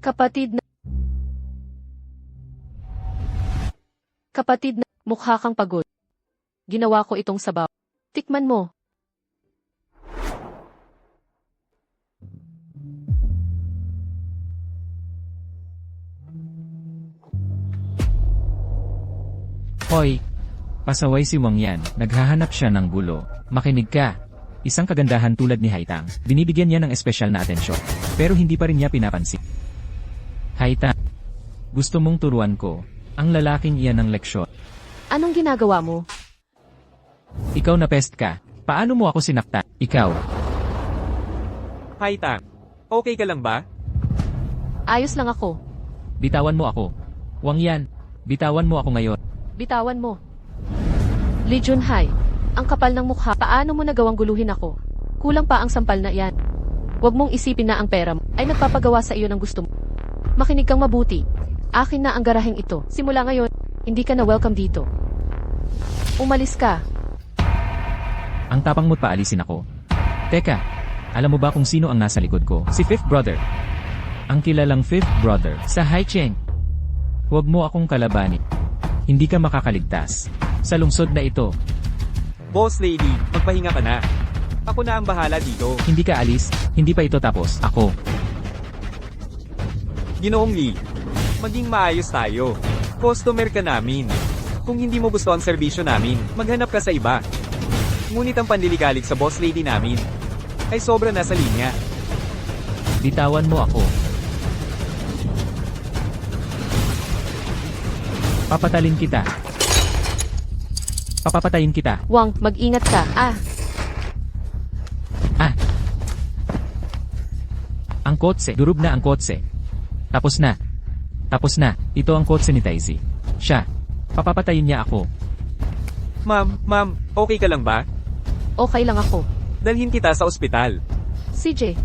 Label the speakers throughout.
Speaker 1: Kapatid na, mukha kang pagod. Ginawa ko itong sabaw. Tikman mo.
Speaker 2: Hoy! Pasaway si Wang Yan, naghahanap siya ng gulo. Makinig ka. Isang kagandahan tulad ni Haitang, binibigyan niya ng espesyal na atensyon. Pero hindi pa rin niya pinapansin. Haitang, gusto mong turuan ko, ang lalaking iyan ng leksyon.
Speaker 1: Anong ginagawa mo?
Speaker 2: Ikaw na pest ka. Paano mo ako sinaktan? Ikaw.
Speaker 3: Haitang, okay ka lang ba?
Speaker 1: Ayos lang ako.
Speaker 2: Bitawan mo ako. Wang Yan, bitawan mo ako ngayon.
Speaker 1: Bitawan mo. Lee Junhai, ang kapal ng mukha, paano mo nagawang guluhin ako? Kulang pa ang sampal na iyan. Huwag mong isipin na ang pera mo ay nagpapagawa sa iyo ng gusto mo. Makinig kang mabuti. Akin na ang garaheng ito. Simula ngayon, hindi ka na welcome dito. Umalis ka.
Speaker 2: Ang tapang mo't paalisin ako. Teka, alam mo ba kung sino ang nasa likod ko? Si Fifth Brother. Ang kilalang Fifth Brother sa Haicheng. Huwag mo akong kalabanin. Hindi ka makakaligtas. Sa lungsod na ito.
Speaker 3: Boss lady, magpahinga ka na. Ako na ang bahala dito.
Speaker 2: Hindi ka alis, hindi pa ito tapos. Ako.
Speaker 3: Ginoong Lee, maging maayos tayo. Customer ka namin. Kung hindi mo gusto ang serbisyo namin, maghanap ka sa iba. Ngunit ang panliligalig sa boss lady namin ay sobra na sa linya.
Speaker 2: Bitawan mo ako. Papatalin kita. Papapatayin kita.
Speaker 1: Wang, mag-ingat ka.
Speaker 2: Ang kotse. Durog na ang kotse. Tapos na. Tapos na. Ito ang kotse ni Taisi. Siya. Papapatayin niya ako.
Speaker 3: Ma'am, okay ka lang ba?
Speaker 1: Okay lang ako.
Speaker 3: Dalhin kita sa ospital.
Speaker 1: CJ.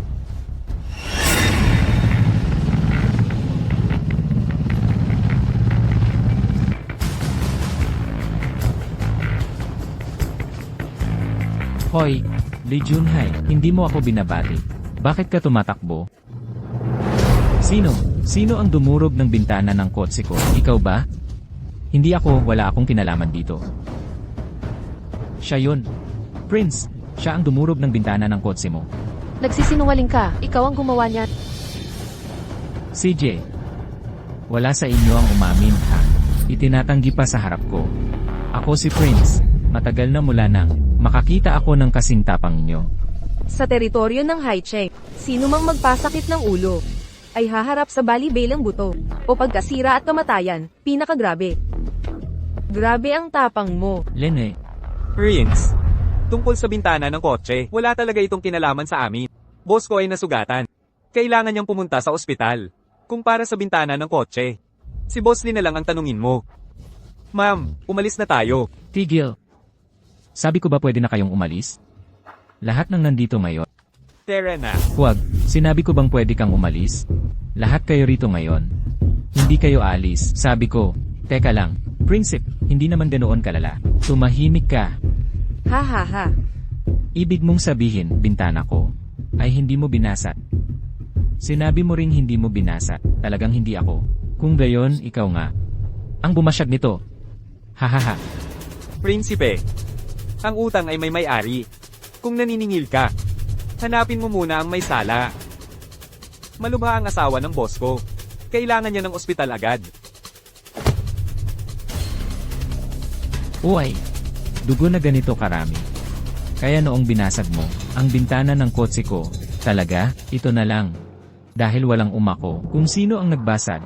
Speaker 2: Hoy, Lee Junhai, hindi mo ako binabati. Bakit ka tumatakbo? Sino? Sino ang dumurog ng bintana ng kotse ko? Ikaw ba? Hindi ako, wala akong kinalaman dito. Siya yun. Prince, siya ang dumurog ng bintana ng kotse mo.
Speaker 1: Nagsisinungaling ka. Ikaw ang gumawa niyan.
Speaker 2: CJ, wala sa inyo ang umamin ha. Itinatanggi pa sa harap ko. Ako si Prince, matagal na mula nang makakita ako ng kasintapang nyo.
Speaker 4: Sa teritoryo ng Haicheng, sino mang magpasakit ng ulo ay haharap sa balibelang buto o pagkasira at kamatayan, pinakagrabe. Grabe ang tapang mo.
Speaker 2: Lene,
Speaker 3: Prince, tungkol sa bintana ng kotse, wala talaga itong kinalaman sa amin. Boss ko ay nasugatan. Kailangan niyang pumunta sa ospital. Kung para sa bintana ng kotse, si Boss Lee na lang ang tanungin mo. Ma'am, umalis na tayo.
Speaker 2: tigil. Sabi ko ba pwede na kayong umalis? Lahat ng nandito ngayon.
Speaker 3: Tara na.
Speaker 2: Huwag, sinabi ko bang pwede kang umalis? Lahat kayo rito ngayon. Hindi kayo alis, sabi ko. Teka lang, Prinsip, hindi naman ganoon kalala. Tumahimik ka.
Speaker 4: Ha ha ha.
Speaker 2: Ibig mong sabihin, bintana ko, ay hindi mo binasat. Sinabi mo ring hindi mo binasat, talagang hindi ako. Kung gayon, ikaw nga. Ang bumasyag nito. Hahaha.
Speaker 3: Prinsipe, ang utang ay may may-ari. Kung naniningil ka, hanapin mo muna ang may sala. Malubha ang asawa ng boss ko. Kailangan niya ng ospital agad.
Speaker 2: Uy, dugo na ganito karami. Kaya noong binasag mo, ang bintana ng kotse ko, talaga, ito na lang. Dahil walang umako, kung sino ang nagbasag.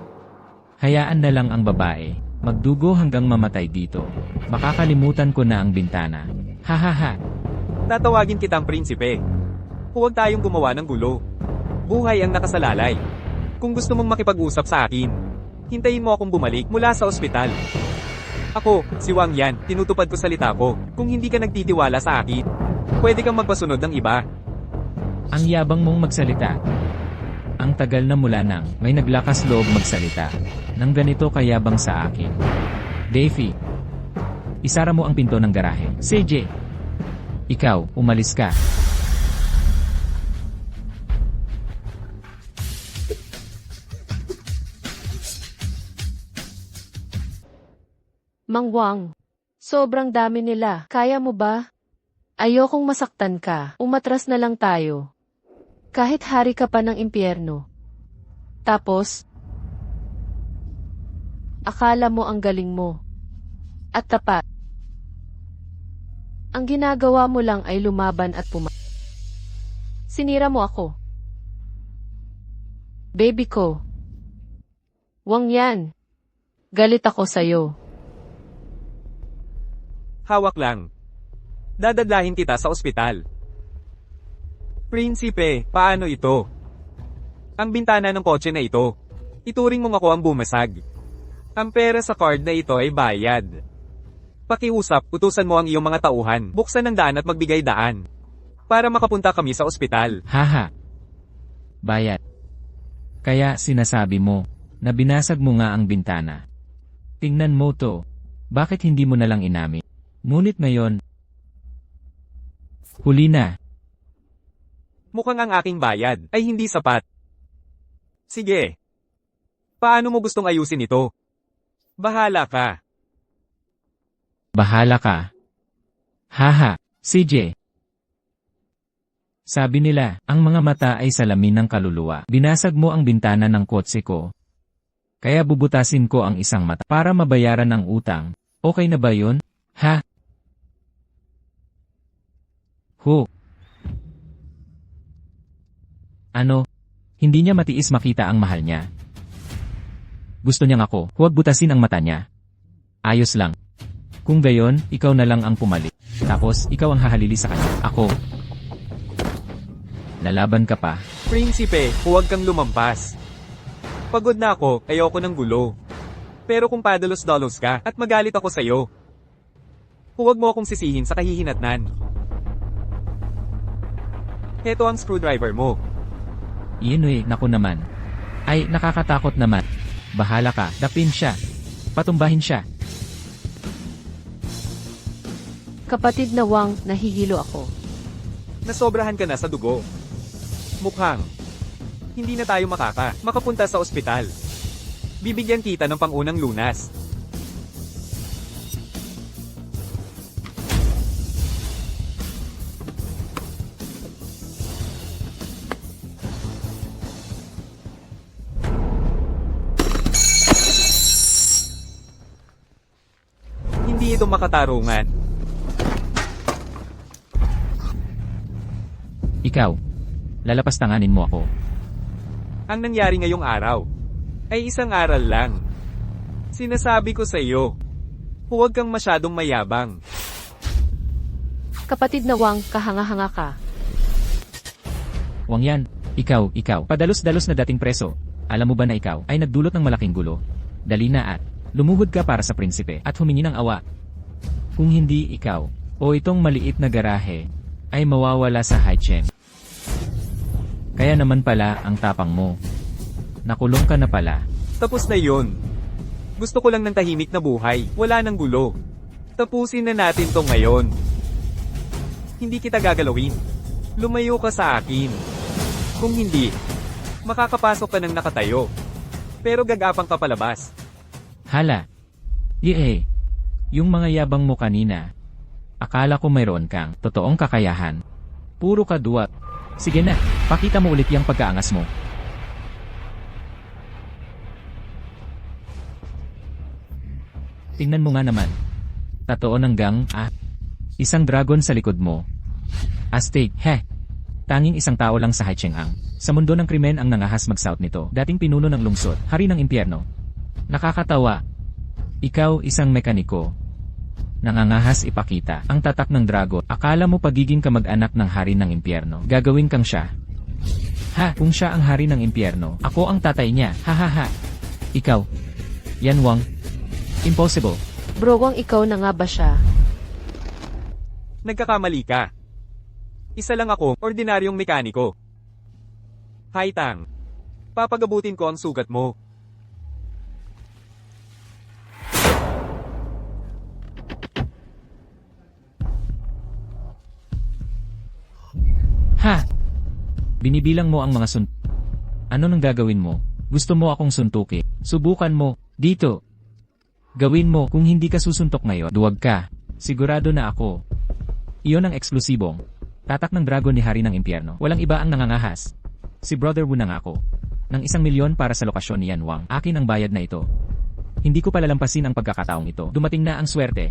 Speaker 2: Hayaan na lang ang babae, magdugo hanggang mamatay dito. Makakalimutan ko na ang bintana. Hahaha.
Speaker 3: Tatawagin kitang prinsipe. Huwag tayong gumawa ng gulo. Buhay ang nakasalalay. Kung gusto mong makipag-usap sa akin, hintayin mo akong bumalik mula sa ospital. Ako, si Wang Yan, tinutupad ko salita ko. Kung hindi ka nagtitiwala sa akin, pwede kang magpasunod ng iba.
Speaker 2: Ang yabang mong magsalita. Ang tagal na mula nang may naglakas loob magsalita. Nang ganito kayabang sa akin. Davey, isara mo ang pinto ng garahe. CJ, ikaw, umalis ka.
Speaker 1: Mang Wang, sobrang dami nila. Kaya mo ba? Ayokong masaktan ka. Umatras na lang tayo. Kahit hari ka pa ng impyerno. Tapos, akala mo ang galing mo. At tapat. Ang ginagawa mo lang ay lumaban at sinira mo ako. Baby ko. Wang yan. Galit ako sa'yo.
Speaker 3: Hawak lang. Dadadlahin kita sa ospital. Prinsipe, paano ito? Ang bintana ng kotse na ito. Ituring mong ako ang bumasag. Ang pera sa card na ito ay bayad. Pakiusap, utusan mo ang iyong mga tauhan, buksan ang daan at magbigay daan. Para makapunta kami sa ospital.
Speaker 2: Haha. Bayad. Kaya sinasabi mo, na binasag mo nga ang bintana. Tingnan mo to. Bakit hindi mo nalang inamin? Ngunit ngayon, huli na.
Speaker 3: Mukhang ang aking bayad ay hindi sapat. Sige. Paano mo gustong ayusin ito? Bahala ka.
Speaker 2: Bahala ka. Haha, CJ. Sabi nila, ang mga mata ay salamin ng kaluluwa. Binasag mo ang bintana ng kotse ko. Kaya bubutasin ko ang isang mata para mabayaran ang utang. Okay na ba yun? Ha? Ano? Hindi niya matiis makita ang mahal niya. Gusto niyang ako, huwag butasin ang mata niya. Ayos lang. Kung gayon, ikaw na lang ang pumalit. Tapos, ikaw ang hahalili sa kanya. Ako. Lalaban ka pa.
Speaker 3: Prinsipe, huwag kang lumampas. Pagod na ako, ayoko ng gulo. Pero kung padalos-dalos ka, at magalit ako sa'yo, huwag mo akong sisihin sa kahihinatnan. Heto ang screwdriver mo.
Speaker 2: Iyon naku naman. Ay, nakakatakot naman. Bahala ka, dapin siya. Patumbahin siya.
Speaker 1: Kapatid na Wang, nahihilo ako.
Speaker 3: Nasobrahan ka na sa dugo. Mukhang hindi na tayo makapunta sa ospital. Bibigyan kita ng pangunang lunas. Hindi ito makatarungan.
Speaker 2: Ikaw. Lalapastanganin mo ako.
Speaker 3: Ang nangyari ngayong araw ay isang aral lang. Sinasabi ko sa iyo, huwag kang masyadong mayabang.
Speaker 1: Kapatid na Wang, kahanga-hanga ka.
Speaker 2: Wang yan. Ikaw. Padalos-dalos na dating preso. Alam mo ba na ikaw ay nagdulot ng malaking gulo? Dali na at lumuhod ka para sa prinsipe at humingi ng awa. Kung hindi ikaw o itong maliit na garahe ay mawawala sa Haicheng. Kaya naman pala ang tapang mo. Nakulong ka na pala.
Speaker 3: Tapos na yun. Gusto ko lang ng tahimik na buhay, wala nang gulo. Tapusin na natin to ngayon. Hindi kita gagalawin. Lumayo ka sa akin. Kung hindi, makakapasok ka ng nakatayo. Pero gagapang ka palabas.
Speaker 2: Hala. Yung mga yabang mo kanina. Akala ko mayroon kang totoong kakayahan. Puro ka duwat. Sige na, pakita mo ulit yung pagkaangas mo. Tingnan mo nga naman. Totoo ng gang, isang dragon sa likod mo. Astig, tanging isang tao lang sa Haicheng-ang. Sa mundo ng krimen ang nangahas mag-south nito. Dating pinuno ng lungsod, hari ng impyerno. Nakakatawa. Ikaw isang mekaniko. Nangangahas ipakita ang tatak ng dragon. Akala mo pagiging kamag-anak ng hari ng impyerno. Gagawin kang siya. Kung siya ang hari ng impyerno, ako ang tatay niya. Ha. Ikaw. Yan Wang. Impossible.
Speaker 1: Bro Wang, ikaw na nga ba siya?
Speaker 3: Nagkakamali ka. Isa lang ako, ordinaryong mekaniko. Haitang. Papagabutin ko ang sugat mo.
Speaker 2: Binibilang mo ang mga Ano nang gagawin mo? Gusto mo akong suntuki? Subukan mo. Dito. Gawin mo kung hindi ka susuntok ngayon. Duwag ka. Sigurado na ako. Iyon ang eksklusibong tatak ng dragon ni Hari ng Impyerno. Walang iba ang nangangahas. Si Brother Wu nangako ng 1,000,000 para sa lokasyon ni Yan Wang. Akin ang bayad na ito. Hindi ko palalampasin ang pagkakataong ito. Dumating na ang swerte.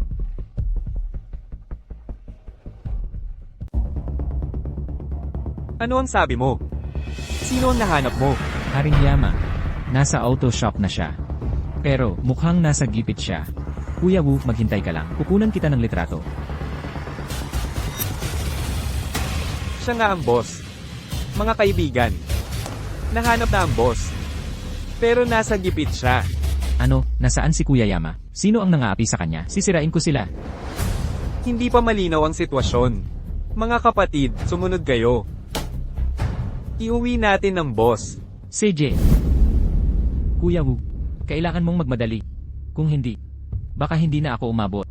Speaker 3: Ano ang sabi mo? Sino ang nahanap mo?
Speaker 2: Haring Yama. Nasa auto shop na siya. Pero mukhang nasa gipit siya. Kuya Wu, maghintay ka lang. Kukunan kita ng litrato.
Speaker 3: Siya nga ang boss. Mga kaibigan. Nahanap na ang boss. Pero nasa gipit siya.
Speaker 2: Ano, nasaan si Kuya Yama? Sino ang nangaapi sa kanya? Sisirain ko sila.
Speaker 3: Hindi pa malinaw ang sitwasyon. Mga kapatid, sumunod kayo. Iuwi natin ang boss.
Speaker 2: CJ. Kuya Wu, kailangan mong magmadali. Kung hindi, baka hindi na ako umabot.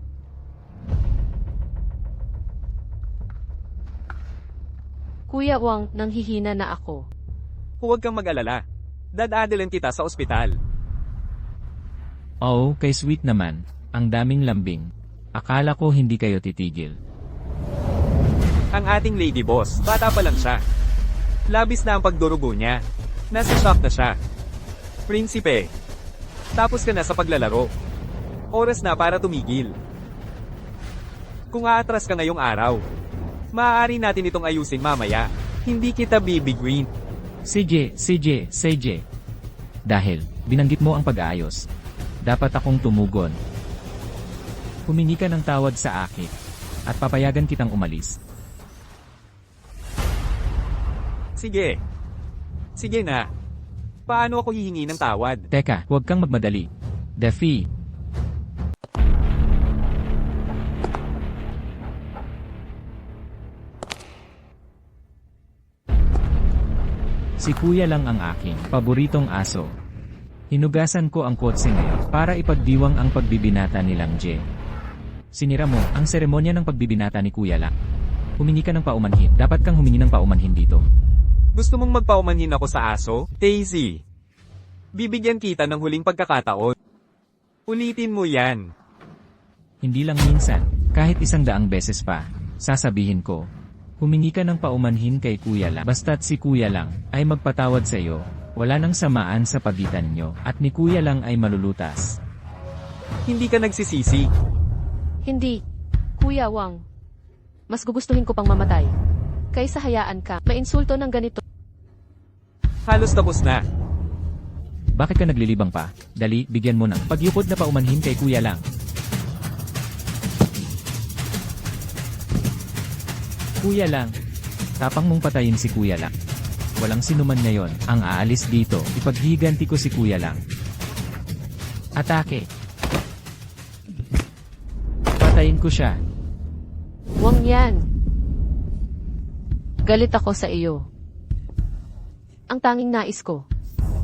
Speaker 1: Kuya Wang, nanghihina na ako.
Speaker 3: Huwag kang mag-alala. Dadalhin kita sa ospital.
Speaker 2: Oh, kay sweet naman. Ang daming lambing. Akala ko hindi kayo titigil.
Speaker 3: Ang ating lady boss, bata pa lang siya. Labis na ang pagdurugo niya. Nasa shock na siya. Prinsipe, tapos ka na sa paglalaro. Oras na para tumigil. Kung aatras ka ngayong araw, maaari natin itong ayusin mamaya. Hindi kita bibiguin.
Speaker 2: CJ. Dahil, binanggit mo ang pag-aayos. Dapat akong tumugon. Humingi ka ng tawad sa akin. At papayagan kitang umalis.
Speaker 3: Sige. Sige na. Paano ako hihingi ng tawad?
Speaker 2: Teka, huwag kang magmadali. Defi. Si Kuya lang ang aking paboritong aso. Hinugasan ko ang kotse ngayon para ipagdiwang ang pagbibinata ni Lang Je. Sinira mo ang seremonya ng pagbibinata ni Kuya Lang. Humingi ka ng paumanhin. Dapat kang humingi ng paumanhin dito.
Speaker 3: Gusto mong magpaumanhin ako sa aso? Daisy. Bibigyan kita ng huling pagkakataon. Ulitin mo yan.
Speaker 2: Hindi lang minsan, kahit 100 beses pa, sasabihin ko. Humingi ka ng paumanhin kay Kuya Lang. Basta't si Kuya Lang ay magpatawad sa iyo, wala nang samaan sa pagitan nyo, at ni Kuya Lang ay malulutas.
Speaker 3: Hindi ka nagsisisi.
Speaker 1: Hindi. Kuya Wang. Mas gugustuhin ko pang mamatay. Kaysa hayaan ka, mainsulto ng ganito.
Speaker 3: Halos tapos na.
Speaker 2: Bakit ka naglilibang pa? Dali, bigyan mo ng pagyukod na paumanhin kay Kuya Lang. Kuya Lang. Tapang mong patayin si Kuya Lang. Walang sinuman ngayon ang aalis dito. Ipaghiganti ko si Kuya Lang. Atake. Patayin ko siya.
Speaker 1: Wang yan. Galit ako sa iyo. Ang tanging nais ko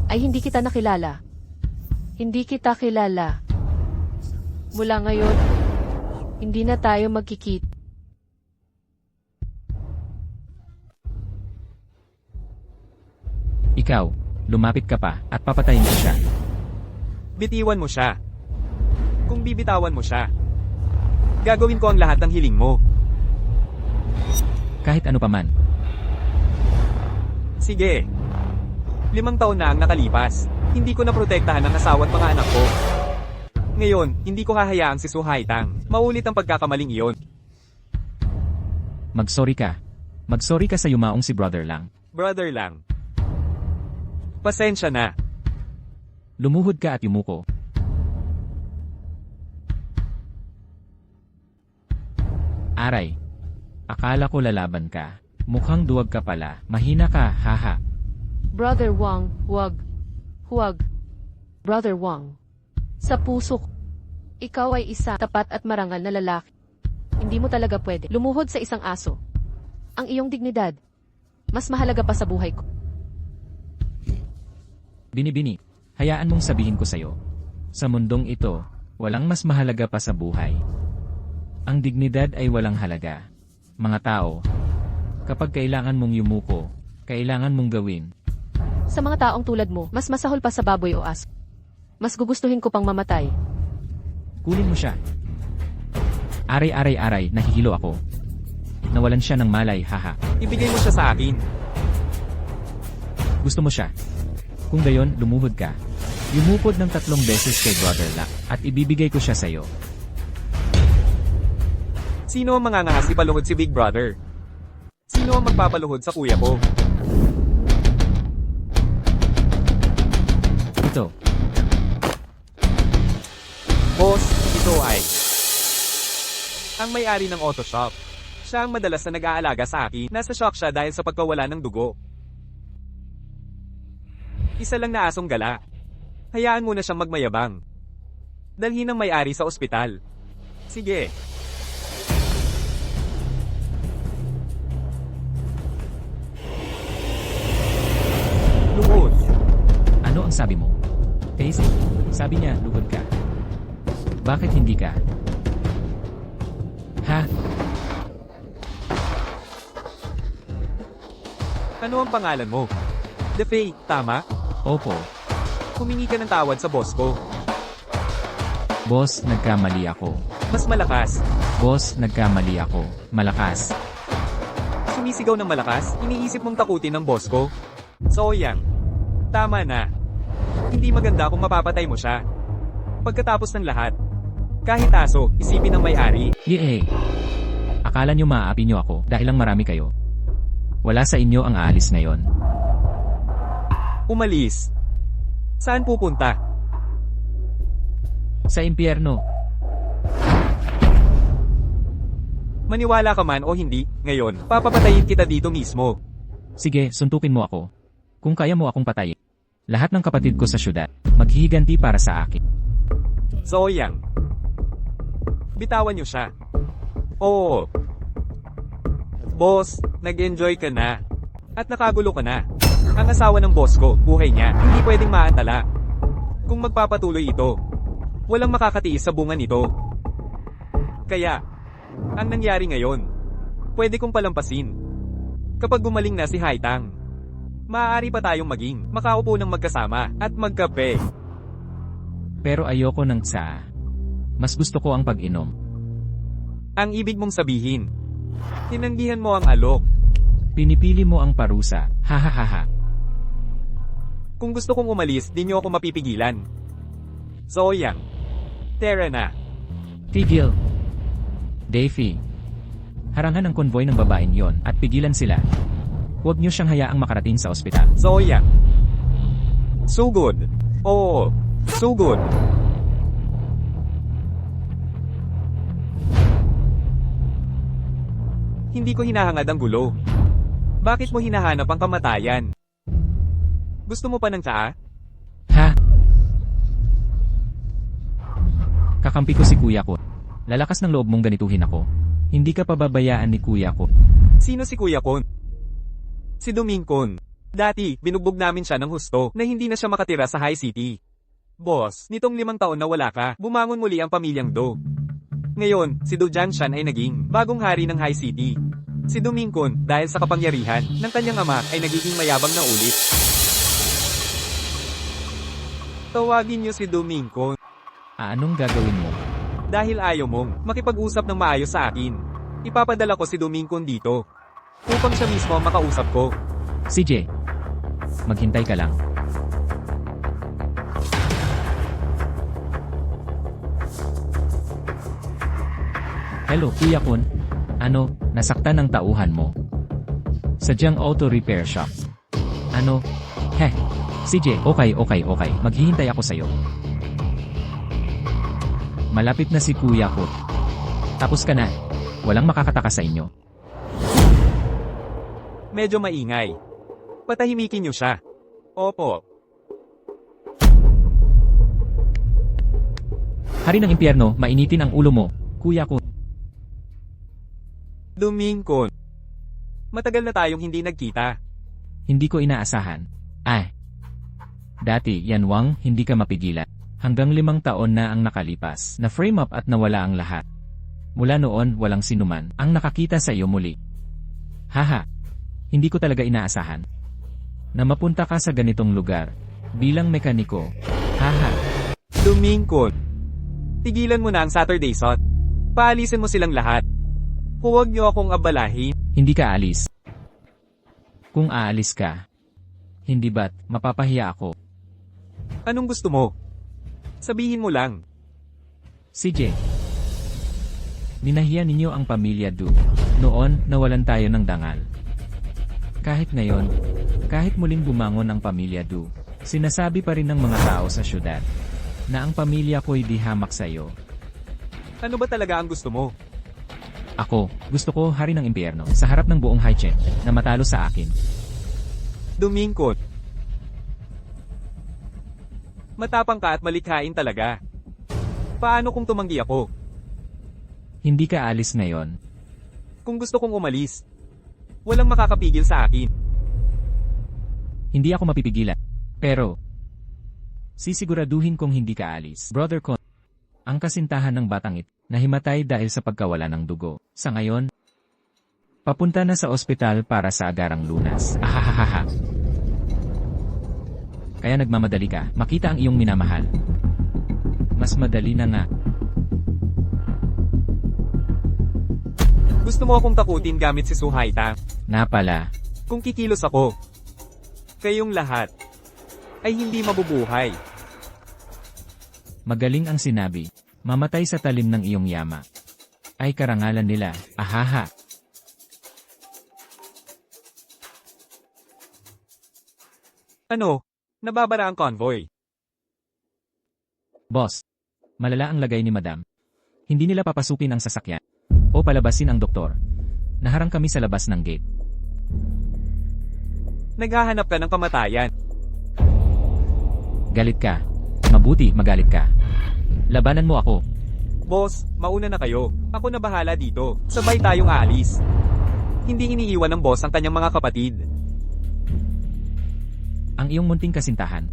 Speaker 1: ay hindi kita nakilala. Hindi kita kilala. Mula ngayon, hindi na tayo magkikita.
Speaker 2: Ikaw, lumapit ka pa at papatayin ko siya.
Speaker 3: Bitiwan mo siya. Kung bibitawan mo siya, gagawin ko ang lahat ng hiling mo.
Speaker 2: Kahit ano pa man.
Speaker 3: Sige. 5 taon na ang nakalipas. Hindi ko na protektahan ang asawa at mga anak ko. Ngayon, hindi ko hahayaang si Su Haitang maulit ang pagkakamaling iyon.
Speaker 2: Magsorry ka. Magsorry ka sa yumaong si Brother Lang.
Speaker 3: Brother Lang. Pasensya na.
Speaker 2: Lumuhod ka at yumuko. Aray. Akala ko lalaban ka. Mukhang duwag ka pala. Mahina ka, haha.
Speaker 1: Brother Wang, huwag. Huwag. Brother Wang. Sa puso ko, ikaw ay isa tapat at marangal na lalaki. Hindi mo talaga pwede lumuhod sa isang aso. Ang iyong dignidad, mas mahalaga pa sa buhay ko.
Speaker 2: Binibini, hayaan mong sabihin ko sa'yo. Sa mundong ito, walang mas mahalaga pa sa buhay. Ang dignidad ay walang halaga. Mga tao, kapag kailangan mong yumuko, kailangan mong gawin.
Speaker 1: Sa mga taong tulad mo, mas masahol pa sa baboy o aso. Mas gugustuhin ko pang mamatay.
Speaker 2: Kunin mo siya. Aray, nahihilo ako. Nawalan siya ng malay, haha.
Speaker 3: Ibigay mo siya sa akin.
Speaker 2: Gusto mo siya? Kung gayon, lumuhod ka. Yumukod ng 3 beses kay Brother Luck, at ibibigay ko siya sa'yo.
Speaker 3: Sino ang mangangahas ipaluhod si Big Brother? Sino ang magpapaluhod sa kuya ko?
Speaker 2: Ito,
Speaker 3: Boss, ito ay ang may-ari ng auto shop. Siya ang madalas na nag-aalaga sa akin. Nasa shock siya dahil sa pagkawala ng dugo. Isa lang na asong gala. Hayaan mo na siyang magmayabang. Dalhin ang may-ari sa ospital. Sige. Luhod.
Speaker 2: ano ang sabi mo? Casey, sabi niya, lugod ka. Bakit hindi ka? Ha?
Speaker 3: Ano ang pangalan mo? DeFay, tama?
Speaker 2: Opo.
Speaker 3: Humingi ka ng tawad sa boss ko.
Speaker 2: Boss, nagkamali ako.
Speaker 3: Mas malakas.
Speaker 2: Boss, nagkamali ako. Malakas.
Speaker 3: Sumisigaw ng malakas, iniisip mong takutin ng boss ko. So yang. Tama na. Hindi maganda kung mapapatay mo siya. Pagkatapos ng lahat. Kahit aso, isipin ng may-ari.
Speaker 2: Yee. Akala nyo maaapi nyo ako dahil lang marami kayo. Wala sa inyo ang aalis ngayon.
Speaker 3: Umalis. Saan pupunta?
Speaker 2: Sa impyerno.
Speaker 3: Maniwala ka man o hindi, ngayon, papapatayin kita dito mismo.
Speaker 2: Sige, suntukin mo ako. Kung kaya mo akong patayin. Lahat ng kapatid ko sa syudad, maghihiganti para sa akin.
Speaker 3: So yang. Bitawan niyo siya. Oo. Boss, nag-enjoy ka na. At nakagulo ka na. Ang asawa ng boss ko, buhay niya, hindi pwedeng maantala. Kung magpapatuloy ito, walang makakatiis sa bunga nito. Kaya, ang nangyari ngayon, pwede kong palampasin. Kapag gumaling na si Haitang, maaari pa tayong maging makaupo ng magkasama at magkape.
Speaker 2: Pero ayoko ng tsa. Mas gusto ko ang pag-inom.
Speaker 3: Ang ibig mong sabihin, tinanggihan mo ang alok.
Speaker 2: Pinipili mo ang parusa. Hahaha.
Speaker 3: Kung gusto kong umalis, di niyo ako mapipigilan. So yang. Tara na.
Speaker 2: Tigil. Davey. Harangan ang konvoy ng babaeng yon at pigilan sila. Huwag niyo siyang hayaang makarating sa ospital.
Speaker 3: So yang. Sugod. Oo. Sugod. Hindi ko hinahangad ang gulo. Bakit mo hinahanap ang kamatayan? Gusto mo pa ng tsaa?
Speaker 2: Ha? Kakampi ko si kuya ko. Lalakas ng loob mong ganituhin ako. Hindi ka pababayaan ni kuya ko.
Speaker 3: Sino si Kuya Kon? Si Domingkon. Dati, binugbog namin siya ng husto na hindi na siya makatira sa High City. Boss, nitong 5 taon na wala ka, bumangon muli ang pamilyang Do. Ngayon, si Do Jiangshan ay naging bagong hari ng High City. Si Domingkon, dahil sa kapangyarihan ng kanyang ama, ay nagiging mayabang na ulit. Tawagin niyo si Domingkon.
Speaker 2: Anong gagawin mo?
Speaker 3: Dahil ayaw mong makipag-usap ng maayos sa akin. Ipapadala ko si Domingkon dito. Upang siya mismo ang makausap ko.
Speaker 2: CJ. Maghintay ka lang. Hello, Kuya Kun. Ano, nasaktan ng tauhan mo? Sadyang auto repair shop. Ano? Heh. CJ, okay. Maghihintay ako sa'yo. Malapit na si Kuya Kun. Tapos ka na. Walang makakataka sa inyo.
Speaker 3: Medyo maingay. Patahimikin niyo siya. Opo.
Speaker 2: Hari ng impyerno, mainitin ang ulo mo, Kuya Kun.
Speaker 3: Domingkon. Matagal na tayong hindi nagkita.
Speaker 2: Hindi ko inaasahan. Dati, Yanwang, hindi ka mapigilan. Hanggang 5 taon na ang nakalipas, na frame up at nawala ang lahat. Mula noon, walang sinuman ang nakakita sa iyo muli. Haha. Hindi ko talaga inaasahan na mapunta ka sa ganitong lugar bilang mekaniko. Haha.
Speaker 3: Domingkon. Tigilan mo na ang Saturday Sot. Paalisin mo silang lahat. Huwag niyo akong abalahin.
Speaker 2: Hindi ka alis. Kung aalis ka, hindi ba't mapapahiya ako?
Speaker 3: Anong gusto mo? Sabihin mo lang.
Speaker 2: CJ, ninahiya ninyo ang pamilya Du. Noon, nawalan tayo ng dangal. Kahit ngayon, kahit muling bumangon ang pamilya Du, sinasabi pa rin ng mga tao sa syudad na ang pamilya ko'y di hamak sa'yo.
Speaker 3: Ano ba talaga ang gusto mo?
Speaker 2: Ako, gusto ko hari ng impyerno sa harap ng buong Haichen na matalo sa akin.
Speaker 3: Dumingkot. Matapang ka at malikhain talaga. Paano kung tumanggi ako?
Speaker 2: Hindi ka alis ngayon.
Speaker 3: Kung gusto kong umalis, walang makakapigil sa akin.
Speaker 2: Hindi ako mapipigilan. Pero, sisiguraduhin kong hindi ka alis. Brother Con, ang kasintahan ng batang ito, nahimatay dahil sa pagkawala ng dugo. Sa ngayon, papunta na sa ospital para sa agarang lunas. Ahahaha. Kaya nagmamadali ka, makita ang iyong minamahal. Mas madali na nga.
Speaker 3: Gusto mo akong takutin gamit si Suhaita?
Speaker 2: Na pala,
Speaker 3: Kung kikilos ako, kayong lahat ay hindi mabubuhay.
Speaker 2: magaling ang sinabi. Mamatay sa talim ng iyong yama. Ay karangalan nila, ahaha.
Speaker 3: Ano? Nababara ang convoy.
Speaker 2: Boss, malala ang lagay ni Madam. Hindi nila papasukin ang sasakyan o palabasin ang doktor. Naharang kami sa labas ng gate.
Speaker 3: Naghahanap ka ng kamatayan.
Speaker 2: Galit ka. Mabuti magalit ka. Labanan mo ako.
Speaker 3: Boss, mauna na kayo. Ako na bahala dito. Sabay tayong aalis. Hindi iniiwan ng boss ang kanyang mga kapatid.
Speaker 2: Ang iyong munting kasintahan.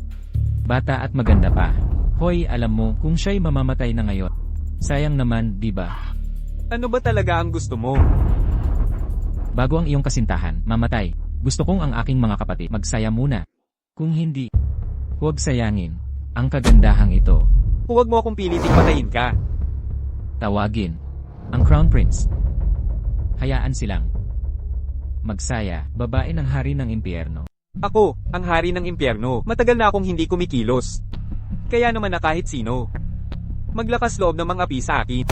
Speaker 2: Bata at maganda pa. Hoy, alam mo kung siya'y mamamatay na ngayon. Sayang naman, di ba?
Speaker 3: Ano ba talaga ang gusto mo?
Speaker 2: Bago ang iyong kasintahan, mamatay. Gusto kong ang aking mga kapatid magsaya muna. Kung hindi, huwag sayangin ang kagandahang ito.
Speaker 3: Huwag mo akong piliting patayin ka.
Speaker 2: Tawagin ang Crown Prince. Hayaan silang magsaya, babae ng hari ng impyerno.
Speaker 3: Ako, ang hari ng impyerno. Matagal na akong hindi kumikilos. Kaya naman na kahit sino. Maglakas loob ng mga api sa akin.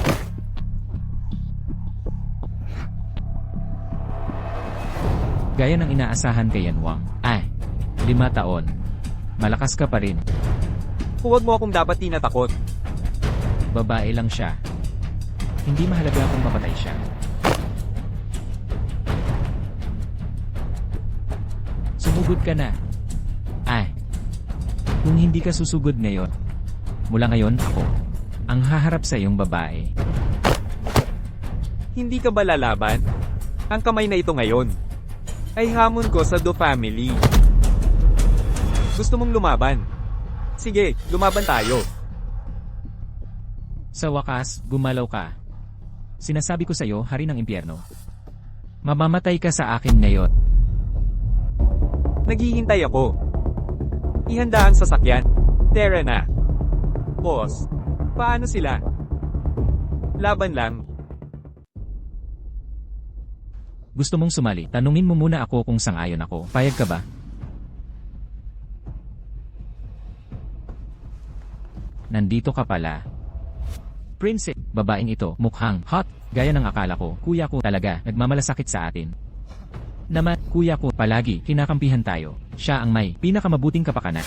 Speaker 2: Gaya ng inaasahan kay Yan Wang. 5 taon. Malakas ka pa rin.
Speaker 3: Huwag mo akong dapat tinatakot.
Speaker 2: Babae lang siya. Hindi mahalaga kung mapatay siya. Sumugod ka na. Kung hindi ka susugod ngayon, mula ngayon ako ang haharap sa iyong babae.
Speaker 3: Hindi ka ba lalaban? Ang kamay na ito ngayon ay hamon ko sa Do Family. Gusto mong lumaban? Sige, lumaban tayo.
Speaker 2: Sa wakas, gumalaw ka. Sinasabi ko sa iyo, hari ng impyerno. Mamamatay ka sa akin ngayon.
Speaker 3: Naghihintay ako. Ihanda ang sasakyan. Tara na. Boss, paano sila? Laban lang.
Speaker 2: Gusto mong sumali? Tanungin mo muna ako kung sang-ayon ako. Payag ka ba? Nandito ka pala. Princess, babaeng ito, mukhang hot, gaya ng akala ko. Kuya ko talaga, nagmamalasakit sa atin. Naman, kuya ko, palagi, kinakampihan tayo. Siya ang may pinakamabuting kapakanan.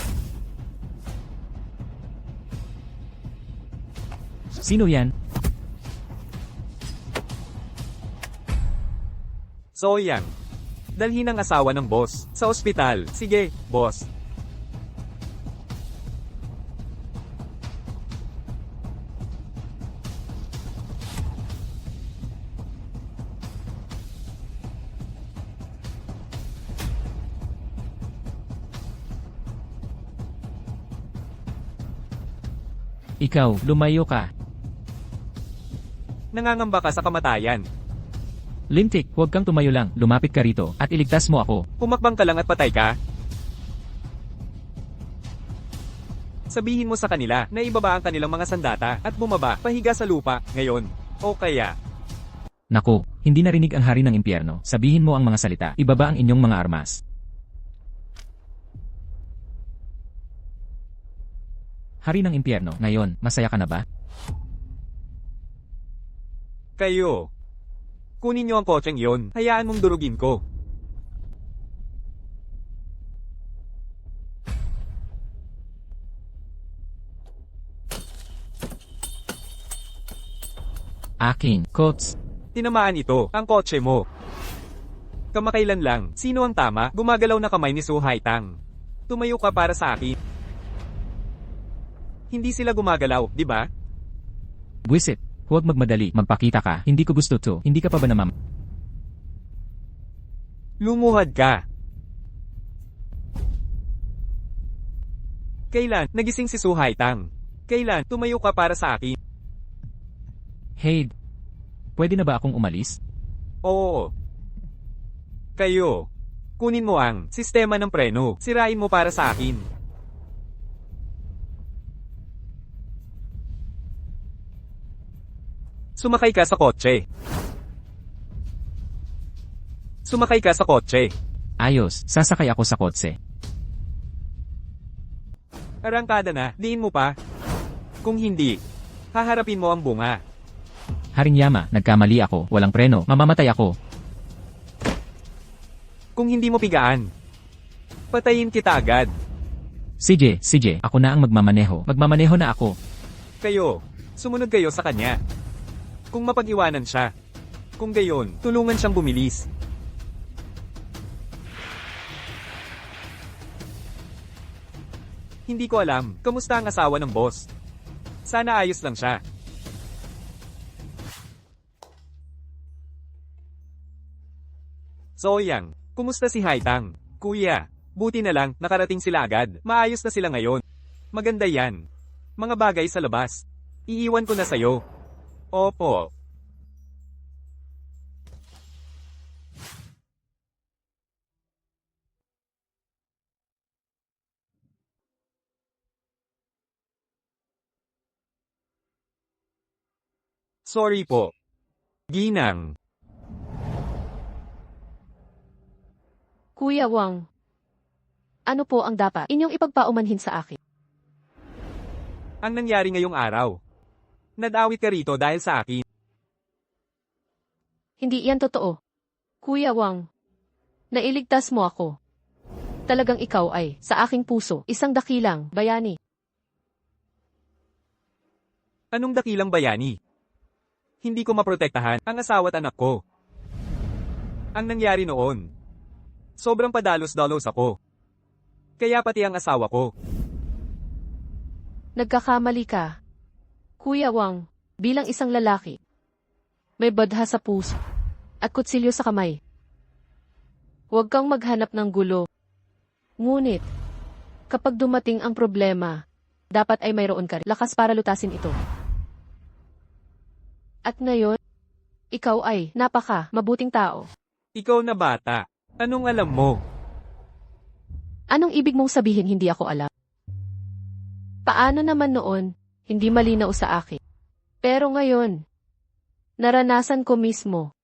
Speaker 2: Sino yan?
Speaker 3: So yan. Dalhin ang asawa ng boss sa ospital. Sige, boss.
Speaker 2: Ikaw, lumayo ka.
Speaker 3: Nangangamba ka sa kamatayan.
Speaker 2: Lintik, huwag kang tumayo lang, lumapit ka rito, at iligtas mo ako.
Speaker 3: Pumakbang ka lang at patay ka. Sabihin mo sa kanila na ibaba ang kanilang mga sandata at bumaba, pahiga sa lupa, ngayon. O kaya,
Speaker 2: Naku, hindi narinig ang hari ng impyerno. Sabihin mo ang mga salita. Ibaba ang inyong mga armas. Hari ng impyerno, ngayon, masaya ka na ba?
Speaker 3: kayo. Kunin niyo ang kotseng iyon, hayaan mong durugin ko.
Speaker 2: Akin, Kots.
Speaker 3: Tinamaan ito, ang kotse mo. Kamakailan lang, sino ang tama? Gumagalaw na kamay ni Su Haitang. Tumayo ka para sa akin. Hindi sila gumagalaw, di ba?
Speaker 2: Buisit. Huwag magmadali. Magpakita ka. Hindi ko gusto to. Hindi ka pa ba namam?
Speaker 3: Lumuhad ka. Kailan? Nagising si Su Haitang. Kailan? Tumayo ka para sa akin.
Speaker 2: Hey. Pwede na ba akong umalis?
Speaker 3: Oo. Kayo. Kunin mo ang sistema ng preno. Sirain mo para sa akin. Sumakay ka sa kotse. Sumakay ka sa kotse.
Speaker 2: Ayos, sasakay ako sa kotse.
Speaker 3: Arangkada na, diin mo pa. Kung hindi, haharapin mo ang bunga.
Speaker 2: Haring Yama, nagkamali ako. Walang preno. Mamamatay ako.
Speaker 3: Kung hindi mo pigaan, patayin kita agad.
Speaker 2: CJ, ako na ang magmamaneho. Magmamaneho na ako.
Speaker 3: Kayo, sumunod kayo sa kanya. Kung mapag-iwanan siya. Kung gayon, tulungan siyang bumilis. Hindi ko alam, kamusta ang asawa ng boss? Sana ayos lang siya. Soyang, kumusta si Haitang? Kuya, buti na lang, nakarating sila agad. Maayos na sila ngayon. Maganda yan. Mga bagay sa labas. Iiwan ko na sa'yo. Opo. Sorry po. Ginang.
Speaker 1: Kuya Wang. Ano po ang dapat inyong ipagpaumanhin sa akin?
Speaker 3: Ang nangyari ngayong araw. Nadawit ka rito dahil sa akin.
Speaker 1: Hindi yan totoo. Kuya Wang. Nailigtas mo ako. Talagang ikaw ay, sa aking puso, isang dakilang bayani.
Speaker 3: Anong dakilang bayani? Hindi ko maprotektahan ang asawa at anak ko. Ang nangyari noon. Sobrang padalos-dalos ako. Kaya pati ang asawa ko.
Speaker 1: Nagkakamali ka. Kuya Wang, bilang isang lalaki. May badha sa puso. At kutsilyo sa kamay. Huwag kang maghanap ng gulo. Ngunit, kapag dumating ang problema, dapat ay mayroon ka lakas para lutasin ito. At ngayon, ikaw ay mabuting tao.
Speaker 3: Ikaw na bata. Anong alam mo?
Speaker 1: Anong ibig mong sabihin hindi ako alam? Paano naman noon, hindi malinaw sa akin. Pero ngayon, naranasan ko mismo.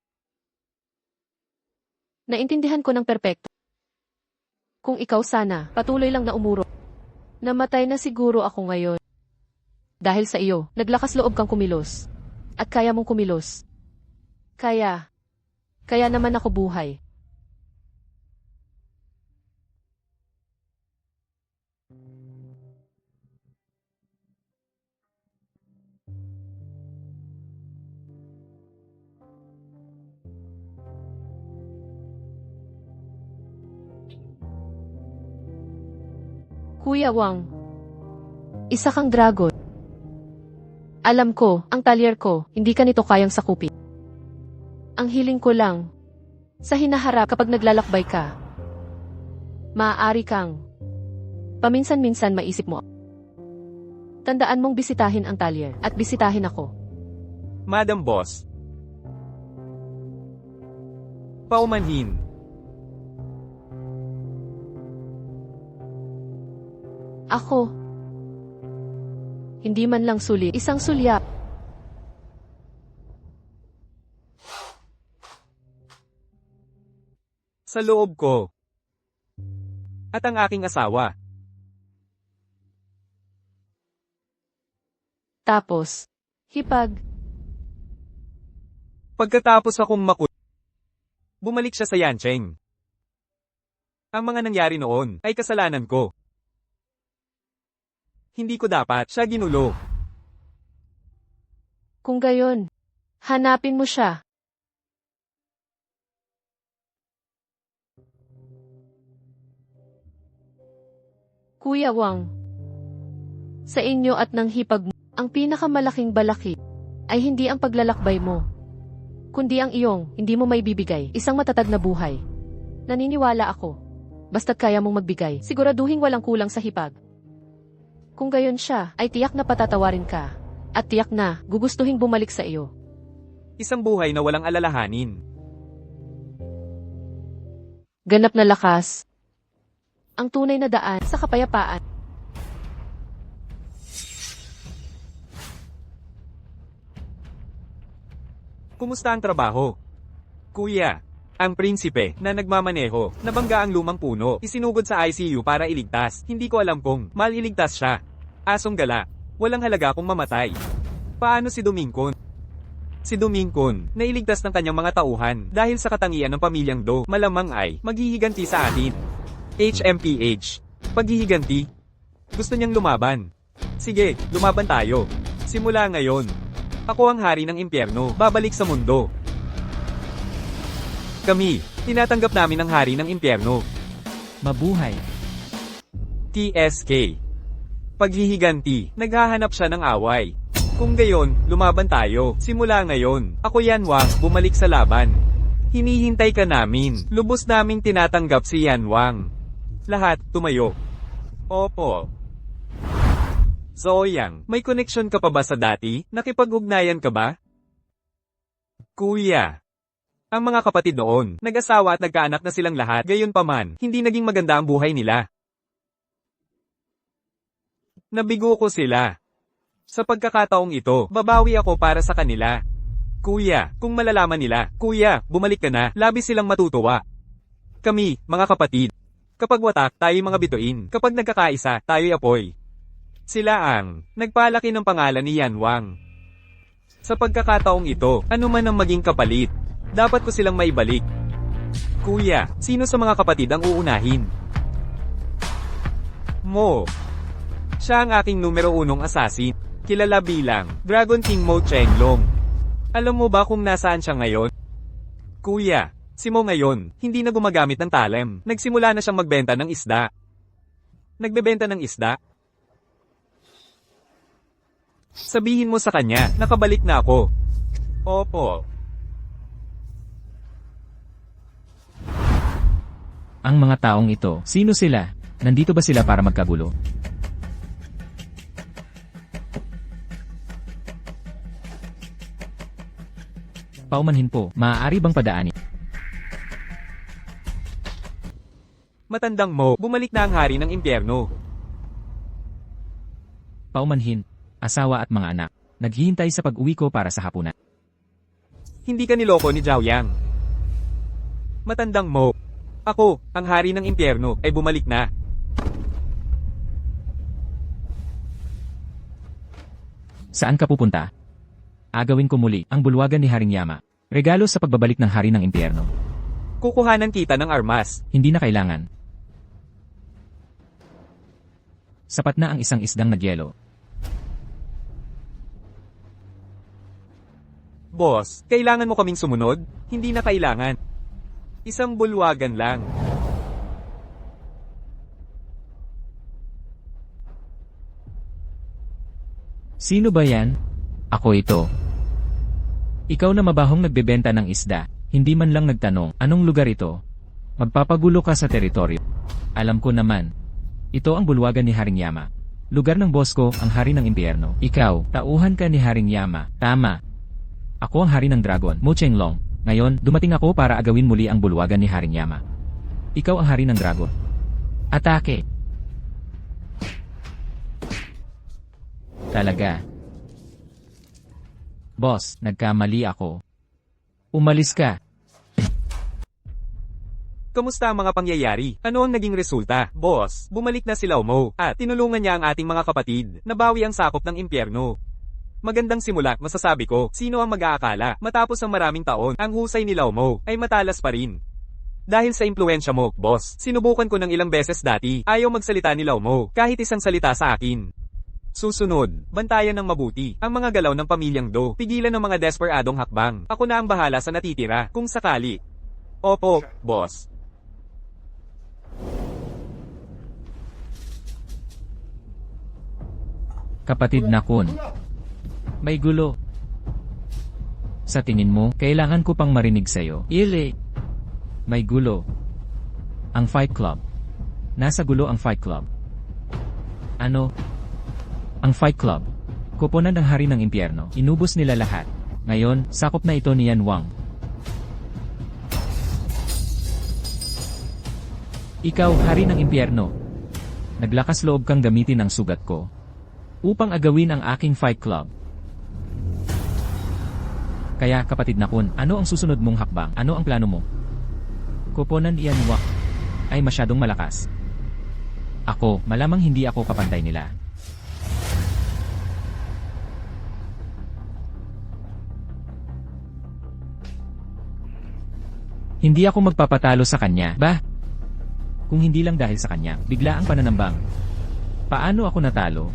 Speaker 1: Naintindihan ko ng perpekto. Kung ikaw sana, patuloy lang na umuro. Namatay na siguro ako ngayon. Dahil sa iyo, naglakas loob kang kumilos. At kaya mong kumilos. Kaya naman ako buhay. Kuya Wang, isa kang dragon. Alam ko, ang talyer ko, hindi ka nito kayang sakupin. Ang hiling ko lang, sa hinaharap kapag naglalakbay ka, maaari kang, paminsan-minsan maisip mo. Tandaan mong bisitahin ang talyer, at bisitahin ako.
Speaker 3: Madam Boss. Paumanhin.
Speaker 1: Ako, Hindi man lang sulit, isang sulyap.
Speaker 3: Sa loob ko. At ang aking asawa.
Speaker 1: Tapos, hipag.
Speaker 3: Pagkatapos akong bumalik siya sa Yancheng. Ang mga nangyari noon ay kasalanan ko. Hindi ko dapat siya ginulo.
Speaker 1: Kung gayon, hanapin mo siya. Kuya Wang, sa inyo at ng hipag mo, ang pinakamalaking balaki ay hindi ang paglalakbay mo, kundi ang iyong hindi mo may bibigay isang matatag na buhay. Naniniwala ako, basta't kaya mong magbigay, siguraduhin walang kulang sa hipag. Kung gayon siya, ay tiyak na patatawarin ka, at tiyak na gugustuhin bumalik sa iyo.
Speaker 3: Isang buhay na walang alalahanin.
Speaker 1: Ganap na lakas. Ang tunay na daan sa kapayapaan.
Speaker 3: Kumusta ang trabaho? Kuya, ang prinsipe na nagmamaneho, nabangga ang lumang puno, isinugod sa ICU para iligtas. Hindi ko alam kung maliligtas siya. Asong gala, walang halaga kung mamatay. Paano si Domingkon? Si Domingkon, nailigtas ng kanyang mga tauhan dahil sa katangian ng pamilyang Do, malamang ay maghihiganti sa atin. HMPH. Paghihiganti. Gusto niyang lumaban. Sige, lumaban tayo. Simula ngayon. Ako ang hari ng impyerno, babalik sa mundo. Kami, tinatanggap namin ang hari ng impyerno.
Speaker 2: Mabuhay.
Speaker 3: TSK. Paghihiganti, naghahanap siya ng away. Kung gayon, lumaban tayo. Simula ngayon, ako Yan Wang, bumalik sa laban. Hinihintay ka namin. Lubos naming tinatanggap si Yan Wang. Lahat, tumayo. Opo. Zoyang, may connection ka pa ba sa dati? Nakipag-ugnayan ka ba? Kuya. Ang mga kapatid noon, nag-asawa at nagkaanak na silang lahat, gayon pa man, hindi naging maganda ang buhay nila. Nabigo ko sila. Sa pagkakataong ito, babawi ako para sa kanila. Kuya, kung malalaman nila, kuya, bumalik ka na, labis silang matutuwa. Kami, mga kapatid. Kapag watak, tayo mga bituin. Kapag nagkakaisa, tayo'y apoy. Sila ang nagpalaki ng pangalan ni Yan Wang. Sa pagkakataong ito, ano man ang maging kapalit, dapat ko silang maibalik. Kuya, sino sa mga kapatid ang uunahin? Mo. Siya ang aking numero 1 assassin. Kilala bilang Dragon King Mo Chenglong. Alam mo ba kung nasaan siya ngayon? Kuya, si Mo ngayon, hindi na gumagamit ng talem. Nagsimula na siyang magbenta ng isda. Nagbebenta ng isda? Sabihin mo sa kanya, nakabalik na ako. Opo.
Speaker 2: Ang mga taong ito, sino sila? Nandito ba sila para magkagulo? Paumanhin po, maaari bang padaanin?
Speaker 3: Matandang Mo, bumalik na ang hari ng impyerno.
Speaker 2: Paumanhin, asawa at mga anak, naghihintay sa pag-uwi ko para sa hapunan.
Speaker 3: Hindi ka niloko ni Zhao Yang. Matandang Mo, ako, ang hari ng impyerno, ay bumalik na.
Speaker 2: Saan ka pupunta? Agawin ko muli ang bulwagan ni Haring Yama. Regalo sa pagbabalik ng hari ng impyerno.
Speaker 3: Kukuhanan kita ng armas.
Speaker 2: Hindi na kailangan. Sapat na ang isang isdang nagyelo.
Speaker 3: Boss, kailangan mo kaming sumunod? Hindi na kailangan. Isang bulwagan lang.
Speaker 2: Sino ba yan? Ako ito. Ikaw na mabahong nagbebenta ng isda, hindi man lang nagtanong, anong lugar ito? Magpapagulo ka sa teritoryo. Alam ko naman. Ito ang bulwagan ni Haring Yama. Lugar ng boss ko, ang hari ng impyerno. Ikaw, tauhan ka ni Haring Yama. Tama. Ako ang hari ng dragon, Mo Chenglong. Ngayon, dumating ako para agawin muli ang bulwagan ni Haring Yama. Ikaw ang hari ng dragon. Atake! Talaga. Boss, nagkamali ako. Umalis ka.
Speaker 3: Kamusta ang mga pangyayari? Ano ang naging resulta? Boss, bumalik na si Laumo, at tinulungan niya ang ating mga kapatid, nabawi ang sakop ng impyerno. Magandang simula, masasabi ko, sino ang mag-aakala, matapos ang maraming taon, ang husay ni Laumo, ay matalas pa rin. Dahil sa impluensya mo, boss, sinubukan ko ng ilang beses dati, ayaw magsalita ni Laumo, kahit isang salita sa akin. Susunod, bantayan ng mabuti, ang mga galaw ng pamilyang Do, pigilan ng mga desperadong hakbang, ako na ang bahala sa natitira, kung sakali. Opo, boss.
Speaker 2: Kapatid na Kun. May gulo. Sa tingin mo, kailangan ko pang marinig sa'yo. Ile. May gulo. Ang Fight Club. Nasa gulo ang Fight Club. Ano? Ang Fight Club. Koponan ng hari ng impyerno. Inubos nila lahat. Ngayon, sakop na ito ni Yan Wang. Ikaw, hari ng impyerno. Naglakas loob kang gamitin ang sugat ko upang agawin ang aking Fight Club. Kaya, kapatid na Kun, ano ang susunod mong hakbang? Ano ang plano mo? Koponan Yan Wang ay masyadong malakas. Ako, malamang hindi ako kapantay nila. Hindi ako magpapatalo sa kanya, ba? Kung hindi lang dahil sa kanya, bigla ang pananambang. Paano ako natalo?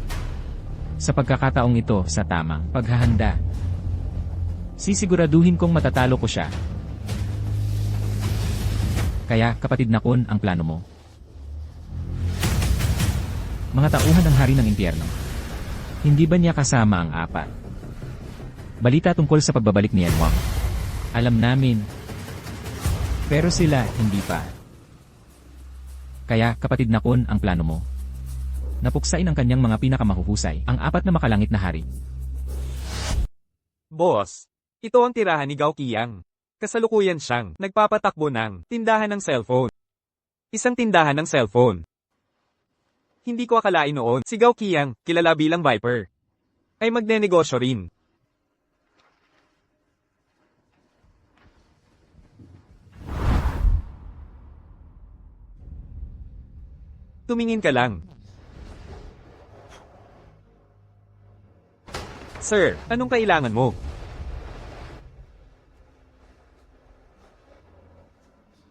Speaker 2: Sa pagkakataong ito, sa tamang paghahanda. Sisiguraduhin kong matatalo ko siya. Kaya, kapatid na Kun, ang plano mo. Mga tauhan ng hari ng impyerno. Hindi ba niya kasama ang apat? Balita tungkol sa pagbabalik ni Yan Wang. Alam namin. Pero sila, hindi pa. Kaya, kapatid na Kun, ang plano mo. Napuksain ang kanyang mga pinakamahuhusay, ang apat na makalangit na hari.
Speaker 3: Boss, ito ang tirahan ni Gao Qiang. Kasalukuyan siyang nagpapatakbo ng tindahan ng cellphone. Isang tindahan ng cellphone. Hindi ko akalain noon, si Gao Qiang, kilala bilang Viper, ay magnenegosyo rin. Tumingin ka lang. Sir, anong kailangan mo?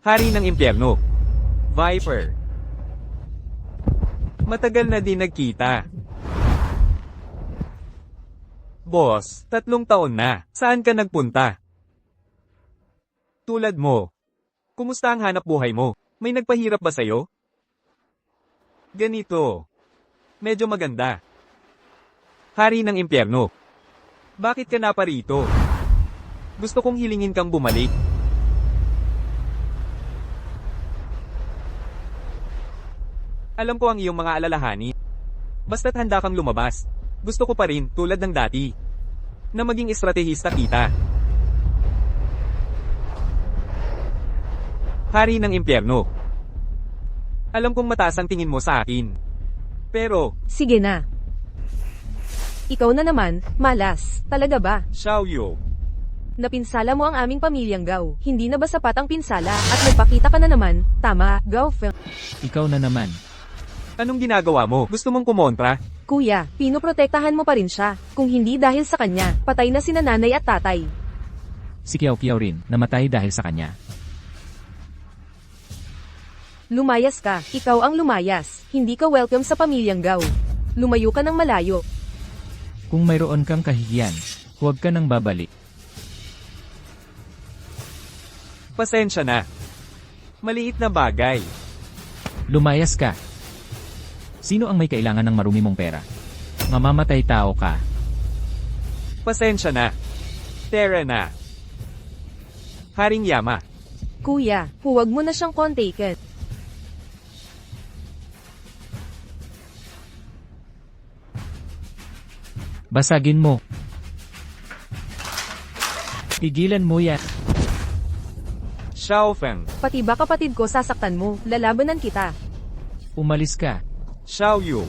Speaker 3: Hari ng impyerno. Viper. Matagal na din nagkita. Boss, 3 taon na. Saan ka nagpunta? Tulad mo. Kumusta ang hanap buhay mo? May nagpahirap ba sa'yo? Ganito. Medyo maganda. Hari ng impyerno. Bakit ka na pa rito? Gusto kong hilingin kang bumalik. Alam ko ang iyong mga alalahanin. Basta't handa kang lumabas. Gusto ko pa rin, tulad ng dati, na maging estratehista kita. Hari ng impyerno. Alam kong mataas ang tingin mo sa akin. Pero,
Speaker 4: Sige na. Ikaw na naman, malas. Talaga ba?
Speaker 3: Xiaoyu,
Speaker 4: Napinsala mo ang aming pamilyang Gao. Hindi na ba sapat ang pinsala at nagpakita ka na naman? Tama, Gao Feng.
Speaker 2: Ikaw na naman.
Speaker 3: anong ginagawa mo? Gusto mong kumontra?
Speaker 4: Kuya, pinoprotektahan mo pa rin siya. Kung hindi dahil sa kanya, patay na sina nanay at tatay.
Speaker 2: Si Kiao Kiao rin, namatay dahil sa kanya.
Speaker 4: Lumayas ka. Ikaw ang lumayas. Hindi ka welcome sa pamilyang Gao. Lumayo ka ng malayo.
Speaker 2: Kung mayroon kang kahihiyan, huwag ka nang babalik.
Speaker 3: Pasensya na. Maliit na bagay.
Speaker 2: Lumayas ka. Sino ang may kailangan ng marumi mong pera? Mamamatay tao ka.
Speaker 3: Pasensya na. Tara na. Haring Yama.
Speaker 4: Kuya, huwag mo na siyang kontaken.
Speaker 2: Basagin mo. Pigilan mo yan.
Speaker 3: Xiao Feng.
Speaker 4: Pati ba kapatid ko sasaktan mo? Lalabanan kita.
Speaker 2: Umalis ka.
Speaker 3: Xiao Yu.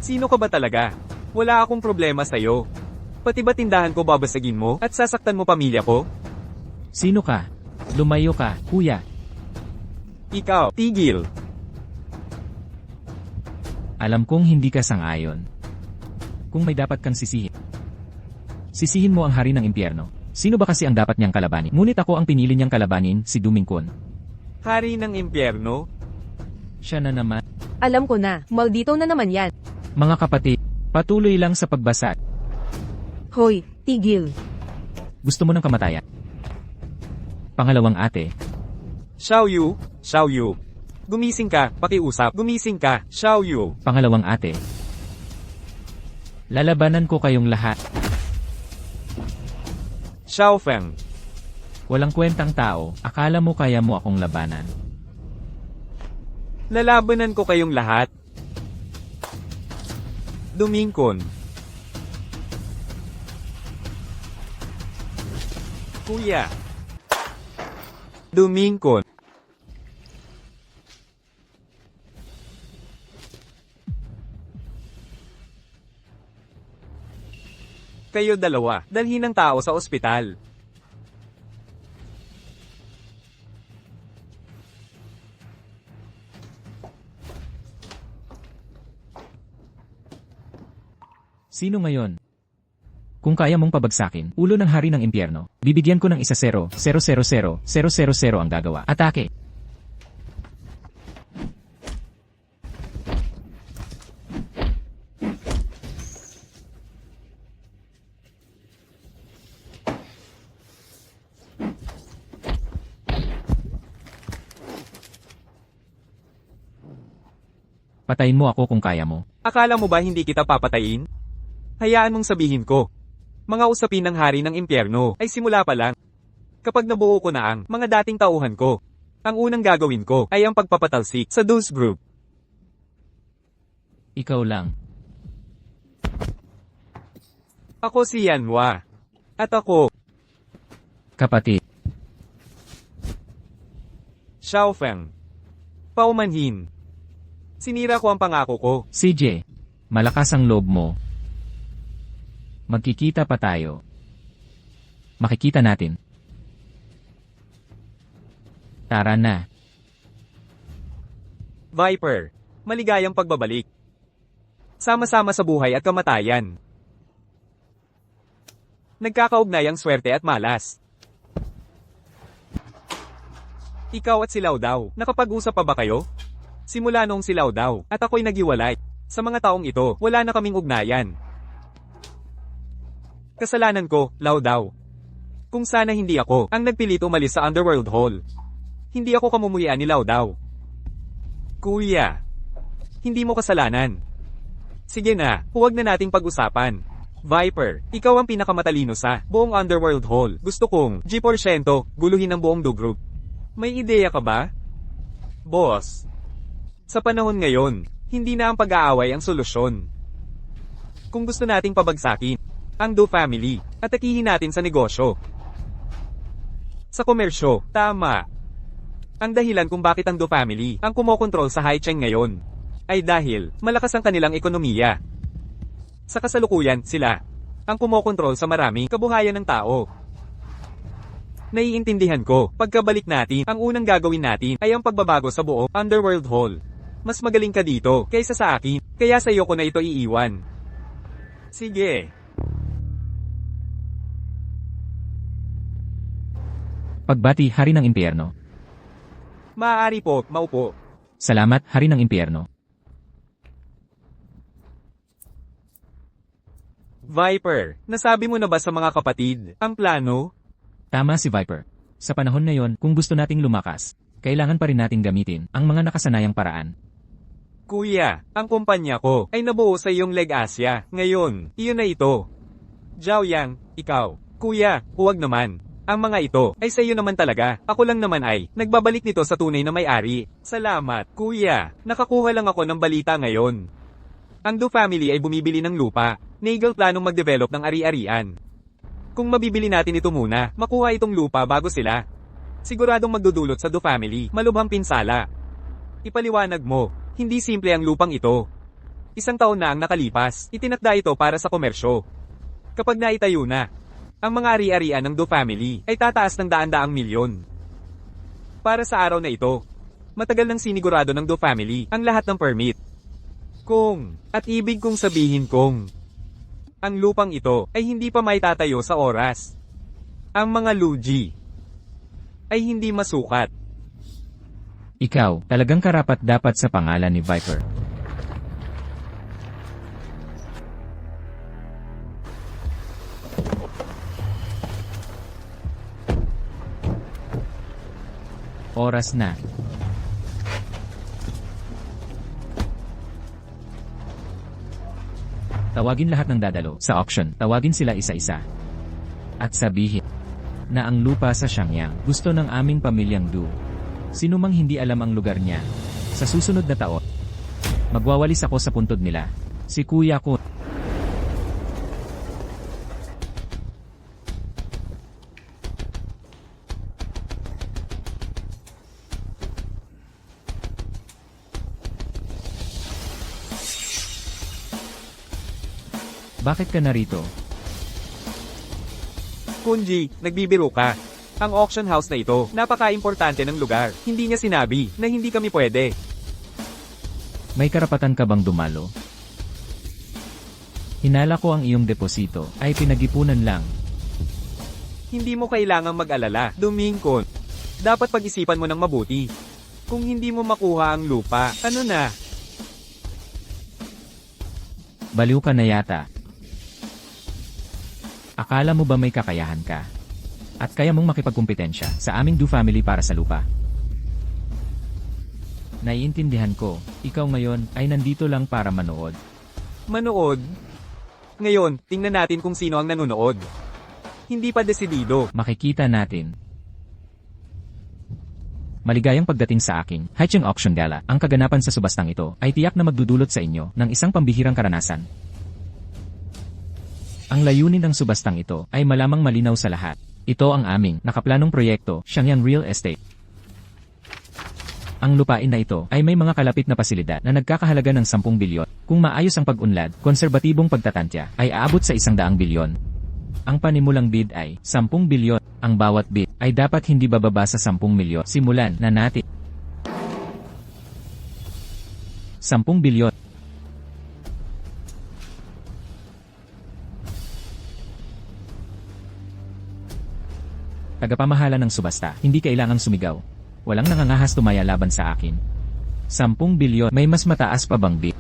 Speaker 3: Sino ka ba talaga? Wala akong problema sa'yo. Pati ba tindahan ko babasagin mo at sasaktan mo pamilya ko?
Speaker 2: Sino ka? Lumayo ka, kuya.
Speaker 3: Ikaw, tigil.
Speaker 2: Alam kong hindi ka sang-ayon. Kung may dapat kang sisihin. Sisihin mo ang hari ng impyerno. Sino ba kasi ang dapat niyang kalabanin? Ngunit ako ang pinili niyang kalabanin, si Dumingkon.
Speaker 3: Hari ng impyerno?
Speaker 2: Siya na naman.
Speaker 4: Alam ko na, maldito na naman yan.
Speaker 2: Mga kapatid, patuloy lang sa pagbasa.
Speaker 4: Hoy, tigil.
Speaker 2: Gusto mo ng kamatayan? Pangalawang ate,
Speaker 3: Xiao Yu, Xiao Yu. Gumising ka, pakiusap. Gumising ka, Xiao Yu.
Speaker 2: pangalawang ate. Lalabanan ko kayong lahat.
Speaker 3: Xiao Feng.
Speaker 2: Walang kwentang tao, akala mo kaya mo akong labanan.
Speaker 3: Lalabanan ko kayong lahat. Dumingkon. Kuya. Dumingkon. Kayo dalawa, dalhin ng tao sa ospital.
Speaker 2: Sino ngayon? Kung kaya mong pabagsakin, ulo ng hari ng impyerno, bibigyan ko ng 1-0, 000, 000 ang gagawa. Atake! Patayin mo ako kung kaya mo.
Speaker 3: Akala mo ba hindi kita papatayin? Hayaan mong sabihin ko. Mga usapin ng hari ng impyerno ay simula pa lang. Kapag nabuo ko na ang mga dating tauhan ko, ang unang gagawin ko ay ang pagpapatalsik sa Deuce Group.
Speaker 2: Ikaw lang.
Speaker 3: Ako si Yanhua. At ako,
Speaker 2: Kapatid,
Speaker 3: Xiao Feng. Paumanhin. Sinira ko ang pangako ko.
Speaker 2: CJ, malakas ang loob mo. Magkikita pa tayo. Makikita natin. Tara na.
Speaker 3: Viper, maligayang pagbabalik. Sama-sama sa buhay at kamatayan. Nagkakaugnay ang swerte at malas. Ikaw at si Lao Dao, nakapag-usap pa ba kayo? Simula noong si Lao Dao at ako'y naghiwalay. Sa mga taong ito, wala na kaming ugnayan. Kasalanan ko, Lao Dao. Kung sana hindi ako ang nagpilit umalis sa Underworld Hall. Hindi ako kamumuhian ni Lao Dao. Kuya, hindi mo kasalanan. Sige na, huwag na nating pag-usapan. Viper, ikaw ang pinakamatalino sa buong Underworld Hall. Gusto kong G% guluhin ang buong Do Group. May ideya ka ba? Boss, sa panahon ngayon, hindi na ang pag-aaway ang solusyon. Kung gusto nating pabagsakin ang Do family, atakihin natin sa negosyo. Sa komersyo, tama. Ang dahilan kung bakit ang Do family ang kumokontrol sa Haicheng ngayon, ay dahil malakas ang kanilang ekonomiya. Sa kasalukuyan, sila ang kumokontrol sa maraming kabuhayan ng tao. Naiintindihan ko, pagkabalik natin, ang unang gagawin natin ay ang pagbabago sa buong Underworld Hall. Mas magaling ka dito kaysa sa akin, kaya sa iyo ko na ito iiwan. Sige.
Speaker 2: Pagbati, hari ng impyerno.
Speaker 3: Maaari po, maupo.
Speaker 2: Salamat, hari ng impyerno.
Speaker 3: Viper, nasabi mo na ba sa mga kapatid ang plano?
Speaker 2: Tama si Viper. Sa panahon ngayon, kung gusto nating lumakas, kailangan pa rin nating gamitin ang mga nakasanayang paraan.
Speaker 3: Kuya, ang kumpanya ko ay nabuo sa iyong Leg Asia. Ngayon, iyon na ito. Zhao Yang, ikaw. Kuya, huwag naman. Ang mga ito ay sa iyo naman talaga. Ako lang naman ay nagbabalik nito sa tunay na may-ari. Salamat, kuya. Nakakuha lang ako ng balita ngayon. Ang Do family ay bumibili ng lupa. Nagel planong mag-develop ng ari-arian. Kung mabibili natin ito muna, makuha itong lupa bago sila. Siguradong magdudulot sa Do family malubhang pinsala. Ipaliwanag mo, hindi simple ang lupang ito. 1 taon na ang nakalipas, itinakda ito para sa komersyo. Kapag naitayo na, ang mga ari-arian ng Do family ay tataas ng daan-daang milyon. Para sa araw na ito, matagal nang sinigurado ng Do family ang lahat ng permit. At ibig kong sabihin ang lupang ito ay hindi pa maitatayo sa oras. Ang mga lugi ay hindi masukat.
Speaker 2: Ikaw, talagang karapat dapat sa pangalan ni Viper. Oras na. Tawagin lahat ng dadalo sa auction. Tawagin sila isa-isa. At sabihin na ang lupa sa Xiangyang gusto ng aming pamilyang Du. Sino mang hindi alam ang lugar niya. Sa susunod na taon, magwawalis ako sa puntod nila. Si Kuya ko. Bakit ka narito?
Speaker 3: Kunji, nagbibiro ka. Ang auction house na ito, napaka-importante ng lugar. Hindi niya sinabi na hindi kami pwede.
Speaker 2: May karapatan ka bang dumalo? Hinala ko ang iyong deposito ay pinag-ipunan lang.
Speaker 3: Hindi mo kailangang mag-alala, Domingkon. Dapat pag-isipan mo ng mabuti. Kung hindi mo makuha ang lupa, ano na?
Speaker 2: Baliw ka na yata. Akala mo ba may kakayahan ka? At kaya mong makipagkumpetensya sa aming Do family para sa lupa? Naiintindihan ko, ikaw ngayon ay nandito lang para manood.
Speaker 3: Manood? Ngayon, tingnan natin kung sino ang nanonood. Hindi pa desidido.
Speaker 2: Makikita natin. Maligayang pagdating sa aking Haicheng Auction Gala. Ang kaganapan sa subastang ito ay tiyak na magdudulot sa inyo ng isang pambihirang karanasan. Ang layunin ng subastang ito ay malamang malinaw sa lahat. Ito ang aming nakaplanong proyekto, Xiangyang Real Estate. Ang lupain na ito ay may mga kalapit na pasilidad na nagkakahalaga ng 10 bilyon. Kung maayos ang pag-unlad, konserbatibong pagtatantya ay aabot sa 100 bilyon. Ang panimulang bid ay 10 bilyon. Ang bawat bid ay dapat hindi bababa sa 10 milyon. Simulan na natin. 10 bilyon. Tagapamahala ng subasta, hindi kailangang sumigaw. Walang nangangahas tumaya laban sa akin. 10 bilyon, may mas mataas pa bang bid?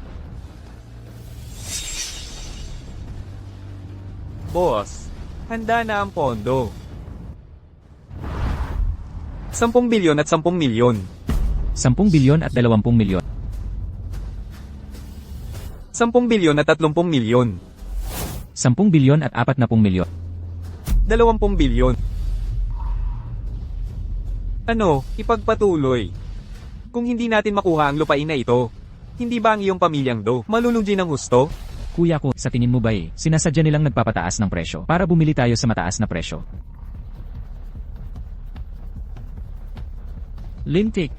Speaker 3: Boss, handa na ang pondo. 10 bilyon at 10 milyon.
Speaker 2: 10 bilyon at 20 milyon.
Speaker 3: 10 bilyon at 30 milyon.
Speaker 2: 10 bilyon at 40 milyon.
Speaker 3: 20 bilyon. Ano, ipagpatuloy. Kung hindi natin makuha ang lupain na ito, hindi ba ang iyong pamilyang Do malulugi ng husto?
Speaker 2: Kuya ko, sa tingin mo ba sinasadya nilang nagpapataas ng presyo para bumili tayo sa mataas na presyo? Lintik.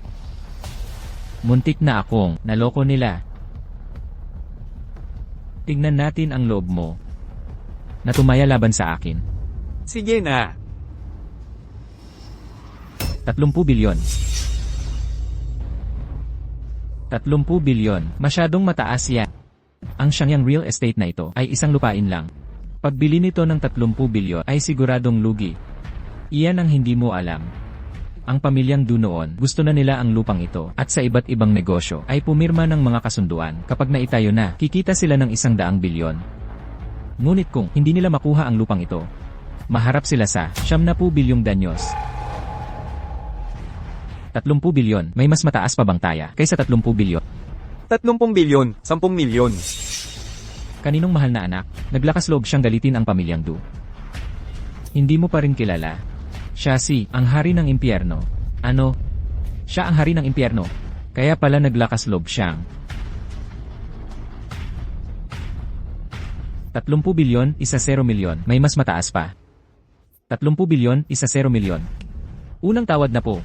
Speaker 2: Muntik na akong naloko nila. Tignan natin ang loob mo na tumaya laban sa akin.
Speaker 3: Sige na.
Speaker 2: 30 bilyon. 30 bilyon, masyadong mataas yan. Ang Xiangyang Real Estate na ito ay isang lupain lang. Pagbili nito ng 30 bilyon ay siguradong lugi. Iyan ang hindi mo alam. Ang pamilyang Du noon, gusto na nila ang lupang ito at sa iba't ibang negosyo ay pumirma ng mga kasunduan. Kapag naitayo na, kikita sila ng 100 bilyon. Ngunit kung hindi nila makuha ang lupang ito, maharap sila sa 90 bilyong danyos. 30 bilyon, may mas mataas pa bang taya kaysa 30 bilyon?
Speaker 3: 30 bilyon, 10 milyon.
Speaker 2: Kaninong mahal na anak, naglakas loob siyang galitin ang pamilyang Du. Hindi mo pa rin kilala. Siya ang hari ng impyerno. Ano? Siya ang hari ng impyerno. Kaya pala naglakas loob siyang 30 bilyon, 10 milyon, may mas mataas pa. 30 bilyon, 10 milyon. Unang tawad na po.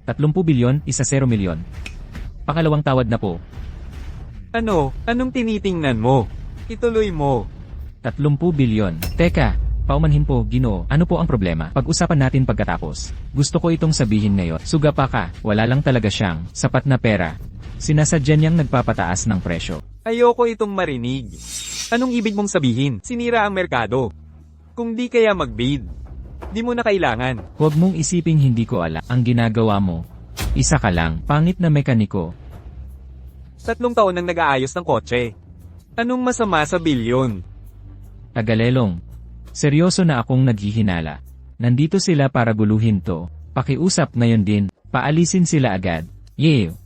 Speaker 2: 30 bilyon, 10 milyon. Pakalawang tawad na po.
Speaker 3: Ano? Anong tinitingnan mo? Ituloy mo.
Speaker 2: 30 bilyon. Teka, paumanhin po, Ginoo. Ano po ang problema? Pag-usapan natin pagkatapos. Gusto ko itong sabihin ngayon. Suga pa ka, wala lang talaga siyang sapat na pera. Sinasadya niyang nagpapataas ng presyo.
Speaker 3: Ayoko itong marinig. Anong ibig mong sabihin? Sinira ang merkado. Kung di kaya mag-bid, di mo na kailangan.
Speaker 2: Huwag mong isiping hindi ko alam ang ginagawa mo. Isa ka lang, pangit na mekaniko.
Speaker 3: 3 taon nang nag-aayos ng kotse. Anong masama sa bilyon?
Speaker 2: Tagalelong. Seryoso na akong naghihinala. Nandito sila para guluhin to. Pakiusap ngayon din. Paalisin sila agad. Yeah.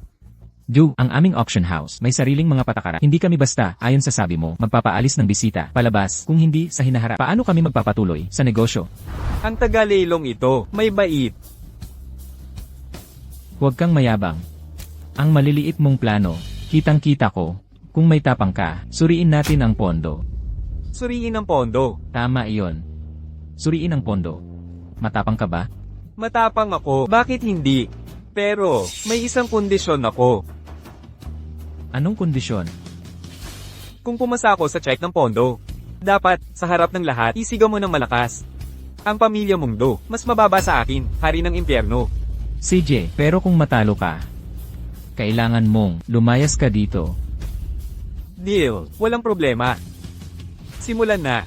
Speaker 2: Ju, ang aming auction house, may sariling mga patakaran. Hindi kami basta, ayon sa sabi mo, magpapaalis ng bisita, palabas, kung hindi, sa hinaharap. Paano kami magpapatuloy sa negosyo?
Speaker 3: Ang tagalelong ito, may bait.
Speaker 2: Huwag kang mayabang. Ang maliliit mong plano, kitang-kita ko. Kung may tapang ka, suriin natin ang pondo.
Speaker 3: Suriin ang pondo.
Speaker 2: Tama iyon. Suriin ang pondo. Matapang ka ba?
Speaker 3: Matapang ako. Bakit hindi? Pero, may isang kondisyon ako.
Speaker 2: Anong kondisyon?
Speaker 3: Kung pumasa ako sa check ng pondo, dapat, sa harap ng lahat, isigaw mo ng malakas. Ang pamilya mong do, mas mababa sa akin, hari ng impyerno.
Speaker 2: CJ, pero kung matalo ka, kailangan mong lumayas ka dito.
Speaker 3: Deal, walang problema. Simulan na.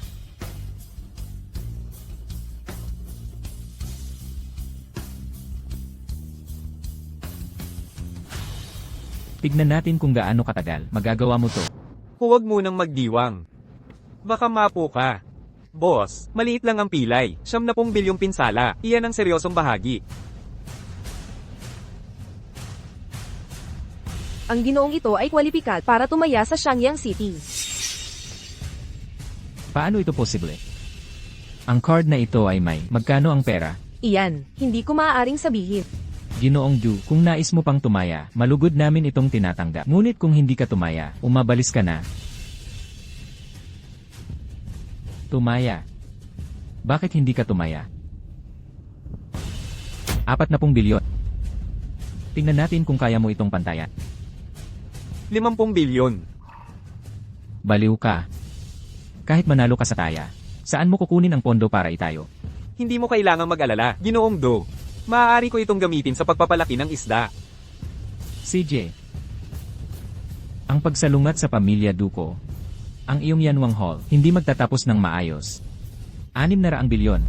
Speaker 2: Tignan natin kung gaano katagal magagawa mo to.
Speaker 3: Huwag munang magdiwang. Baka mapo ka. Boss, maliit lang ang pilay, 70 bilyong pinsala, iyan ang seryosong bahagi.
Speaker 4: Ang ginoong ito ay kwalipikad para tumaya sa Shangyang City.
Speaker 2: Paano ito posible? Ang card na ito ay may magkano ang pera?
Speaker 4: Iyan, hindi ko maaaring sabihin.
Speaker 2: Ginoong Ju, kung nais mo pang tumaya, malugod namin itong tinatanggap. Ngunit kung hindi ka tumaya, umabalis ka na. Tumaya. Bakit hindi ka tumaya? 40 bilyon. Tingnan natin kung kaya mo itong pantayan.
Speaker 3: 50 bilyon.
Speaker 2: Baliw ka. Kahit manalo ka sa taya, saan mo kukunin ang pondo para itayo?
Speaker 3: Hindi mo kailangang mag-alala, Ginoong Do. Maaari ko itong gamitin sa pagpapalaki ng isda.
Speaker 2: CJ. Ang pagsalungat sa pamilya Duco. Ang iyong Yanwang Hall, hindi magtatapos ng maayos. 600 bilyon.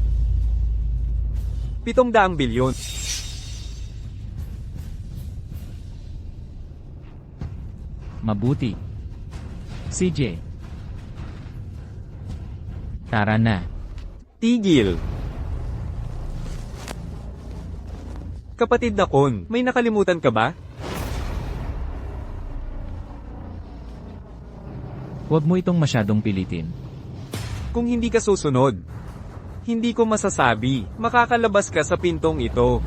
Speaker 3: 700 bilyon.
Speaker 2: Mabuti. CJ. Tara na.
Speaker 3: Tigil. Kapatid na Kon, may nakalimutan ka ba?
Speaker 2: Huwag mo itong masyadong pilitin.
Speaker 3: Kung hindi ka susunod, hindi ko masasabi, makakalabas ka sa pintong ito.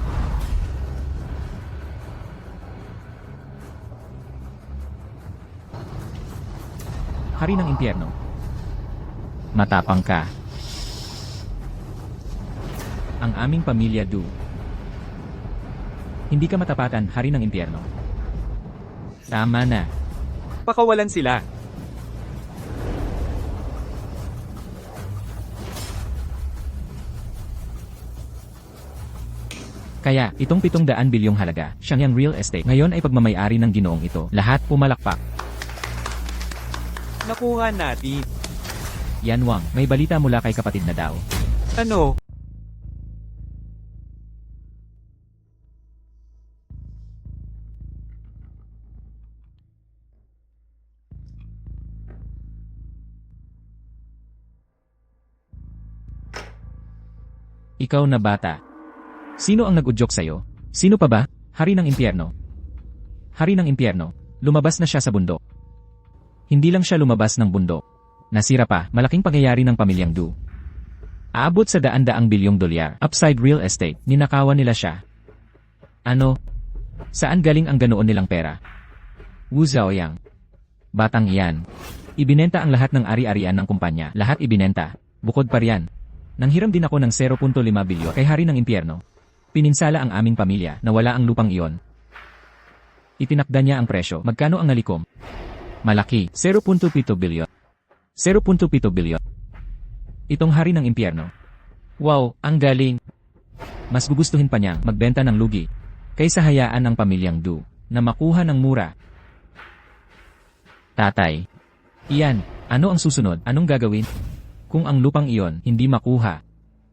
Speaker 2: Hari ng impyerno. Matapang ka. Ang aming pamilya Du. Hindi ka matapatan, hari ng impyerno. Tama na.
Speaker 3: Pakawalan sila.
Speaker 2: Kaya, itong 700 bilyong halaga, Shangyang Real Estate, ngayon ay pagmamayari ng ginoong ito. Lahat pumalakpak.
Speaker 3: Nakuha natin.
Speaker 2: Yanwang, may balita mula kay kapatid na daw.
Speaker 3: Ano?
Speaker 2: Ikaw na bata. Sino ang nag-udyok sa'yo? Sino pa ba? Hari ng impyerno. Hari ng impyerno. Lumabas na siya sa bundok. Hindi lang siya lumabas ng bundok. Nasira pa, malaking pangyayari ng pamilyang Du. Aabot sa daan-daang bilyong dolyar. Upside real estate, ninakawan nila siya. Ano? Saan galing ang ganoon nilang pera? Wu Zhaoyang. Batang iyan. Ibinenta ang lahat ng ari-arian ng kumpanya. Lahat ibinenta. Bukod pa riyan. Nanghiram din ako ng 0.5 bilyon kay hari ng impyerno. Pininsala ang aming pamilya na wala ang lupang iyon. Itinakda niya ang presyo. Magkano ang nalikom? Malaki, 0.7 bilyon. 0.7 bilyon. Itong hari ng impyerno. Wow, ang galing. Mas gugustuhin pa niyang magbenta ng lugi kaysa hayaan ang pamilyang Du na makuha ng mura. Tatay. Iyan, ano ang susunod? Anong gagawin? Kung ang lupang iyon hindi makuha,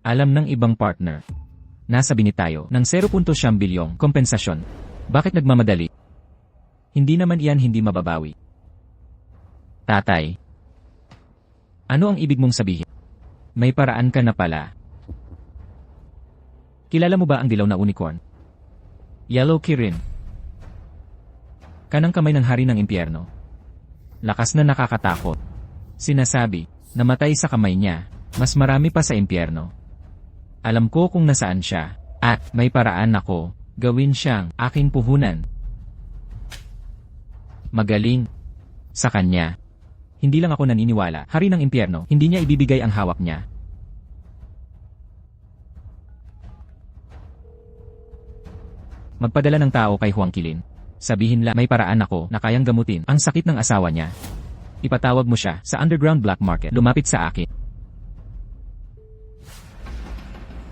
Speaker 2: alam ng ibang partner. Nasabi ni tayo ng 0.7 bilyong kompensasyon. Bakit nagmamadali? Hindi naman iyan hindi mababawi. Tatay. Ano ang ibig mong sabihin? May paraan ka na pala. Kilala mo ba ang dilaw na unicorn? Yellow Kirin. Kanang kamay ng hari ng impyerno. Lakas na nakakatakot. Sinasabi, namatay sa kamay niya, mas marami pa sa impyerno. Alam ko kung nasaan siya, at may paraan ako, gawin siyang aking puhunan. Magaling. Sa kanya. Hindi lang ako naniniwala, hari ng impyerno, hindi niya ibibigay ang hawak niya. Magpadala ng tao kay Huang Qilin. Sabihin lang may paraan ako na kayang gamutin ang sakit ng asawa niya. Ipatawag mo siya sa underground black market. Lumapit sa akin.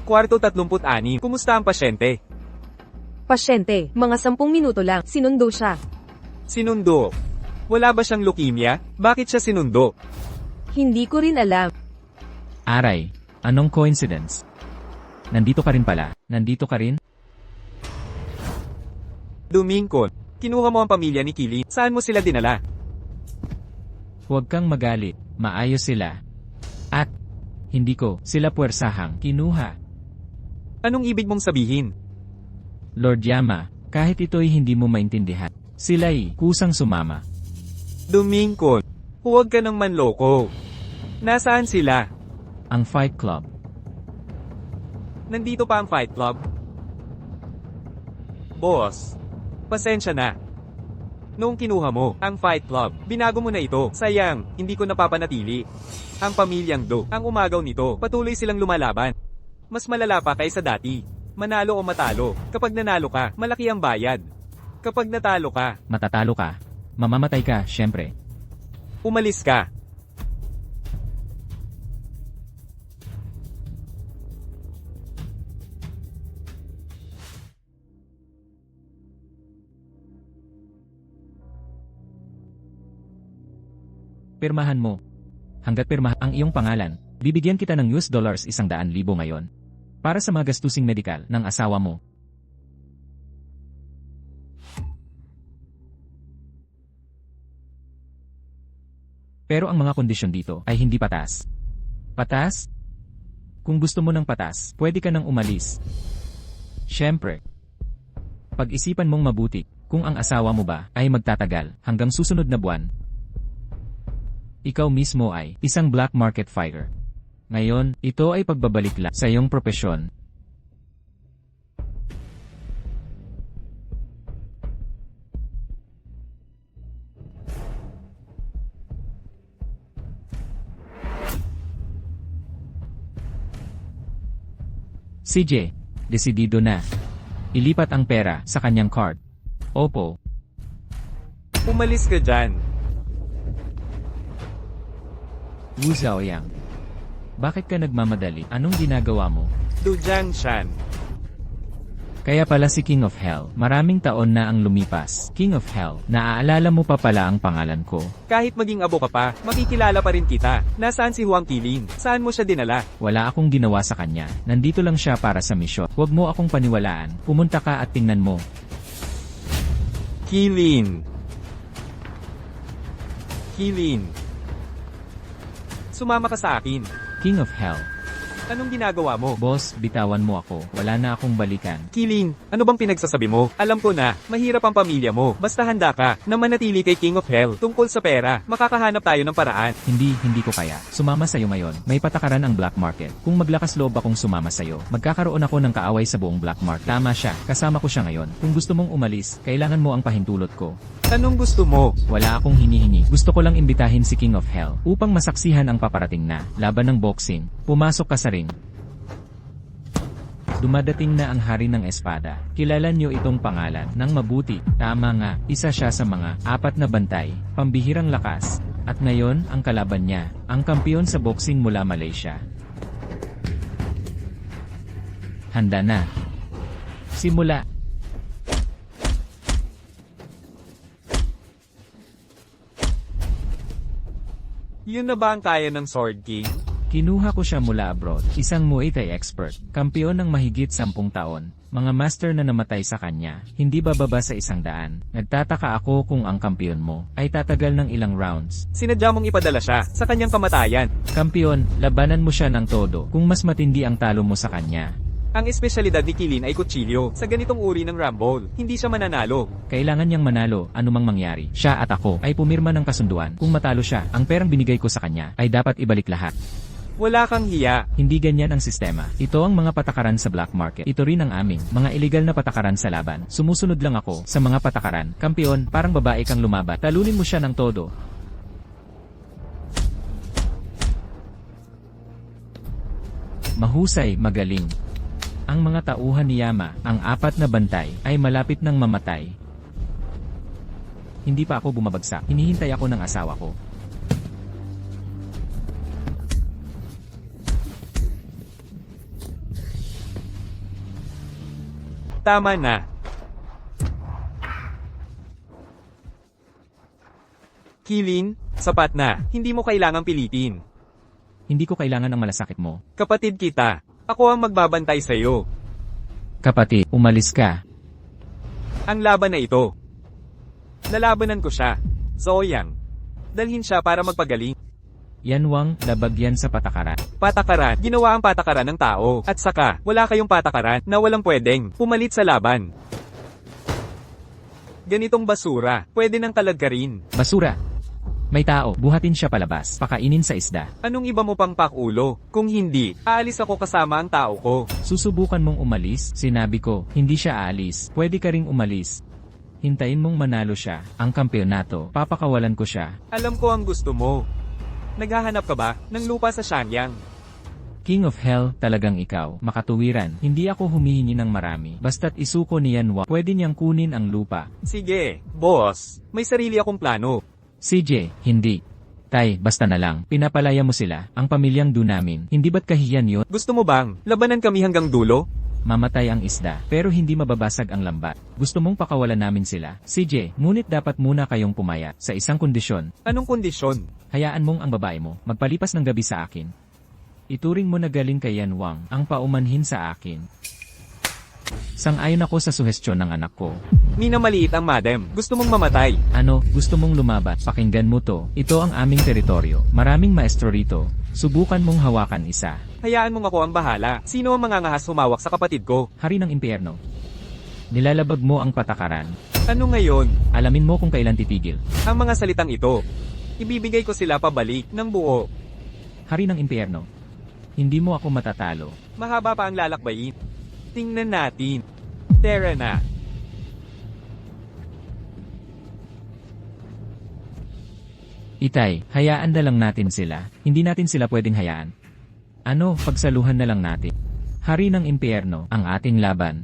Speaker 3: Kwarto 36. Kumusta ang pasyente?
Speaker 4: Pasyente, mga 10 minuto lang, sinundo siya.
Speaker 3: Sinundo. Wala ba siyang leukemia? Bakit siya sinundo?
Speaker 4: Hindi ko rin alam.
Speaker 2: Aray, anong coincidence? Nandito ka rin pala. Nandito ka rin?
Speaker 3: Dumingkon. Kinuha mo ang pamilya ni Qilin. Saan mo sila dinala?
Speaker 2: Huwag kang magalit. Maayos sila. At, hindi ko sila puwersahang kinuha.
Speaker 3: Anong ibig mong sabihin?
Speaker 2: Lord Yama, kahit ito'y hindi mo maintindihan, sila'y kusang sumama.
Speaker 3: Dumingkon. Huwag ka nang manloko. Nasaan sila?
Speaker 2: Ang Fight Club.
Speaker 3: Nandito pa ang Fight Club? Boss, pasensya na. Noong kinuha mo ang Fight Club, binago mo na ito. Sayang, hindi ko napapanatili. Ang pamilyang Do, ang umagaw nito, patuloy silang lumalaban. Mas malala pa kaysa dati. Manalo o matalo. Kapag nanalo ka, malaki ang bayad. Kapag natalo ka,
Speaker 2: Matatalo ka. Mamamatay ka, syempre.
Speaker 3: umalis ka.
Speaker 2: Pirmahan mo. Hanggat pirma ang iyong pangalan, bibigyan kita ng $100,000 ngayon. Para sa mga gastusing medikal ng asawa mo. Pero ang mga kondisyon dito ay hindi patas. Patas? Kung gusto mo ng patas, pwede ka nang umalis. Siyempre. Pag-isipan mong mabuti kung ang asawa mo ba ay magtatagal hanggang susunod na buwan. Ikaw mismo ay isang black market fighter. Ngayon, ito ay pagbabalik lang sa iyong propesyon. CJ, desidido na. Ilipat ang pera sa kanyang card. Opo.
Speaker 3: Umalis ka dyan.
Speaker 2: Wu Zhaoyang. Bakit ka nagmamadali? Anong ginagawa mo?
Speaker 3: Du Jiangshan.
Speaker 2: Kaya pala si King of Hell. Maraming taon na ang lumipas. King of Hell, naaalala mo pa pala ang pangalan ko.
Speaker 3: Kahit maging abo ka pa, makikilala pa rin kita. Nasaan si Huang Qilin? Saan mo siya dinala?
Speaker 2: Wala akong ginawa sa kanya. Nandito lang siya para sa misyon. Huwag mo akong paniwalaan. Pumunta ka at tingnan mo.
Speaker 3: Qilin. Qilin. Sumama ka sa akin.
Speaker 2: King of Hell.
Speaker 3: Anong ginagawa mo?
Speaker 2: Boss, bitawan mo ako. Wala na akong balikan.
Speaker 3: Qilin, ano bang pinagsasabi mo? Alam ko na, mahirap ang pamilya mo. Basta handa ka na manatili kay King of Hell. Tungkol sa pera, makakahanap tayo ng paraan.
Speaker 2: Hindi ko kaya. Sumama sa'yo ngayon. May patakaran ang black market. Kung maglakas loob akong sumama sa'yo, magkakaroon ako ng kaaway sa buong black market. Tama siya. Kasama ko siya ngayon. Kung gusto mong umalis, kailangan mo ang pahintulot ko.
Speaker 3: Anong gusto mo?
Speaker 2: Wala akong hinihingi. Gusto ko lang imbitahin si King of Hell upang masaksihan ang paparating na laban ng boxing. Pumasok ka sa ring. Dumadating na ang hari ng espada. Kilala niyo itong pangalan ng mabuti. Tama nga, isa siya sa mga 4 na bantay, pambihirang lakas. At ngayon, ang kalaban niya, ang kampiyon sa boxing mula Malaysia. Handa na. Simula.
Speaker 3: Yun na ba ang kaya ng Sword King?
Speaker 2: Kinuha ko siya mula abroad, isang Muay Thai expert, kampiyon ng mahigit 10 taon, mga master na namatay sa kanya, hindi bababa sa 100. Nagtataka ako kung ang kampiyon mo ay tatagal ng ilang rounds.
Speaker 3: Sinadya mong ipadala siya sa kanyang kamatayan.
Speaker 2: Kampiyon, labanan mo siya ng todo kung mas matindi ang talo mo sa kanya.
Speaker 3: Ang espesyalidad ni Kilin ay kutsilyo. Sa ganitong uri ng rumble, hindi siya mananalo.
Speaker 2: Kailangan niyang manalo anumang mangyari. Siya at ako ay pumirma ng kasunduan. Kung matalo siya, ang perang binigay ko sa kanya ay dapat ibalik lahat.
Speaker 3: Wala kang hiya.
Speaker 2: Hindi ganyan ang sistema. Ito ang mga patakaran sa black market. Ito rin ang aming mga illegal na patakaran sa laban. Sumusunod lang ako sa mga patakaran. Kampiyon, parang babae kang lumaban. Talunin mo siya ng todo. Mahusay, magaling. Ang mga tauhan ni Yama, ang 4 na bantay, ay malapit ng mamatay. Hindi pa ako bumabagsak. Hinihintay ako ng asawa ko.
Speaker 3: Tama na. Kilin, sapat na. Hindi mo kailangang pilitin.
Speaker 2: Hindi ko kailangan ng malasakit mo.
Speaker 3: Kapatid kita. Ako ang magbabantay sa'yo.
Speaker 2: Kapatid, umalis ka.
Speaker 3: Ang laban na ito. Lalabanan ko siya. Zoyang. Dalhin siya para magpagaling.
Speaker 2: Yan Wang, labag yan sa patakaran.
Speaker 3: Patakaran. Ginawa ang patakaran ng tao. At saka, wala kayong patakaran na walang pwedeng pumalit sa laban. Ganitong basura, pwede nang talagkarin.
Speaker 2: Basura. May tao, buhatin siya palabas, pakainin sa isda.
Speaker 3: Anong iba mo pang pakulo? Kung hindi, aalis ako kasama ang tao ko.
Speaker 2: Susubukan mong umalis? Sinabi ko, hindi siya aalis. Pwede ka ring umalis. Hintayin mong manalo siya, ang kampeonato, papakawalan ko siya.
Speaker 3: Alam ko ang gusto mo. Naghahanap ka ba ng lupa sa Shanyang?
Speaker 2: King of Hell, talagang ikaw, makatuwiran. Hindi ako humihingi ng marami. Basta't isuko ni Yan Wang, pwede niyang kunin ang lupa.
Speaker 3: Sige, boss. May sarili akong plano.
Speaker 2: CJ, hindi. Tay, basta na lang. Pinapalaya mo sila, ang pamilyang do namin. Hindi ba't kahiyan yun?
Speaker 3: Gusto mo bang labanan kami hanggang dulo?
Speaker 2: Mamatay ang isda, pero hindi mababasag ang lambat. Gusto mong pakawalan namin sila. CJ, ngunit dapat muna kayong pumaya sa isang kondisyon.
Speaker 3: Anong kondisyon?
Speaker 2: Hayaan mong ang babae mo magpalipas ng gabi sa akin. Ituring mo na galing kay Yan Wang ang paumanhin sa akin. Sang-ayon ako sa suhestyon ng anak ko.
Speaker 3: Minamaliit ang madam. Gusto mong mamatay.
Speaker 2: Ano, gusto mong lumaban? Pakinggan mo to. Ito ang aming teritoryo. Maraming maestro rito. Subukan mong hawakan isa.
Speaker 3: Hayaan mong ako ang bahala. Sino ang mangangahas humawak sa kapatid ko?
Speaker 2: Hari ng impyerno. Nilalabag mo ang patakaran.
Speaker 3: Ano ngayon?
Speaker 2: Alamin mo kung kailan titigil.
Speaker 3: Ang mga salitang ito. Ibibigay ko sila pabalik ng buo.
Speaker 2: Hari ng impyerno. Hindi mo ako matatalo.
Speaker 3: Mahaba pa ang lalakbayin. Tingnan natin. Tara na.
Speaker 2: Itay, hayaan na lang natin sila. Hindi natin sila pwedeng hayaan. Ano, pagsaluhan na lang natin. Hari ng impyerno, ang ating laban.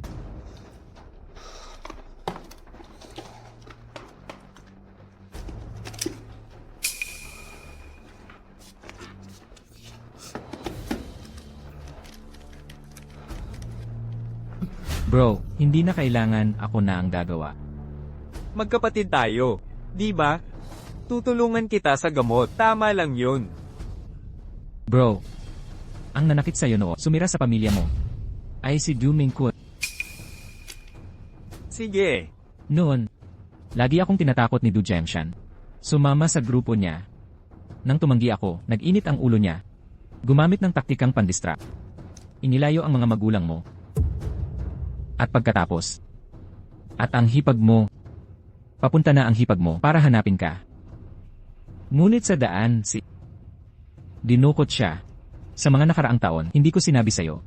Speaker 2: Bro, hindi na kailangan ako na ang gagawa.
Speaker 3: Magkapatid tayo. Di ba? Tutulungan kita sa gamot. Tama lang yun.
Speaker 2: Bro, ang nanakit sa'yo noon, sumira sa pamilya mo, ay si Du Mingkut.
Speaker 3: Sige.
Speaker 2: Noon, lagi akong tinatakot ni Du Jianshan. Sumama sa grupo niya. Nang tumanggi ako, nag-init ang ulo niya. Gumamit ng taktikang pandistract. Inilayo ang mga magulang mo. At pagkatapos, at ang hipag mo, papunta na ang hipag mo para hanapin ka. Ngunit sa daan, dinukot siya. Sa mga nakaraang taon, hindi ko sinabi sa'yo.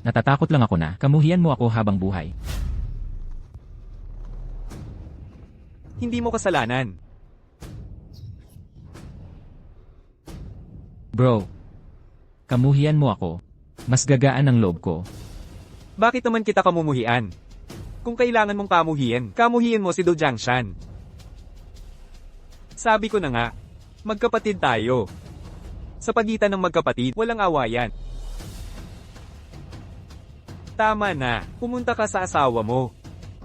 Speaker 2: Natatakot lang ako na kamuhian mo ako habang buhay.
Speaker 3: Hindi mo kasalanan.
Speaker 2: Bro, kamuhian mo ako. Mas gagaan ang loob ko.
Speaker 3: Bakit naman kita kamumuhian? Kung kailangan mong kamuhian mo si Do Jiangshan. Sabi ko na nga, magkapatid tayo. Sa pagitan ng magkapatid, walang awayan. Tama na, pumunta ka sa asawa mo.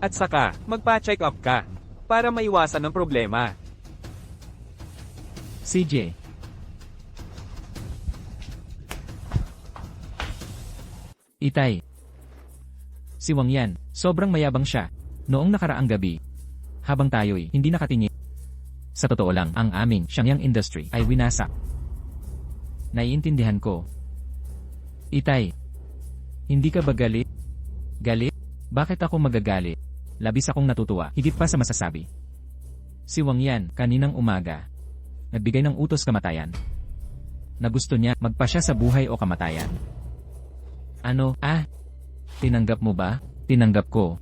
Speaker 3: At saka, magpa-check up ka, para maiwasan ang problema.
Speaker 2: CJ. Itay. Si Wang Yan, sobrang mayabang siya. Noong nakaraang gabi, habang tayo'y hindi nakatingin. Sa totoo lang, ang aming Shangyang industry ay winasak. Naiintindihan ko. Itay. Hindi ka ba galit? Galit? Bakit ako magagalit? Labis akong natutuwa, higit pa sa masasabi. Si Wang Yan, kaninang umaga, nagbigay ng utos kamatayan. Na gusto niya, magpasya sa buhay o kamatayan. Ano? Tinanggap mo ba? Tinanggap ko.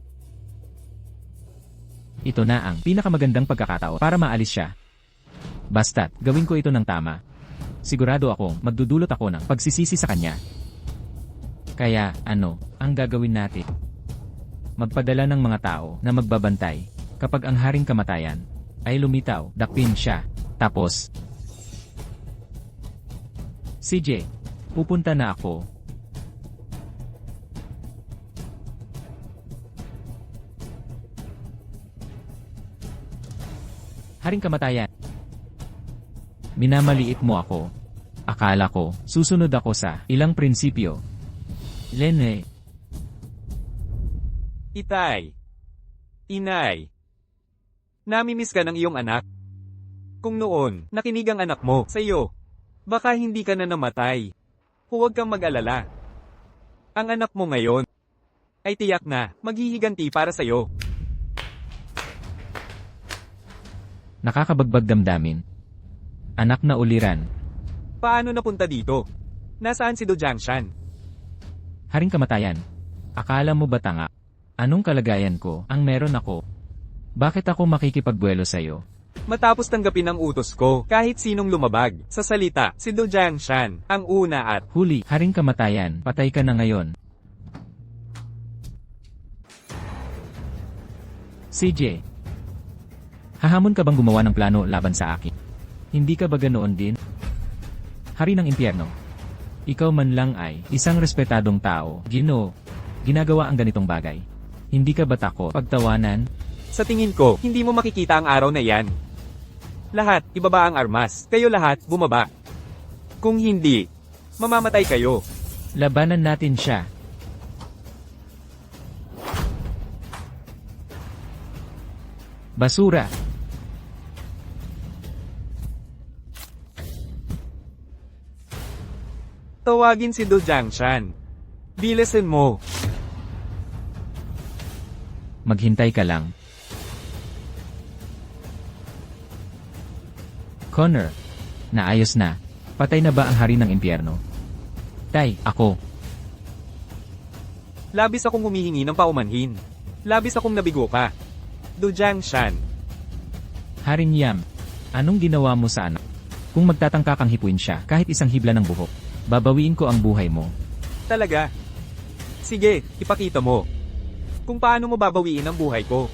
Speaker 2: Ito na ang pinakamagandang pagkakataon para maalis siya. Basta't, gawin ko ito ng tama. Sigurado akong magdudulot ako ng pagsisisi sa kanya. Kaya, ano, ang gagawin natin? Magpadala ng mga tao na magbabantay kapag ang haring kamatayan ay lumitaw, dakpin siya. Tapos, CJ, pupunta na ako. Haring kamatayan. Minamaliit mo ako. Akala ko, susunod ako sa ilang prinsipyo. Lene.
Speaker 3: Itay. Inay. Namimiss ka ng iyong anak. Kung noon, nakinig ang anak mo sa iyo, baka hindi ka na namatay. Huwag kang mag-alala. Ang anak mo ngayon ay tiyak na maghihiganti para sa iyo.
Speaker 2: Nakakabagbag damdamin. Anak na uliran.
Speaker 3: Paano napunta dito? Nasaan si Do Jiangshan?
Speaker 2: Haring kamatayan. Akala mo ba tanga? Anong kalagayan ko ang meron ako? Bakit ako makikipagbuelo sa'yo?
Speaker 3: Matapos tanggapin ang utos ko, kahit sinong lumabag, sa salita, si Do Jiangshan, ang una at
Speaker 2: Huli, haring kamatayan, patay ka na ngayon. CJ. Hahamon ka bang gumawa ng plano laban sa akin? Hindi ka ba ganoon din? Hari ng impyerno. Ikaw man lang ay isang respetadong tao, Ginoo. Ginagawa ang ganitong bagay. Hindi ka ba takot pagtawanan?
Speaker 3: sa tingin ko, hindi mo makikita ang araw na yan. Lahat, ibaba ang armas, kayo lahat, bumaba. Kung hindi, mamamatay kayo.
Speaker 2: Labanan natin siya. Basura.
Speaker 3: Tawagin si Do Jiangshan. Bilisan mo.
Speaker 2: Maghintay ka lang. Connor. Naayos na. Patay na ba ang hari ng impyerno? Tay, ako.
Speaker 3: Labis akong humihingi ng paumanhin. Labis akong nabigo ka. Do Jiangshan.
Speaker 2: Haring Yam. Anong ginawa mo sa anak? Kung magtatangka kang hipuin siya kahit isang hibla ng buhok, babawiin ko ang buhay mo.
Speaker 3: Talaga? Sige, ipakita mo. Kung paano mo babawiin ang buhay ko.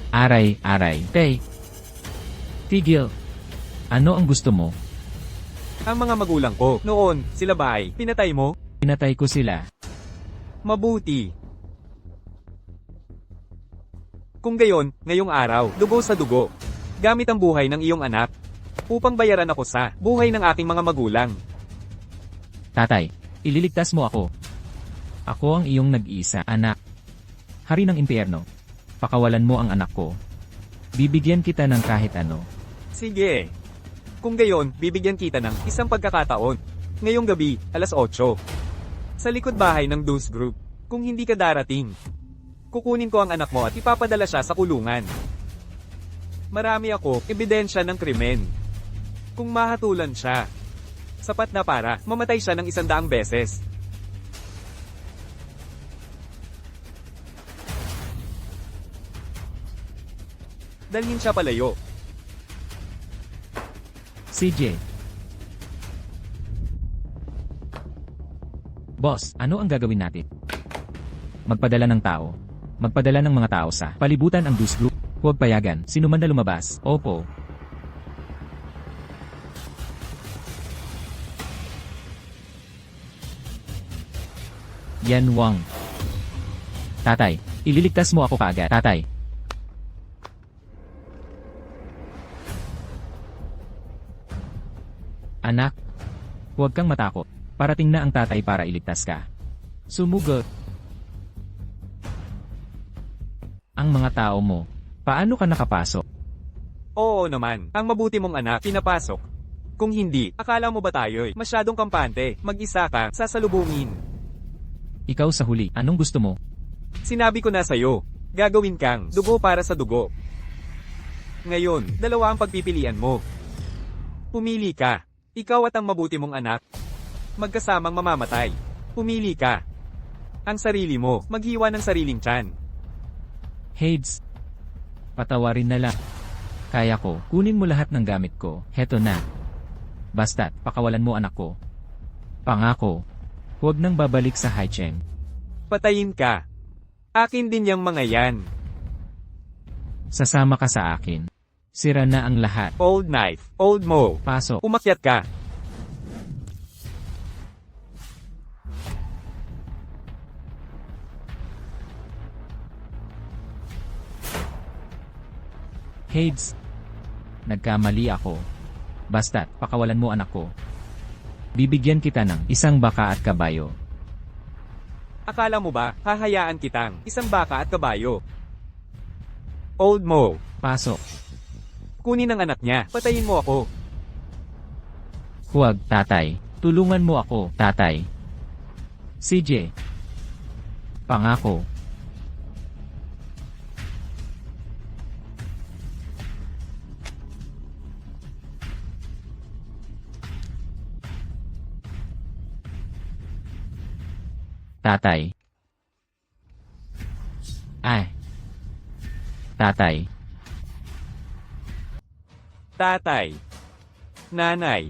Speaker 2: Aray, aray. Tay. Tigil. Ano ang gusto mo?
Speaker 3: Ang mga magulang ko, noon, sila ba ay pinatay mo?
Speaker 2: Pinatay ko sila.
Speaker 3: Mabuti. Kung gayon, ngayong araw, dugo sa dugo. Gamit ang buhay ng iyong anak. Upang bayaran ako sa buhay ng aking mga magulang.
Speaker 2: Tatay, ililigtas mo ako. Ako ang iyong nag-iisa, anak. Hari ng impyerno. Pakawalan mo ang anak ko. Bibigyan kita ng kahit ano.
Speaker 3: Sige. Kung gayon, bibigyan kita ng isang pagkakataon. Ngayong gabi, alas 8. Sa likod bahay ng Deuce Group. Kung hindi ka darating, kukunin ko ang anak mo at ipapadala siya sa kulungan. Marami ako, ebidensya ng krimen. Kung mahatulan siya, sapat na para mamatay siya ng 100 beses. Dalhin siya palayo.
Speaker 2: CJ. Boss, ano ang gagawin natin? Magpadala ng tao. Magpadala ng mga tao sa palibutan ang Dus Group. Huwag payagan, sino man na lumabas. Opo. Yan Wang. Tatay, ililigtas mo ako kaagad. Tatay. Anak, huwag kang matakot. Parating na ang tatay para iligtas ka. Sumugot. Ang mga tao mo, paano ka nakapasok?
Speaker 3: Oo naman, ang mabuti mong anak, pinapasok. Kung hindi, akala mo ba tayo'y masyadong kampante, mag-isa ka, sasalubungin.
Speaker 2: Ikaw sa huli, anong gusto mo?
Speaker 3: Sinabi ko na sa'yo, gagawin kang dugo para sa dugo. Ngayon, dalawa ang pagpipilian mo. Pumili ka. Ikaw at ang mabuti mong anak. Magkasamang mamamatay. Pumili ka. Ang sarili mo, maghiwa ng sariling tiyan.
Speaker 2: Hades. Patawarin na lang. Kaya ko, kunin mo lahat ng gamit ko, heto na. Basta't, pakawalan mo anak ko. Pangako. Huwag nang babalik sa Haicheng.
Speaker 3: Patayin ka. Akin din yang mga yan.
Speaker 2: Sasama ka sa akin. Sira na ang lahat.
Speaker 3: Old knife, old mo.
Speaker 2: Pasok.
Speaker 3: Umakyat ka.
Speaker 2: Hades. Nagkamali ako. Basta't, pakawalan mo anak ko. Bibigyan kita ng isang baka at kabayo.
Speaker 3: Akala mo ba, hahayaan kitang isang baka at kabayo? Old mo.
Speaker 2: Pasok.
Speaker 3: Kunin ang anak niya, patayin mo ako.
Speaker 2: Huwag, tatay. Tulungan mo ako, tatay. CJ. Pangako. Tatay. Ay. Tatay.
Speaker 3: Tatay. Nanay.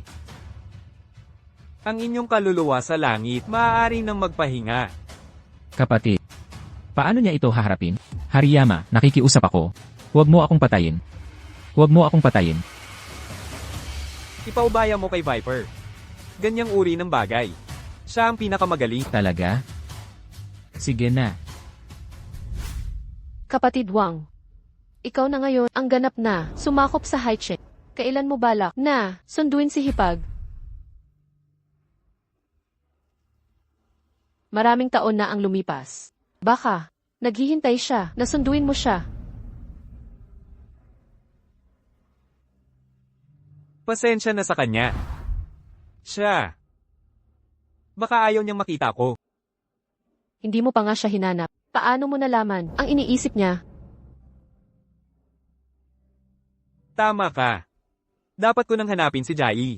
Speaker 3: Ang inyong kaluluwa sa langit, maaari nang magpahinga.
Speaker 2: Kapatid. Paano niya ito haharapin? Hariyama, nakikiusap ako. Huwag mo akong patayin. Huwag mo akong patayin.
Speaker 3: Ipaubaya mo kay Viper. Ganyang uri ng bagay. Siya ang pinakamagaling.
Speaker 2: Talaga? Sige na.
Speaker 1: Kapatid Wang. Ikaw na ngayon ang ganap na sumakop sa Haicheng. Kailan mo balak na sunduin si Hipag? Maraming taon na ang lumipas. Baka, naghihintay siya na sunduin mo siya.
Speaker 3: Pasensya na sa kanya. Siya. Baka ayaw niyang makita ko.
Speaker 1: Hindi mo pa nga siya hinanap. Paano mo nalaman ang iniisip niya?
Speaker 3: Tama ka. Dapat ko nang hanapin si Jai.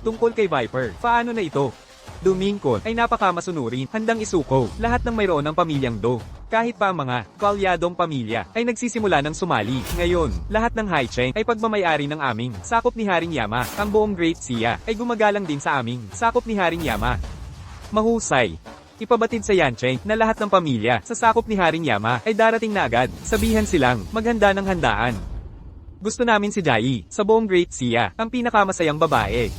Speaker 3: Tungkol kay Viper, paano na ito? Dumingkon ay napakamasunurin, handang isuko, lahat ng mayroon ng pamilyang Do. Kahit pa ang mga kalyadong pamilya ay nagsisimula ng sumali. Ngayon, lahat ng Haicheng ay pagmamayari ng aming sakop ni Haring Yama. Ang buong Great Xia ay gumagalang din sa aming sakop ni Haring Yama. Mahusay. Ipabatid sa Yancheng na lahat ng pamilya sa sakop ni Haring Yama ay darating na agad. Sabihan silang maghanda ng handaan. Gusto namin si Jai sa buong Great Xia, ang pinakamasayang babae.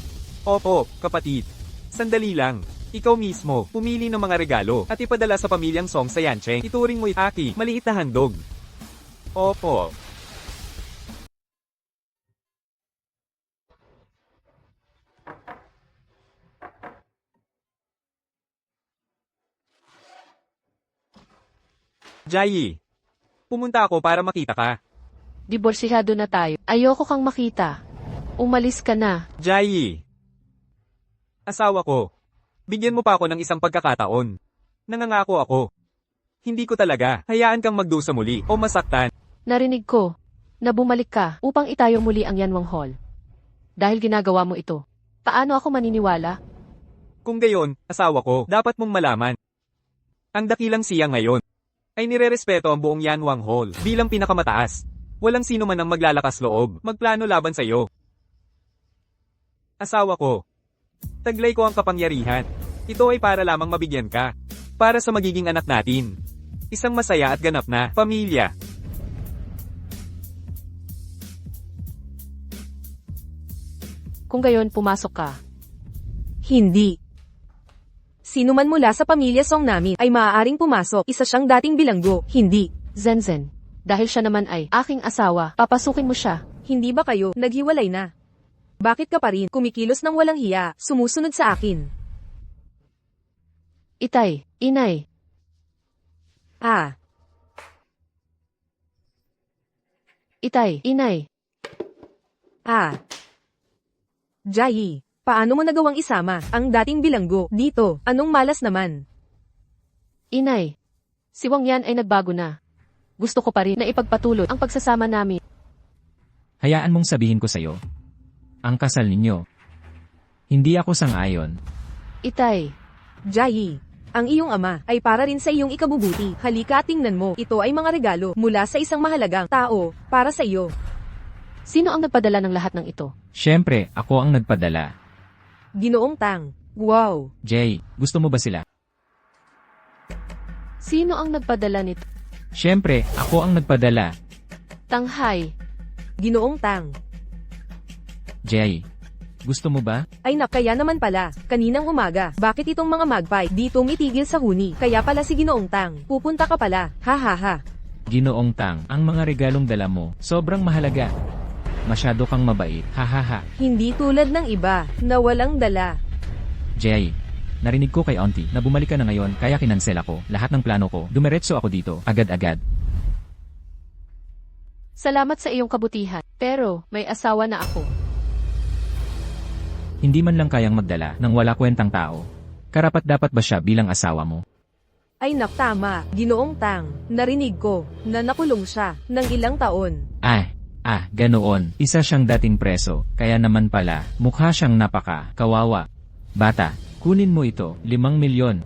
Speaker 3: Opo, kapatid. Sandali lang. Ikaw mismo, pumili ng mga regalo at ipadala sa pamilyang Song sa Yancheng. Ituring mo Aki, maliit na handog. Opo. Jai, pumunta ako para makita ka.
Speaker 1: Diborsihado na tayo. Ayoko kang makita. Umalis ka na.
Speaker 3: Jai. Asawa ko. Bigyan mo pa ako ng isang pagkakataon. Nangangako ako. Hindi ko talaga hayaan kang magdusa muli o masaktan.
Speaker 1: Narinig ko na bumalik ka upang itayo muli ang Yanwang Hall. Dahil ginagawa mo ito, paano ako maniniwala?
Speaker 3: Kung gayon, asawa ko, dapat mong malaman. Ang dakilang siya ngayon ay nirerespeto ang buong Yanwang Hall bilang pinakamataas. Walang sino man ang maglalakas loob, magplano laban sa iyo. Asawa ko. Taglay ko ang kapangyarihan. Ito ay para lamang mabigyan ka. Para sa magiging anak natin. Isang masaya at ganap na pamilya.
Speaker 1: Kung gayon, pumasok ka.
Speaker 4: Hindi. Sino man mula sa pamilya Song namin ay maaaring pumasok. Isa siyang dating bilanggo. Hindi.
Speaker 1: Zenzen. Dahil siya naman ay aking asawa, papasukin mo siya.
Speaker 4: Hindi ba kayo naghiwalay na? Bakit ka pa rin kumikilos ng walang hiya, sumusunod sa akin?
Speaker 1: Itay, inay.
Speaker 4: Ah,
Speaker 1: Itay, inay.
Speaker 4: ah. Jayi, paano mo nagawang isama ang dating bilanggo dito? Anong malas naman?
Speaker 1: Inay. Si Wang Yan ay nagbago na. Gusto ko pa rin na ipagpatuloy ang pagsasama namin.
Speaker 2: Hayaan mong sabihin ko sa'yo. Ang kasal ninyo. Hindi ako sang-ayon.
Speaker 1: Itay.
Speaker 4: Jayi, ang iyong ama ay para rin sa iyong ikabubuti. Halika at tingnan mo, ito ay mga regalo mula sa isang mahalagang tao para sa iyo.
Speaker 1: Sino ang nagpadala ng lahat ng ito?
Speaker 2: Siyempre, ako ang nagpadala.
Speaker 4: Ginoong Tang. Wow.
Speaker 2: Jay, gusto mo ba sila?
Speaker 1: Sino ang nagpadala nito?
Speaker 2: Siyempre, ako ang nagpadala.
Speaker 1: Tanghay.
Speaker 4: Ginoong Tang.
Speaker 2: Jay, gusto mo ba?
Speaker 4: Ay kaya naman pala, kaninang umaga, bakit itong mga magpay dito mitigil sa huni? Kaya pala si Ginoong Tang, pupunta ka pala, ha ha ha.
Speaker 2: Ginoong Tang, ang mga regalong dala mo, sobrang mahalaga. Masyado kang mabait, hahaha.
Speaker 4: Hindi tulad ng iba, na walang dala.
Speaker 2: Jay, narinig ko kay Auntie na bumalik ka na ngayon kaya kinansel ako. Lahat ng plano ko, dumiretso ako dito, agad-agad.
Speaker 1: Salamat sa iyong kabutihan. Pero, may asawa na ako.
Speaker 2: Hindi man lang kayang magdala ng wala kwentang tao. Karapat-dapat ba siya bilang asawa mo?
Speaker 4: Ay tama, Ginoong Tang, narinig ko, na nakulong siya, ng ilang taon.
Speaker 2: Ganoon. Isa siyang dating preso, kaya naman pala, mukha siyang kawawa. Bata, kunin mo ito, 5 milyon.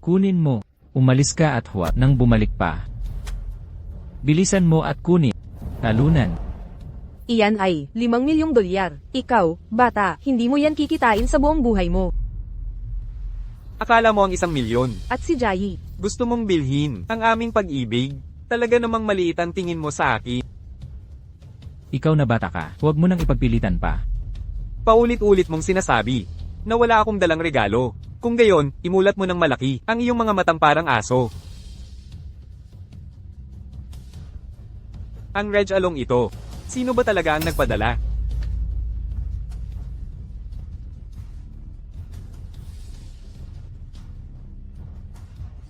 Speaker 2: Kunin mo, umalis ka at huwag nang bumalik pa. Bilisan mo at kunin. Talunan.
Speaker 4: Iyan ay, 5 milyong dolyar. Ikaw, bata, hindi mo yan kikitain sa buong buhay mo.
Speaker 3: Akala mo ang 1 milyon.
Speaker 4: At si Jayi,
Speaker 3: Gusto mong bilhin ang aming pag-ibig. Talaga namang maliit ang tingin mo sa akin.
Speaker 2: Ikaw na bata ka, huwag mo nang ipagpilitan pa.
Speaker 3: Paulit-ulit mong sinasabi na wala akong dalang regalo. Kung gayon, imulat mo ng malaki ang iyong mga matang parang aso. Ang Reg Along ito. Sino ba talaga ang nagpadala?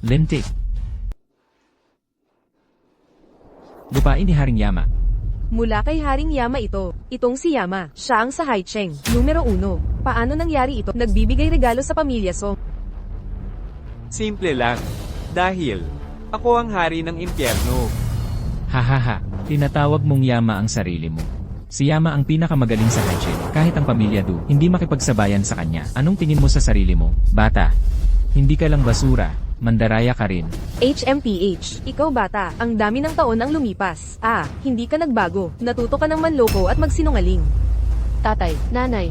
Speaker 2: Lintik. Lupain ni Haring Yama.
Speaker 4: mula kay Haring Yama ito. Itong si Yama, siya ang sa Haicheng. Numero 1. Paano nangyari ito? Nagbibigay regalo sa pamilya Song.
Speaker 3: Simple lang. Dahil, ako ang hari ng impyerno.
Speaker 2: Hahaha, tinatawag mong Yama ang sarili mo. Si Yama ang pinakamagaling sa Haicheng. Kahit ang pamilya Du, hindi makipagsabayan sa kanya. Anong tingin mo sa sarili mo, bata? Hindi ka lang basura, mandaraya ka rin.
Speaker 4: HMPH, ikaw bata, ang dami ng taon ang lumipas. Hindi ka nagbago, natuto ka ng manloko at magsinungaling.
Speaker 1: Tatay, nanay,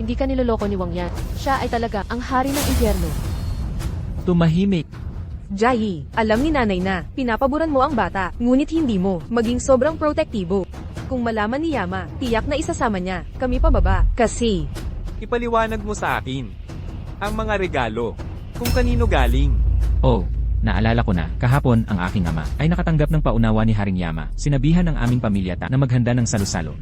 Speaker 1: hindi ka niloloko ni Wang Yan. Siya ay talaga ang hari ng impyerno.
Speaker 2: Tumahimik.
Speaker 4: Jayi, alam ni nanay na, pinapaboran mo ang bata, ngunit hindi mo, maging sobrang protektibo. Kung malaman ni Yama, tiyak na isasama niya, kami pababa, kasi...
Speaker 3: Ipaliwanag mo sa akin ang mga regalo, kung kanino galing.
Speaker 2: Oh, naalala ko na, kahapon ang aking ama ay nakatanggap ng paunawa ni Haring Yama. Sinabihan ng aming pamilya na maghanda ng salo-salo.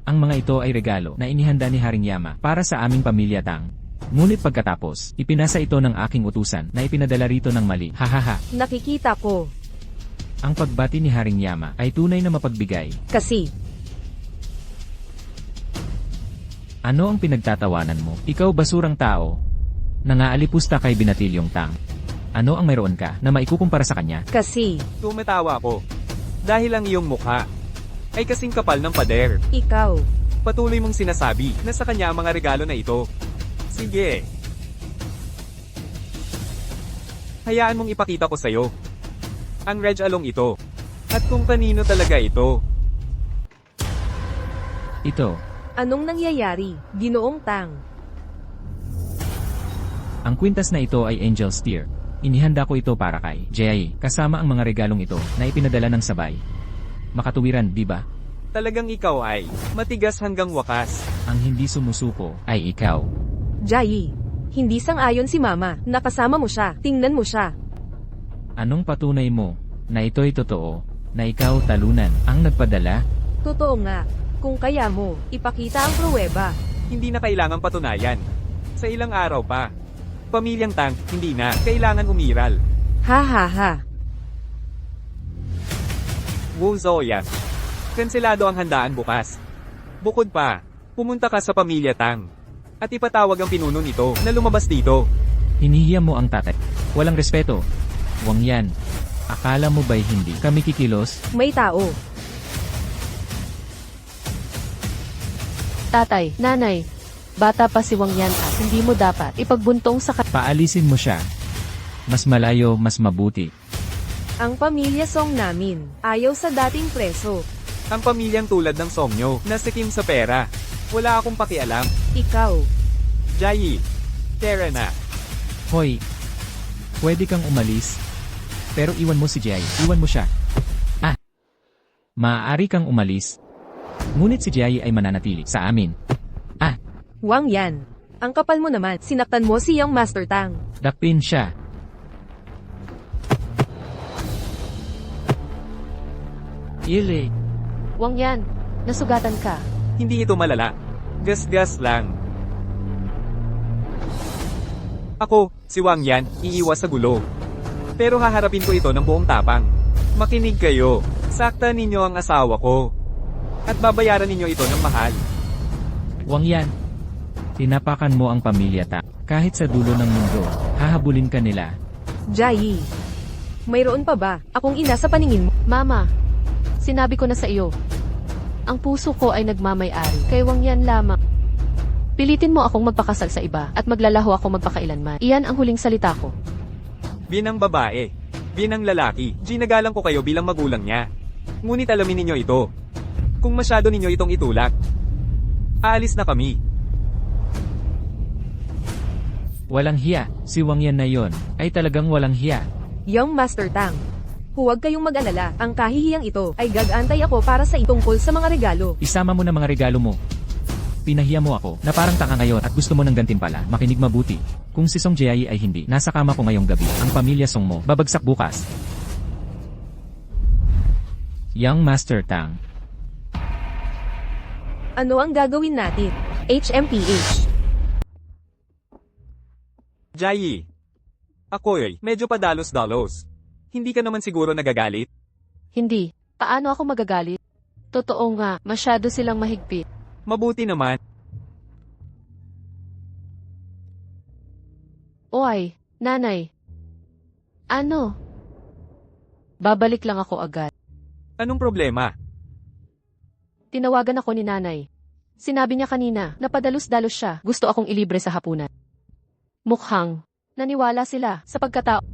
Speaker 2: Ang mga ito ay regalo na inihanda ni Haring Yama para sa aming pamilya Tang. Ngunit pagkatapos, ipinasa ito ng aking utusan na ipinadala rito ng mali. Hahaha.
Speaker 4: Nakikita ko,
Speaker 2: Ang pagbati ni Haring Yama ay tunay na mapagbigay.
Speaker 4: kasi...
Speaker 2: Ano ang pinagtatawanan mo? Ikaw basurang tao. Nangaalipusta kay Binatilyong Tang. Ano ang mayroon ka na maikukumpara sa kanya?
Speaker 4: Kasi,
Speaker 3: Tumatawa ko. Dahil ang iyong mukha ay kasing kapal ng pader.
Speaker 4: ikaw,
Speaker 3: Patuloy mong sinasabi na sa kanya ang mga regalo na ito. Sige. Hayaan mong ipakita ko sa'yo ang Reg Along ito. At kung kanino talaga ito.
Speaker 2: Ito,
Speaker 4: Anong nangyayari, Ginoong Tang?
Speaker 2: Ang kwintas na ito ay Angel Steer. Inihanda ko ito para kay Jay, kasama ang mga regalong ito na ipinadala ng sabay. Makatuwiran, di ba?
Speaker 3: Talagang ikaw ay matigas hanggang wakas.
Speaker 2: Ang hindi sumusuko ay ikaw.
Speaker 4: Jai, hindi sang-ayon si Mama, nakasama mo siya, tingnan mo siya.
Speaker 2: Anong patunay mo na ito'y totoo, na ikaw talunan ang nagpadala?
Speaker 4: Totoo nga, kung kaya mo, ipakita ang pruweba.
Speaker 3: Hindi na kailangang patunayan. Sa ilang araw pa. Pamilyang Tang, hindi na kailangan umiral.
Speaker 4: Ha ha ha.
Speaker 3: Wu Zoya. Kanselado ang handaan bukas. Bukod pa, pumunta ka sa pamilya Tang. At ipatawag ang pinuno nito na lumabas dito.
Speaker 2: Hinihiya mo ang tatay. Walang respeto. Wang yan. Akala mo ba'y hindi kami kikilos?
Speaker 4: May tao.
Speaker 1: Tatay, nanay, bata pa si Wang Yan at hindi mo dapat ipagbuntong sa
Speaker 2: Paalisin mo siya. Mas malayo, mas mabuti.
Speaker 4: Ang pamilya Song namin, ayaw sa dating preso.
Speaker 3: Ang pamilyang tulad ng Somnyo na sikim sa pera. Wala akong pakialam.
Speaker 4: Ikaw.
Speaker 3: Jai. Tara na.
Speaker 2: Hoy, pwede kang umalis. Pero iwan mo si Jay. Iwan mo siya. Maaari kang umalis. Ngunit si Jay ay mananatili sa amin.
Speaker 4: Wang Yan. Ang kapal mo naman, sinaktan mo si Young Master Tang.
Speaker 2: Dakpin siya. Ile.
Speaker 1: Wang Yan, nasugatan ka.
Speaker 3: Hindi ito malala. Gas-gas lang. Ako, si Wang Yan, iiwas sa gulo. Pero haharapin ko ito ng buong tapang. Makinig kayo. Saktan ninyo ang asawa ko. At babayaran ninyo ito ng mahal.
Speaker 2: Wang Yan. Tinapakan mo ang pamilya ta. Kahit sa dulo ng mundo, hahabulin ka nila.
Speaker 4: Jai. Mayroon pa ba akong ina sa paningin mo?
Speaker 1: Mama, sinabi ko na sa iyo. Ang puso ko ay nagmamay-ari kay Wang Yan lamang. Pilitin mo akong magpakasal sa iba at maglalaho ako magpakailanman. Iyan ang huling salita ko.
Speaker 3: Binang babae. Binang lalaki. Ginagalang ko kayo bilang magulang niya. Ngunit alamin ninyo ito. Kung masyado ninyo itong itulak, aalis na kami.
Speaker 2: Walang hiya. Si Wang Yan na yon ay talagang walang hiya.
Speaker 4: Young Master Tang. Huwag kayong mag-alala, ang kahihiyang ito ay gagantay ako para sa itungkol sa mga regalo.
Speaker 2: Isama mo na mga regalo mo. Pinahiya mo ako na parang tanga ngayon at gusto mo ng gantimpala. Makinig mabuti. Kung si Song Jiayi ay hindi, nasa kama ko ngayong gabi. Ang pamilya Song mo, babagsak bukas. Young Master Tang.
Speaker 4: Ano ang gagawin natin? HMPH.
Speaker 3: Jai. Ako'y medyo padalos-dalos. Hindi ka naman siguro nagagalit?
Speaker 1: Hindi. Paano ako magagalit? Totoo nga, masyado silang mahigpit.
Speaker 3: Mabuti naman.
Speaker 1: Oy, nanay. Ano? Babalik lang ako agad.
Speaker 3: Anong problema?
Speaker 1: Tinawagan ako ni nanay. Sinabi niya kanina na padalos-dalos siya. Gusto akong ilibre sa hapunan. Mukhang naniwala sila sa pagkatao.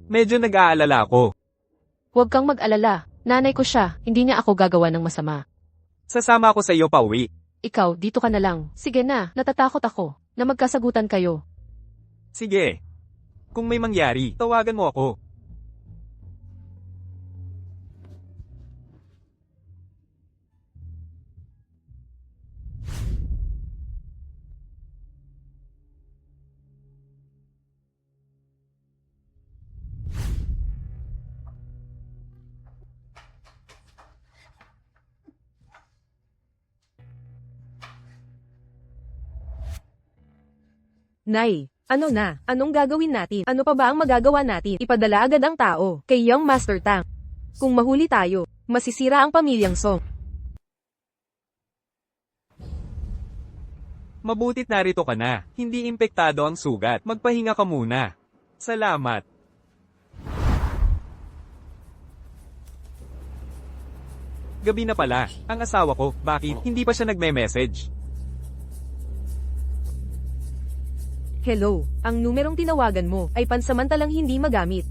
Speaker 3: Medyo nag-aalala ako.
Speaker 1: Huwag kang mag-alala. Nanay ko siya. Hindi niya ako gagawa ng masama.
Speaker 3: Sasama ako sa iyo pauwi.
Speaker 1: Ikaw, dito ka na lang. Sige na, natatakot ako na magkasagutan kayo.
Speaker 3: Sige. Kung may mangyari, tawagan mo ako.
Speaker 4: Nay, ano na? Anong gagawin natin? Ano pa ba ang magagawa natin? Ipadala agad ang tao kay Young Master Tang. Kung mahuli tayo, masisira ang pamilyang Song.
Speaker 3: Mabutit narito ka na. Hindi impektado ang sugat. Magpahinga ka muna. Salamat. Gabi na pala. Ang asawa ko, bakit hindi pa siya nagme-message?
Speaker 4: Hello, ang numerong tinawagan mo ay pansamantalang hindi magamit.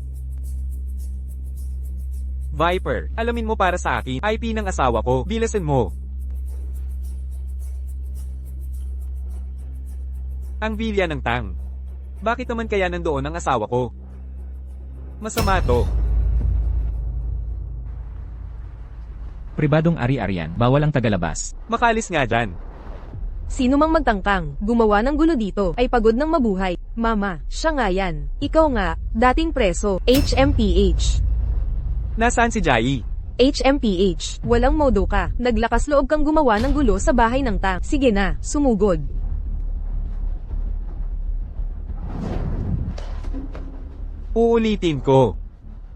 Speaker 3: Viper, alamin mo para sa akin, IP ng asawa ko, bilasan mo. Ang Villa ng Tang. Bakit naman kaya nandoon ang asawa ko? Masama to.
Speaker 2: Pribadong ari-arian, bawal ang tagalabas.
Speaker 3: Makalis nga dyan.
Speaker 4: Sino mang magtangkang, gumawa ng gulo dito, ay pagod ng mabuhay. Mama, siya nga yan. Ikaw nga, dating preso, HMPH.
Speaker 3: Nasaan si Jai?
Speaker 4: HMPH, walang modo ka. Naglakas loob kang gumawa ng gulo sa bahay ng Tang. Sige na, sumugod.
Speaker 3: Uulitin ko.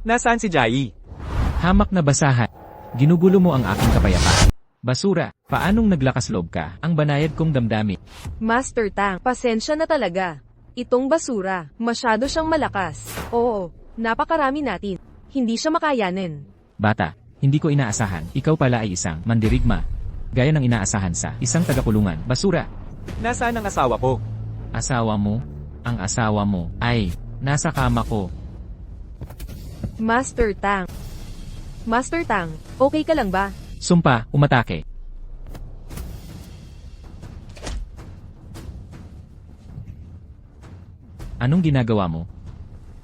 Speaker 3: Nasaan si Jai?
Speaker 2: Hamak na basahan. Ginugulo mo ang aking kapayapaan. Basura, paanong naglakas loob ka? Ang banayad kong damdamin.
Speaker 4: Master Tang, pasensya na talaga. Itong basura, masyado siyang malakas. Oo, napakarami natin. Hindi siya makayanin.
Speaker 2: Bata, hindi ko inaasahan. Ikaw pala ay isang mandirigma. Gaya ng inaasahan sa isang tagakulungan. Basura,
Speaker 3: Nasaan ang asawa ko?
Speaker 2: asawa mo? Ang asawa mo ay nasa kama ko.
Speaker 4: Master Tang. Master Tang, okay ka lang ba?
Speaker 2: Sumpa, umatake. Anong ginagawa mo?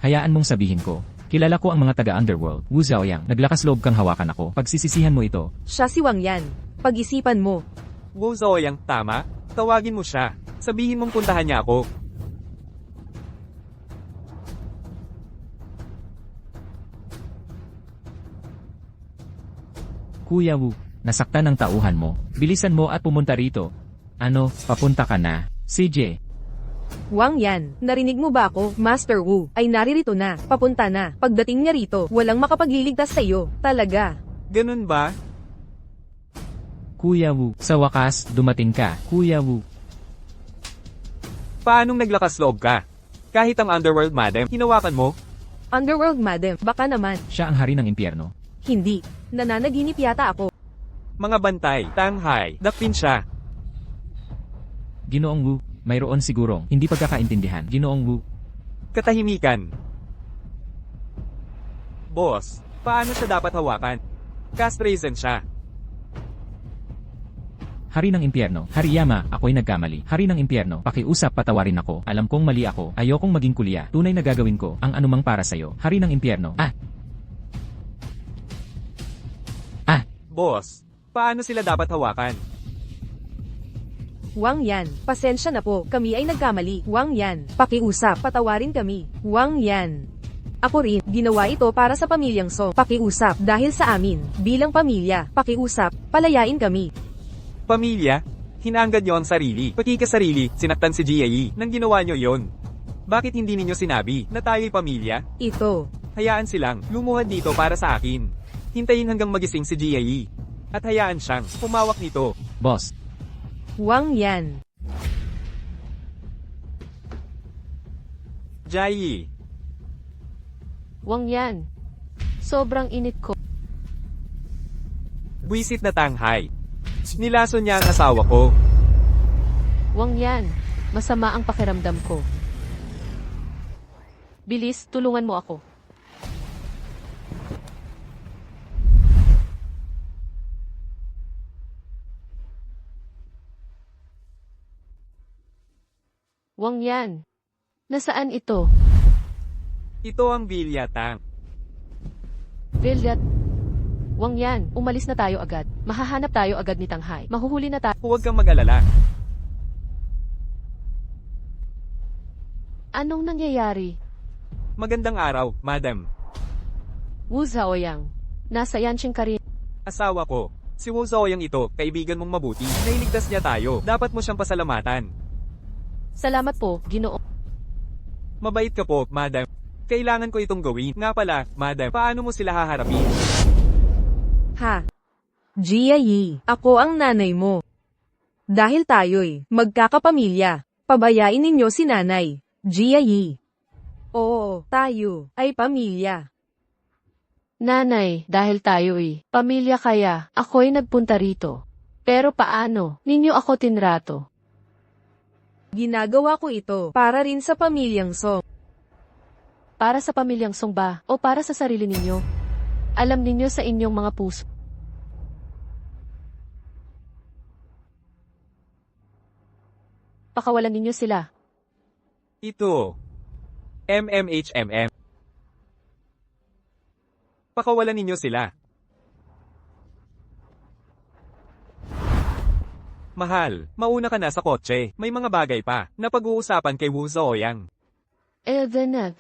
Speaker 2: Hayaan mong sabihin ko. Kilala ko ang mga taga-underworld. Wu Zhaoyang, naglakas loob kang hawakan ako. Pagsisisihan mo ito.
Speaker 4: Siya si Wang Yan. Pag-isipan mo.
Speaker 3: Wu Zhaoyang, tama? Tawagin mo siya. Sabihin mong puntahan niya ako.
Speaker 2: Kuya Wu, nasaktan ang tauhan mo. Bilisan mo at pumunta rito. Ano, papunta ka na? CJ,
Speaker 4: Wang Yan, narinig mo ba ako? Master Wu, ay naririto na. Papunta na. Pagdating niya rito, walang makapagliligtas sa iyo. Talaga.
Speaker 3: Ganun ba?
Speaker 2: Kuya Wu, sa wakas, dumating ka. Kuya Wu,
Speaker 3: Paanong naglakas loob ka? Kahit ang underworld madam, hinawakan mo?
Speaker 4: Underworld Madam, baka naman.
Speaker 2: siya ang hari ng impyerno.
Speaker 4: Hindi. Nananaginip yata ako.
Speaker 3: Mga bantay, tanghay, dakpin siya.
Speaker 2: Ginoong Wu, mayroon sigurong hindi pagkakaintindihan. Ginoong Wu,
Speaker 3: Katahimikan. Boss, paano siya dapat hawakan? Castrazen siya.
Speaker 2: hari ng impyerno. Hariyama, ako'y nagkamali. Hari ng impyerno, pakiusap patawarin ako. Alam kong mali ako. Ayokong maging kulya. Tunay na gagawin ko ang anumang para sa'yo. Hari ng impyerno.
Speaker 3: Boss, paano sila dapat hawakan?
Speaker 4: Wang Yan, pasensya na po. Kami ay nagkamali. Wang Yan, pakiusap. Patawarin kami. Wang Yan. Ako rin, ginawa ito para sa pamilyang Song. Pakiusap, dahil sa amin. Bilang pamilya, pakiusap, palayain kami.
Speaker 3: Pamilya? Hinangad niyo ang sarili. Pakikasarili, sinaktan si Jie nang ginawa niyo yon. Bakit hindi ninyo sinabi na tayo'y pamilya?
Speaker 4: Ito.
Speaker 3: Hayaan silang lumuhad dito para sa akin. Hintayin hanggang magising si Jie. At hayaan siyang pumawak nito.
Speaker 2: Boss,
Speaker 4: Wang Yan.
Speaker 3: Jai,
Speaker 1: Wang Yan. Sobrang init ko.
Speaker 3: buwisit na tanghay. Nilaso niya ang asawa ko.
Speaker 1: Wang Yan. Masama ang pakiramdam ko. Bilis, tulungan mo ako. Wang Yan. Nasaan ito?
Speaker 3: Ito ang Villa Tang.
Speaker 1: Vildat. Wang Yan, umalis na tayo agad. Mahahanap tayo agad ni Tanghay. Mahuhuli na tayo.
Speaker 3: Huwag kang mag-alala.
Speaker 1: Anong nangyayari?
Speaker 3: Magandang araw, madam.
Speaker 1: Wu Zhaoyang. Nasa Yanqing ka rin.
Speaker 3: Asawa ko. Si Wu Zhaoyang ito, kaibigan mong mabuti. Nailigtas niya tayo. Dapat mo siyang pasalamatan.
Speaker 1: Salamat po, Ginoo.
Speaker 3: Mabait ka po, madam. Kailangan ko itong gawin. Nga pala, madam, paano mo sila haharapin?
Speaker 4: Ha? Jia Yi, ako ang nanay mo. Dahil tayo'y magkakapamilya, pabayain ninyo si nanay, Jia Yi. Oo, tayo ay pamilya.
Speaker 1: Nanay, dahil tayo'y pamilya kaya, ako'y nagpunta rito. Pero paano ninyo ako tinrato?
Speaker 4: Ginagawa ko ito para rin sa pamilyang Song.
Speaker 1: Para sa pamilyang Song ba o para sa sarili ninyo? Alam ninyo sa inyong mga puso. Pakawalan ninyo sila.
Speaker 3: Ito. MMHMM. Pakawalan ninyo sila. Mahal, mauna ka na sa kotse. May mga bagay pa na pag-uusapan kay Wu Zooyang.
Speaker 1: Then,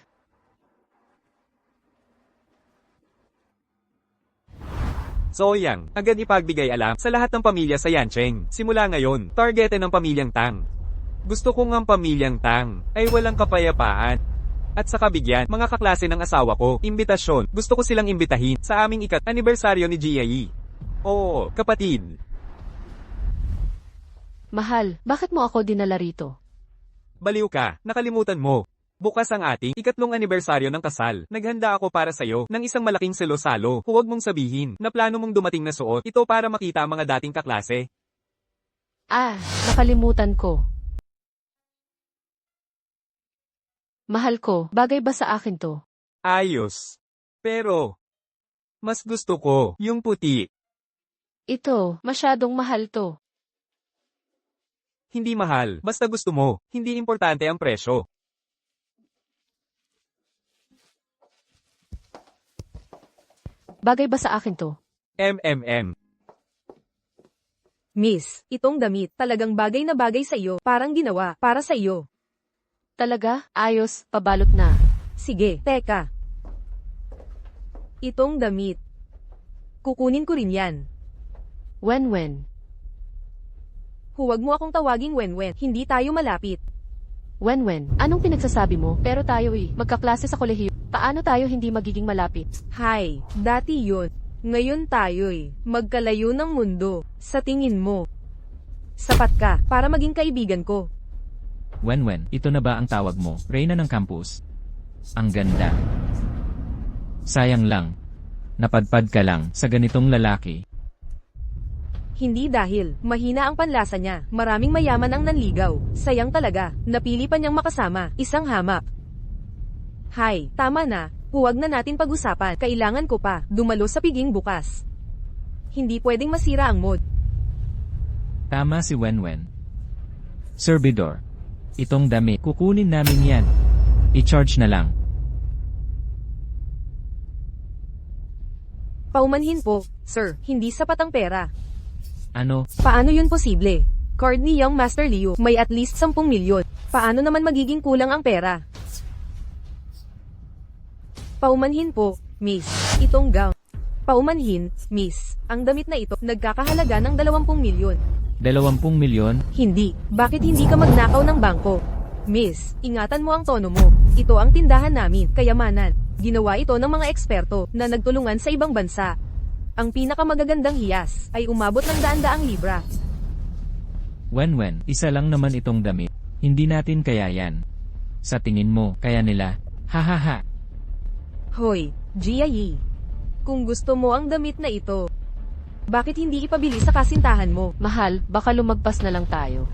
Speaker 3: Zooyang, agad ipagbigay alam sa lahat ng pamilya sa Yancheng. Simula ngayon, targetin ng pamilyang Tang. Gusto ko ng pamilyang Tang ay walang kapayapaan. At sa kabigyan, mga kaklase ng asawa ko, imbitasyon, gusto ko silang imbitahin sa aming anibersaryo ni Jiayi. Oo, kapatid.
Speaker 1: mahal, bakit mo ako dinala rito?
Speaker 3: Baliw ka, nakalimutan mo. Bukas ang ating 3 anibersaryo ng kasal. Naghanda ako para sa'yo ng isang malaking salo-salo. Huwag mong sabihin na plano mong dumating na suot ito para makita ang mga dating kaklase.
Speaker 1: Nakalimutan ko. Mahal ko, bagay ba sa akin to?
Speaker 3: Ayos. Pero, mas gusto ko yung puti.
Speaker 1: Ito, masyadong mahal to.
Speaker 3: Hindi mahal, basta gusto mo. Hindi importante ang presyo.
Speaker 1: Bagay ba sa akin to?
Speaker 3: MMM.
Speaker 4: Miss, itong damit talagang bagay na bagay sa iyo, parang ginawa para sa iyo.
Speaker 1: Talaga? Ayos, pabalot na.
Speaker 4: Sige, teka. Itong damit. Kukunin ko rin yan.
Speaker 1: Wen.
Speaker 4: Huwag mo akong tawaging Wenwen, hindi tayo malapit.
Speaker 1: Wen, anong pinagsasabi mo? Pero tayo magkaklase sa kolehiyo. Paano tayo hindi magiging malapit?
Speaker 4: Hay, dati yun. Ngayon tayo'y magkalayo ng mundo. Sa tingin mo, sapat ka para maging kaibigan ko.
Speaker 2: Wenwen, ito na ba ang tawag mo, Reyna ng campus? Ang ganda. Sayang lang. Napadpad ka lang sa ganitong lalaki.
Speaker 4: Hindi dahil mahina ang panlasa niya, maraming mayaman ang nanligaw. Sayang talaga, napili pa niyang makasama, isang hamak. Hay, tama na, huwag na natin pag-usapan, kailangan ko pa, dumalo sa piging bukas. Hindi pwedeng masira ang mood.
Speaker 2: Tama si Wenwen. Servidor. Itong dami, kukunin namin yan. I-charge na lang.
Speaker 4: Paumanhin po, sir, hindi sapat ang pera.
Speaker 2: Ano?
Speaker 4: Paano yun posible? Card ni Young Master Liu, may at least 10 milyon. Paano naman magiging kulang ang pera? Paumanhin po, miss. Itong gown. Paumanhin, miss. Ang damit na ito, nagkakahalaga ng 20 milyon.
Speaker 2: 20 milyon?
Speaker 4: Hindi. Bakit hindi ka magnakaw ng bangko? Miss, ingatan mo ang tono mo. Ito ang tindahan namin, kayamanan. Ginawa ito ng mga eksperto na nagtulungan sa ibang bansa. Ang pinakamagagandang hiyas ay umabot ng daan-daang libra.
Speaker 2: Wenwen, isa lang naman itong damit. Hindi natin kaya yan. Sa tingin mo, kaya nila? Hahaha.
Speaker 4: Hoy, Jiayi. Kung gusto mo ang damit na ito, bakit hindi ipabili sa kasintahan mo?
Speaker 1: Mahal, baka lumagpas na lang tayo.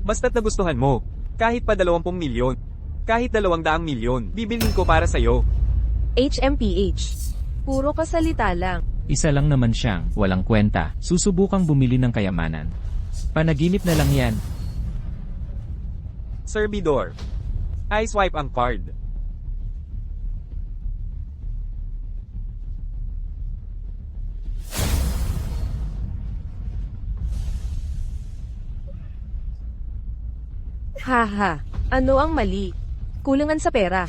Speaker 3: Basta't nagustuhan mo. Kahit pa 20 milyon. Kahit 200 milyon, bibilhin ko para sa'yo.
Speaker 4: HMPH. Puro kasalita lang.
Speaker 2: Isa lang naman siyang, walang kwenta, susubukang bumili ng kayamanan. Panaginip na lang yan.
Speaker 3: Servidor. I swipe ang card.
Speaker 4: Haha, ano ang mali? Kulangan sa pera.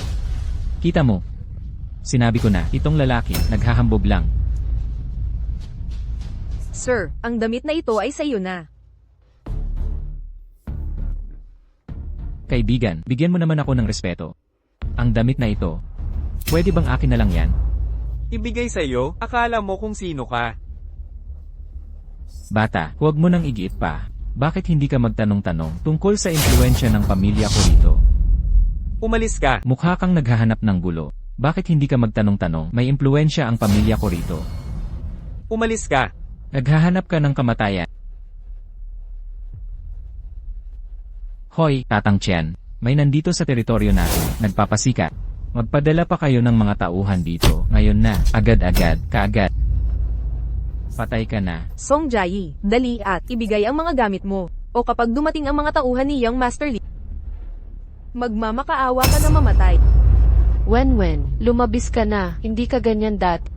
Speaker 2: Kita mo. Sinabi ko na, itong lalaki, naghahambog lang.
Speaker 4: Sir, ang damit na ito ay sa iyo na.
Speaker 2: Kaibigan, bigyan mo naman ako ng respeto. Ang damit na ito, pwede bang akin na lang yan?
Speaker 3: Ibigay sa'yo, akala mo kung sino ka.
Speaker 2: Bata, huwag mo nang igiit pa. Bakit hindi ka magtanong-tanong tungkol sa impluensya ng pamilya ko rito?
Speaker 3: Umalis ka.
Speaker 2: Mukha kang naghahanap ng gulo. Bakit hindi ka magtanong-tanong? May impluensya ang pamilya ko rito.
Speaker 3: Umalis ka.
Speaker 2: Naghahanap ka ng kamatayan. Hoy, Tatang Tian. May nandito sa teritoryo natin, nagpapasikat. Magpadala pa kayo ng mga tauhan dito. Ngayon na, agad-agad, kaagad. Patay ka na.
Speaker 4: Song Jiayi, dali at ibigay ang mga gamit mo. O kapag dumating ang mga tauhan ni Young Master Li. Magmamakaawa ka na mamatay.
Speaker 1: Wen, lumabis ka na, hindi ka ganyan dati.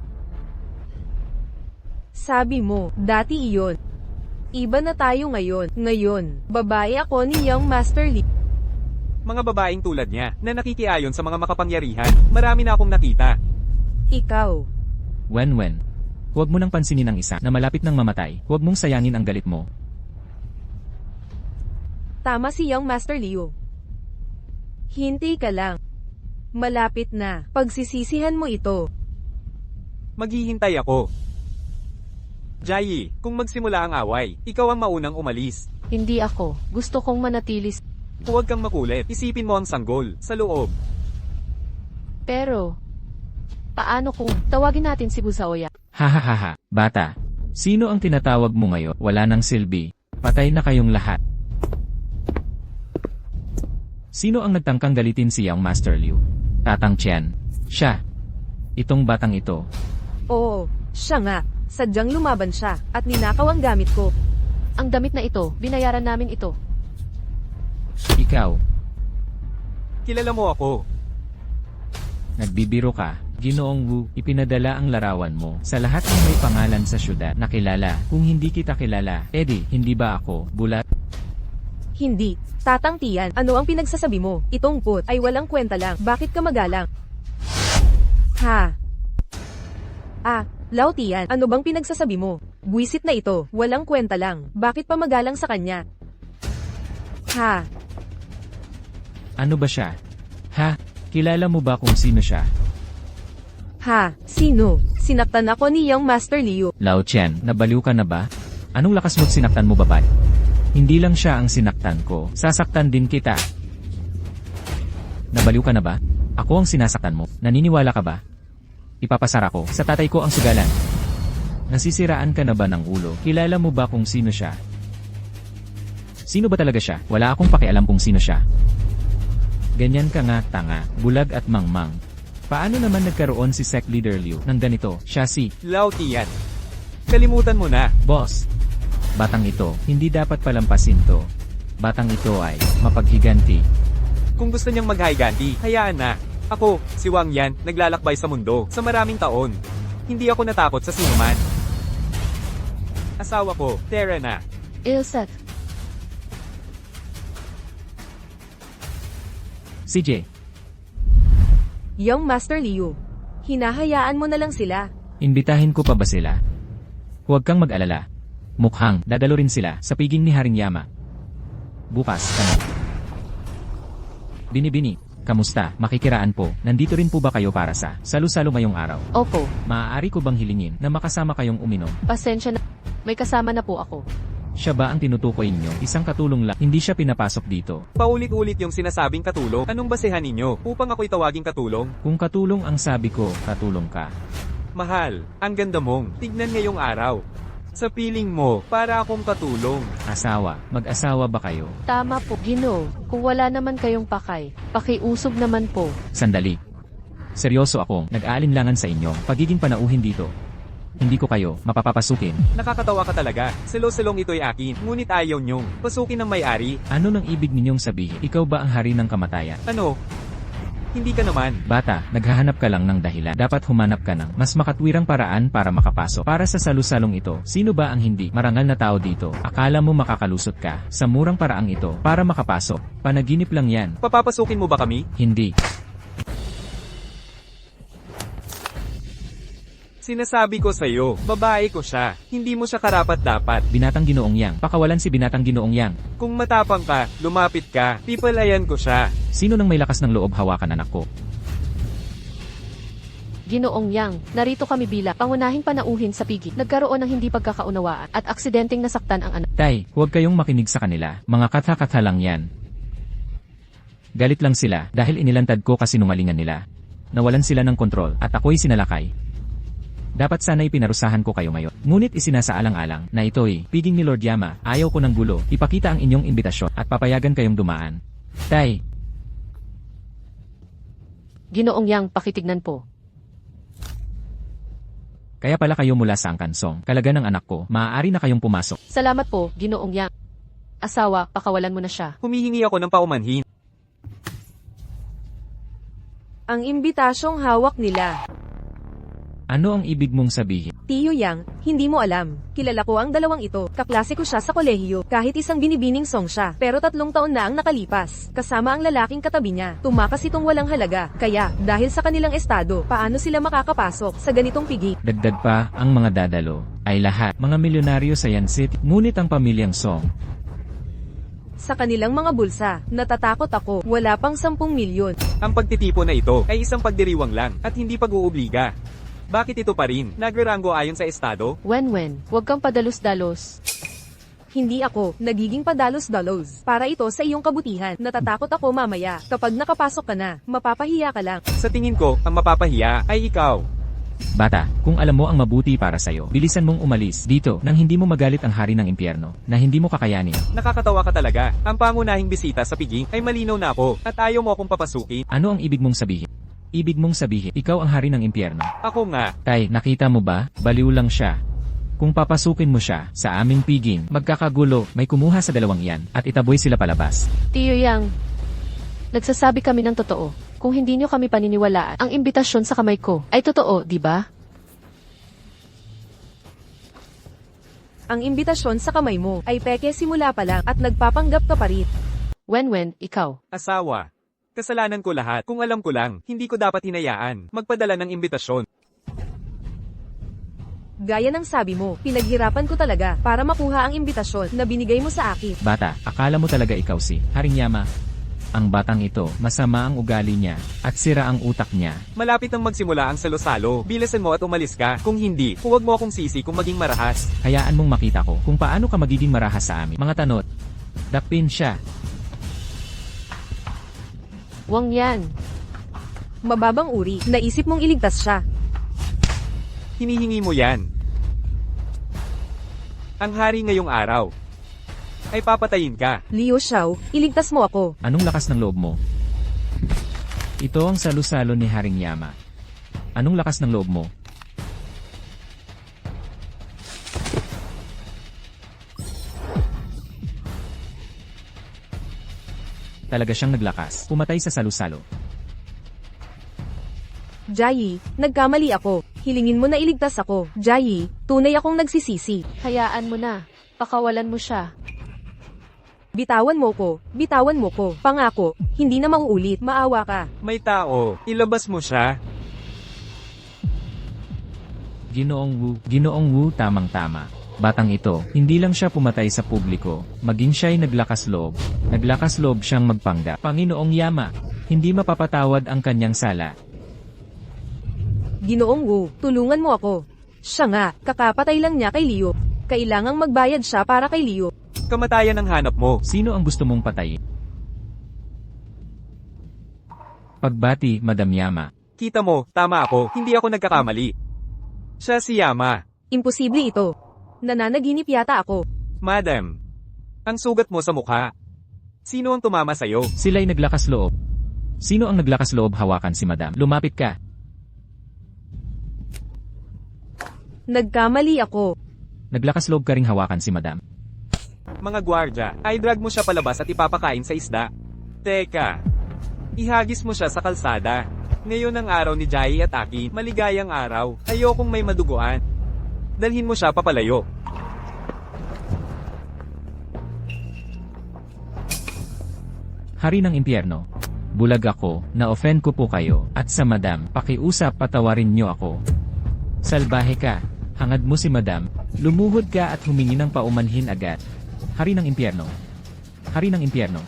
Speaker 4: Sabi mo, dati iyon. Iba na tayo ngayon. Ngayon, babae ako ni Young Master Lee.
Speaker 3: Mga babaeng tulad niya, na nakikiayon sa mga makapangyarihan, marami na akong nakita.
Speaker 4: Ikaw.
Speaker 2: Wen, huwag mo nang pansinin ang isa na malapit nang mamatay. Huwag mong sayangin ang galit mo.
Speaker 4: Tama si Young Master Leo. Hintay ka lang. Malapit na. Pagsisisihan mo ito.
Speaker 3: Maghihintay ako. Jayi, kung magsimula ang away, ikaw ang maunang umalis.
Speaker 1: Hindi ako, gusto kong manatili.
Speaker 3: Huwag kang makulit, isipin mo ang sanggol, sa loob.
Speaker 1: Pero, paano kung tawagin natin si Busaoya?
Speaker 2: Hahaha, bata. Sino ang tinatawag mo ngayon? Wala nang silbi. Patay na kayong lahat. Sino ang nagtangkang galitin si Young Master Liu? Tatang Qian. Siya. Itong batang ito.
Speaker 4: Oo, siya nga. Sadyang lumaban siya, at ninakaw ang gamit ko.
Speaker 1: Ang damit na ito, binayaran namin ito.
Speaker 2: Ikaw.
Speaker 3: Kilala mo ako.
Speaker 2: Nagbibiro ka. Ginoong Wu, ipinadala ang larawan mo sa lahat ng may pangalan sa syudad na kilala. Kung hindi kita kilala, edi, hindi ba ako, bulat?
Speaker 4: Hindi. Tatang Tian, ano ang pinagsasabi mo? Itong put ay walang kwenta lang. Bakit ka magalang? Ha? Lao Tian, ano bang pinagsasabi mo? Buwisit na ito, walang kwenta lang. Bakit pa magalang sa kanya? Ha?
Speaker 2: Ano ba siya? Ha? Kilala mo ba kung sino siya?
Speaker 4: Ha? Sino? Sinaktan ako ni Young Master Liu.
Speaker 2: Lao Qian, nabaliw ka na ba? Anong lakas mo't sinaktan mo babae? Hindi lang siya ang sinaktan ko, sasaktan din kita. Nabaliw ka na ba? Ako ang sinasaktan mo, naniniwala ka ba? Ipapasara ko, sa tatay ko ang sugalan. Nasisiraan ka na ba ng ulo? Kilala mo ba kung sino siya? Sino ba talaga siya? Wala akong pakialam kung sino siya. Ganyan ka nga, tanga, bulag at mangmang. Paano naman nagkaroon si Sect Leader Liu ng ganito? Siya si
Speaker 3: Lao Tian. Kalimutan mo na.
Speaker 2: Boss. Batang ito, hindi dapat palampasin to. Batang ito ay mapaghiganti.
Speaker 3: Kung gusto niyang maghiganti, hayaan na. Ako, si Wang Yan, naglalakbay sa mundo, sa maraming taon. Hindi ako natakot sa sinuman. Asawa ko, Terra na.
Speaker 1: Ilsat,
Speaker 2: CJ,
Speaker 4: Young Master Liu. Hinahayaan mo na lang sila.
Speaker 2: imbitahin ko pa ba sila? Huwag kang mag-alala. Mukhang dadalo rin sila sa piging ni Haring Yama. Bukas, Bini, kamusta? Makikiraan po. Nandito rin po ba kayo para sa salo-salo ngayong araw?
Speaker 1: opo,
Speaker 2: Maaari ko bang hilingin na makasama kayong uminom?
Speaker 1: pasensya na. May kasama na po ako.
Speaker 2: Siya ba ang tinutukoy ninyo? Isang katulong lang. Hindi siya pinapasok dito.
Speaker 3: Paulit-ulit yung sinasabing katulong. Anong basehan ninyo upang ako'y tawaging katulong?
Speaker 2: Kung katulong ang sabi ko, katulong ka.
Speaker 3: Mahal, ang ganda mong. Tignan ngayong araw. Sa piling mo, para akong katulong.
Speaker 2: Asawa, mag-asawa ba kayo?
Speaker 1: Tama po, Gino. Kung wala naman kayong pakay, pakiusog naman po.
Speaker 2: Sandali. Seryoso akong nag-aalinlangan sa inyo. Pagiging panauhin dito. Hindi ko kayo mapapapasukin.
Speaker 3: Nakakatawa ka talaga. Selo-selong ito'y akin, ngunit ayaw niyong pasukin ng may-ari.
Speaker 2: Ano nang ibig ninyong sabihin? Ikaw ba ang hari ng kamatayan?
Speaker 3: Ano? Hindi ka naman.
Speaker 2: Bata, naghahanap ka lang ng dahilan. Dapat humanap ka ng mas makatwirang paraan para makapasok. Para sa salusalong ito, sino ba ang hindi marangal na tao dito? Akala mo makakalusot ka sa murang paraang ito para makapasok? Panaginip lang yan.
Speaker 3: Papapasukin mo ba kami?
Speaker 2: Hindi.
Speaker 3: Sinasabi ko sa'yo, babae ko siya. Hindi mo siya karapat-dapat.
Speaker 2: Binatang Ginoong Yang. Pakawalan si Binatang Ginoong Yang.
Speaker 3: Kung matapang ka, lumapit ka, pipalayan ko siya.
Speaker 2: Sino nang may lakas ng loob hawakan anak ko?
Speaker 1: Ginoong Yang, narito kami bilang pangunahing panauhin sa pigi. Nagkaroon ng hindi pagkakaunawaan at aksidenteng nasaktan ang anak.
Speaker 2: Tay, huwag kayong makinig sa kanila. Mga katha-katha lang yan. Galit lang sila dahil inilantad ko kasinungalingan nila. Nawalan sila ng kontrol at ako'y sinalakay. Dapat sana'y pinarusahan ko kayo ngayon. Ngunit isinasaalang-alang na ito'y piging ni Lord Yama. Ayaw ko ng gulo. Ipakita ang inyong imbitasyon at papayagan kayong dumaan. Tay,
Speaker 1: Ginoong Yang, pakitignan po.
Speaker 2: kaya pala kayo mula sa angkansong. Kalaga ng anak ko, maaari na kayong pumasok.
Speaker 1: Salamat po, Ginoong Yang. Asawa, pakawalan mo na siya.
Speaker 3: Humihingi ako ng paumanhin.
Speaker 4: Ang imbitasyong hawak nila.
Speaker 2: Ano ang ibig mong sabihin?
Speaker 4: Tiyo Yang, hindi mo alam. Kilala ko ang dalawang ito. Kaklase ko siya sa kolehiyo. Kahit isang binibining song siya. Pero 3 taon na ang nakalipas. Kasama ang lalaking katabi niya. Tumakas itong walang halaga. Kaya, dahil sa kanilang estado, paano sila makakapasok sa ganitong pigi?
Speaker 2: Dagdag pa, ang mga dadalo ay lahat mga milyonaryo sa Yan City. Ngunit ang pamilyang Song,
Speaker 4: Sa kanilang mga bulsa, natatakot ako. Wala pang 10 milyon.
Speaker 3: Ang pagtitipon na ito ay isang pagdiriwang lang at hindi pag-uubliga. Bakit ito pa rin? Nagrerango ayon sa estado?
Speaker 1: Wen, huwag kang padalos-dalos.
Speaker 4: Hindi ako nagiging padalos-dalos. Para ito sa iyong kabutihan. Natatakot ako mamaya. Kapag nakapasok ka na, mapapahiya ka lang.
Speaker 3: Sa tingin ko, ang mapapahiya ay ikaw.
Speaker 2: bata, kung alam mo ang mabuti para sa'yo, bilisan mong umalis dito nang hindi mo magalit ang hari ng impyerno na hindi mo kakayanin.
Speaker 3: Nakakatawa ka talaga. Ang pangunahing bisita sa piging ay malinaw na ako at ayaw mo akong papasukin.
Speaker 2: Ano ang ibig mong sabihin? Ibig mong sabihin, ikaw ang hari ng impyerno.
Speaker 3: Ako nga.
Speaker 2: Tay, nakita mo ba? Baliw lang siya. Kung papasukin mo siya sa aming piging, magkakagulo, may kumuha sa dalawang yan, at itaboy sila palabas.
Speaker 1: Tiyo Yang, nagsasabi kami ng totoo. Kung hindi nyo kami paniniwalaan, ang imbitasyon sa kamay ko ay totoo, di ba?
Speaker 4: Ang imbitasyon sa kamay mo ay peke simula pa lang at nagpapanggap ka pa rin.
Speaker 1: Wen, ikaw.
Speaker 3: Asawa. Kasalanan ko lahat. Kung alam ko lang, hindi ko dapat hinayaan magpadala ng imbitasyon.
Speaker 4: Gaya ng sabi mo, pinaghirapan ko talaga para makuha ang imbitasyon na binigay mo sa akin.
Speaker 2: Bata, akala mo talaga ikaw si Haring Yama? Ang batang ito, masama ang ugali niya, at sira ang utak niya.
Speaker 3: Malapit nang magsimula ang salo-salo. Bilisan mo at umalis ka. Kung hindi, huwag mo akong sisi kung maging marahas.
Speaker 2: Hayaan mong makita ko kung paano ka magiging marahas sa amin. Mga tanot, dakpin siya.
Speaker 1: Wang yan.
Speaker 4: Mababang uri, naisip mong iligtas siya.
Speaker 3: Hinihingi mo yan. Ang hari ngayong araw ay papatayin ka.
Speaker 4: Liu Xiao, iligtas mo ako.
Speaker 2: Anong lakas ng loob mo? Ito ang salusalo ni Haring Yama. Anong lakas ng loob mo? Talaga siyang naglakas, pumatay sa salusalo.
Speaker 4: Jai, nagkamali ako. Hilingin mo na iligtas ako. Jai, tunay akong nagsisisi.
Speaker 1: Hayaan mo na. Pakawalan mo siya.
Speaker 4: Bitawan mo ko. Bitawan mo ko. Pangako, hindi na mauulit. Maawa ka.
Speaker 3: May tao, ilabas mo siya.
Speaker 2: Ginoong Wu, tamang-tama. Batang ito, hindi lang siya pumatay sa publiko, maging siya'y naglakas loob. Naglakas loob siyang magpanggap. Panginoong Yama, hindi mapapatawad ang kanyang sala.
Speaker 4: Ginoong Wu, tulungan mo ako. Siya nga, kakapatay lang niya kay Liu. Kailangang magbayad siya para kay Liu.
Speaker 3: Kamatayan ang hanap mo.
Speaker 2: Sino ang gusto mong patayin? Pagbati, Madam Yama.
Speaker 3: Kita mo, tama ako, hindi ako nagkakamali. Siya si Yama.
Speaker 4: Imposible ito. Nananaginip yata ako.
Speaker 3: Madam, ang sugat mo sa mukha. Sino ang tumama sa'yo?
Speaker 2: Sila'y naglakas loob. Sino ang naglakas loob hawakan si Madam? Lumapit ka.
Speaker 4: Nagkamali ako.
Speaker 2: Naglakas loob ka ring hawakan si Madam.
Speaker 3: Mga gwardya, ay drag mo siya palabas at ipapakain sa isda. Teka, ihagis mo siya sa kalsada. Ngayon ang araw ni Jai at Aki, maligayang araw. Ayokong may maduguan. Dalhin mo siya papalayo.
Speaker 2: Hari ng impyerno. Bulag ako, na-offend ko po kayo, at sa Madam, pakiusap patawarin niyo ako. Salbahe ka, hangad mo si Madam, lumuhod ka at humingi ng paumanhin agad. Hari ng impyerno. Hari ng impyerno.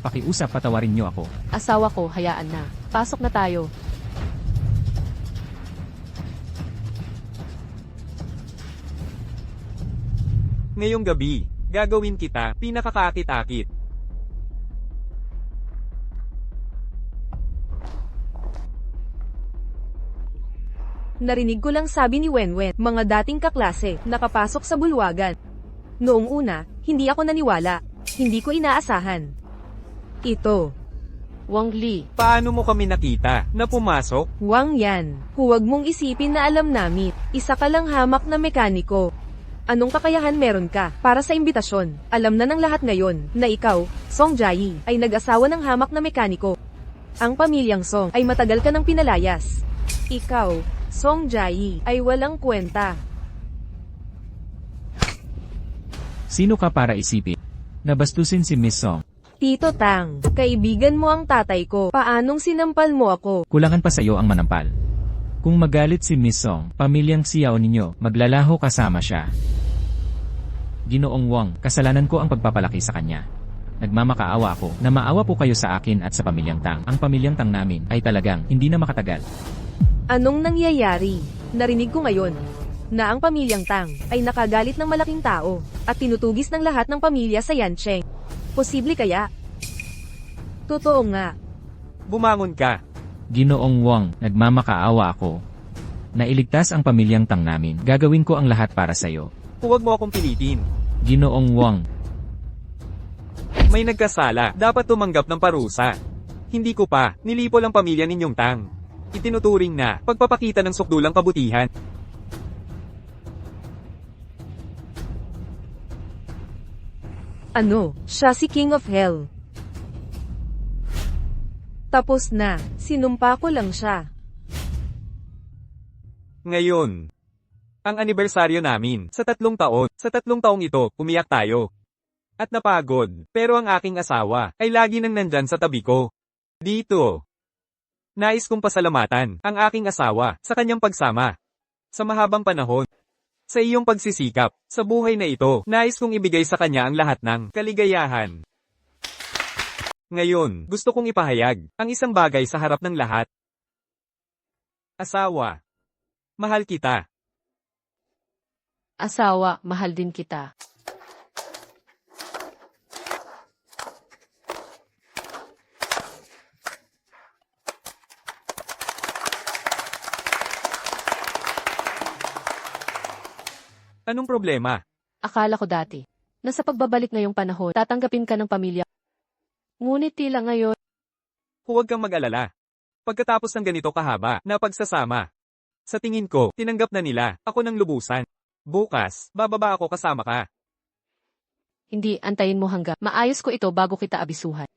Speaker 2: Pakiusap patawarin niyo ako.
Speaker 1: Asawa ko, hayaan na. Pasok na tayo.
Speaker 3: Ngayong gabi, gagawin kita pinakakaakit-akit.
Speaker 4: Narinig ko lang sabi ni Wenwen, mga dating kaklase, nakapasok sa bulwagan. Noong una, hindi ako naniwala. Hindi ko inaasahan. Ito.
Speaker 1: Wang Li.
Speaker 3: Paano mo kami nakita na pumasok?
Speaker 4: Wang yan. Huwag mong isipin na alam namin. Isa ka lang hamak na mekaniko. Anong kakayahan meron ka para sa imbitasyon? Alam na ng lahat ngayon na ikaw, Song Jai, ay nag-asawa ng hamak na mekaniko. Ang pamilyang Song ay matagal ka nang pinalayas. Ikaw, Song Jae, ay walang kwenta.
Speaker 2: Sino ka para isipin? Nabastusin si Miss Song.
Speaker 4: Tito Tang, kaibigan mo ang tatay ko. Paanong sinampal mo ako?
Speaker 2: Kulangan pa sa'yo ang manampal. Kung magalit si Miss Song, pamilyang Xiao ninyo, maglalaho kasama siya. Ginoong Wang, kasalanan ko ang pagpapalaki sa kanya. Nagmamakaawa ako na maawa po kayo sa akin at sa pamilyang Tang. Ang pamilyang Tang namin ay talagang hindi na makatagal.
Speaker 4: Anong nangyayari? Narinig ko ngayon na ang pamilyang Tang ay nakagalit ng malaking tao at tinutugis ng lahat ng pamilya sa Yancheng. Posible kaya? Totoo nga.
Speaker 3: Bumangon ka.
Speaker 2: Ginoong Wang, nagmamakaawa ako. Nailigtas ang pamilyang Tang namin. Gagawin ko ang lahat para sa'yo.
Speaker 3: Huwag mo akong pilitin.
Speaker 2: Ginoong Wang,
Speaker 3: May nagkasala, dapat tumanggap ng parusa. Hindi ko pa, nilipol ang pamilya ninyong Tang. Itinuturing na, pagpapakita ng sukdulang kabutihan.
Speaker 4: Ano, siya si King of Hell. Tapos na, sinumpa ko lang siya.
Speaker 3: Ngayon, ang anibersaryo namin, sa 3 taon. Sa 3 taong ito, umiyak tayo. At napagod, pero ang aking asawa, ay lagi nang nandyan sa tabi ko. Dito. Nais kong pasalamatan, ang aking asawa, sa kanyang pagsama. Sa mahabang panahon. Sa iyong pagsisikap, sa buhay na ito, nais kong ibigay sa kanya ang lahat ng kaligayahan. Ngayon, gusto kong ipahayag, ang isang bagay sa harap ng lahat. Asawa. Mahal kita.
Speaker 1: Asawa, mahal din kita.
Speaker 3: Anong problema?
Speaker 1: Akala ko dati, na sa pagbabalik ngayong panahon, tatanggapin ka ng pamilya. Ngunit tila ngayon,
Speaker 3: Huwag kang mag-alala. Pagkatapos ng ganito kahaba na pagsasama, sa tingin ko, tinanggap na nila ako ng lubusan. Bukas, bababa ako kasama ka.
Speaker 1: hindi antayin mo hanggang maayos ko ito bago kita abisuhan.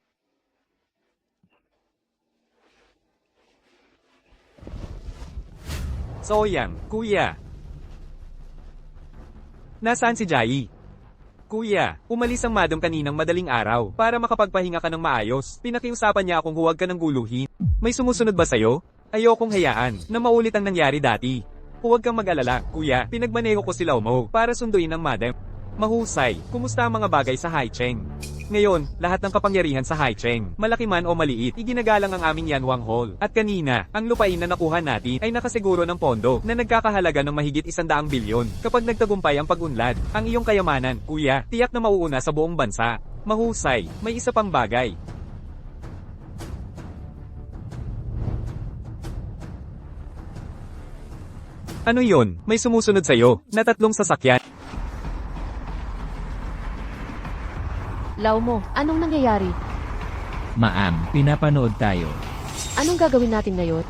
Speaker 3: Soyang, kuya. Nasaan si Jai? Kuya, umalis ang madam kaninang madaling araw para makapagpahinga ka ng maayos. Pinakiusapan niya akong huwag ka ng guluhin. May sumusunod ba sa'yo? Ayokong hayaan na maulit ang nangyari dati. Huwag kang mag-alala, kuya. Pinagmaneho ko sila mo para sunduin ang madam. Mahusay, kumusta ang mga bagay sa Haicheng? Ngayon, lahat ng kapangyarihan sa Haicheng, malaki man o maliit, iginagalang ang aming Yanwang Hall. At kanina, ang lupain na nakuha natin ay nakasiguro ng pondo na nagkakahalaga ng mahigit 100 bilyon. Kapag nagtagumpay ang pag-unlad, ang iyong kayamanan, kuya, tiyak na mauuna sa buong bansa. Mahusay, may isa pang bagay. Ano yon? May sumusunod sa'yo, na 3 sasakyan.
Speaker 1: Law mo, anong nangyayari?
Speaker 2: Ma'am, pinapanood tayo.
Speaker 1: Anong gagawin natin ngayon?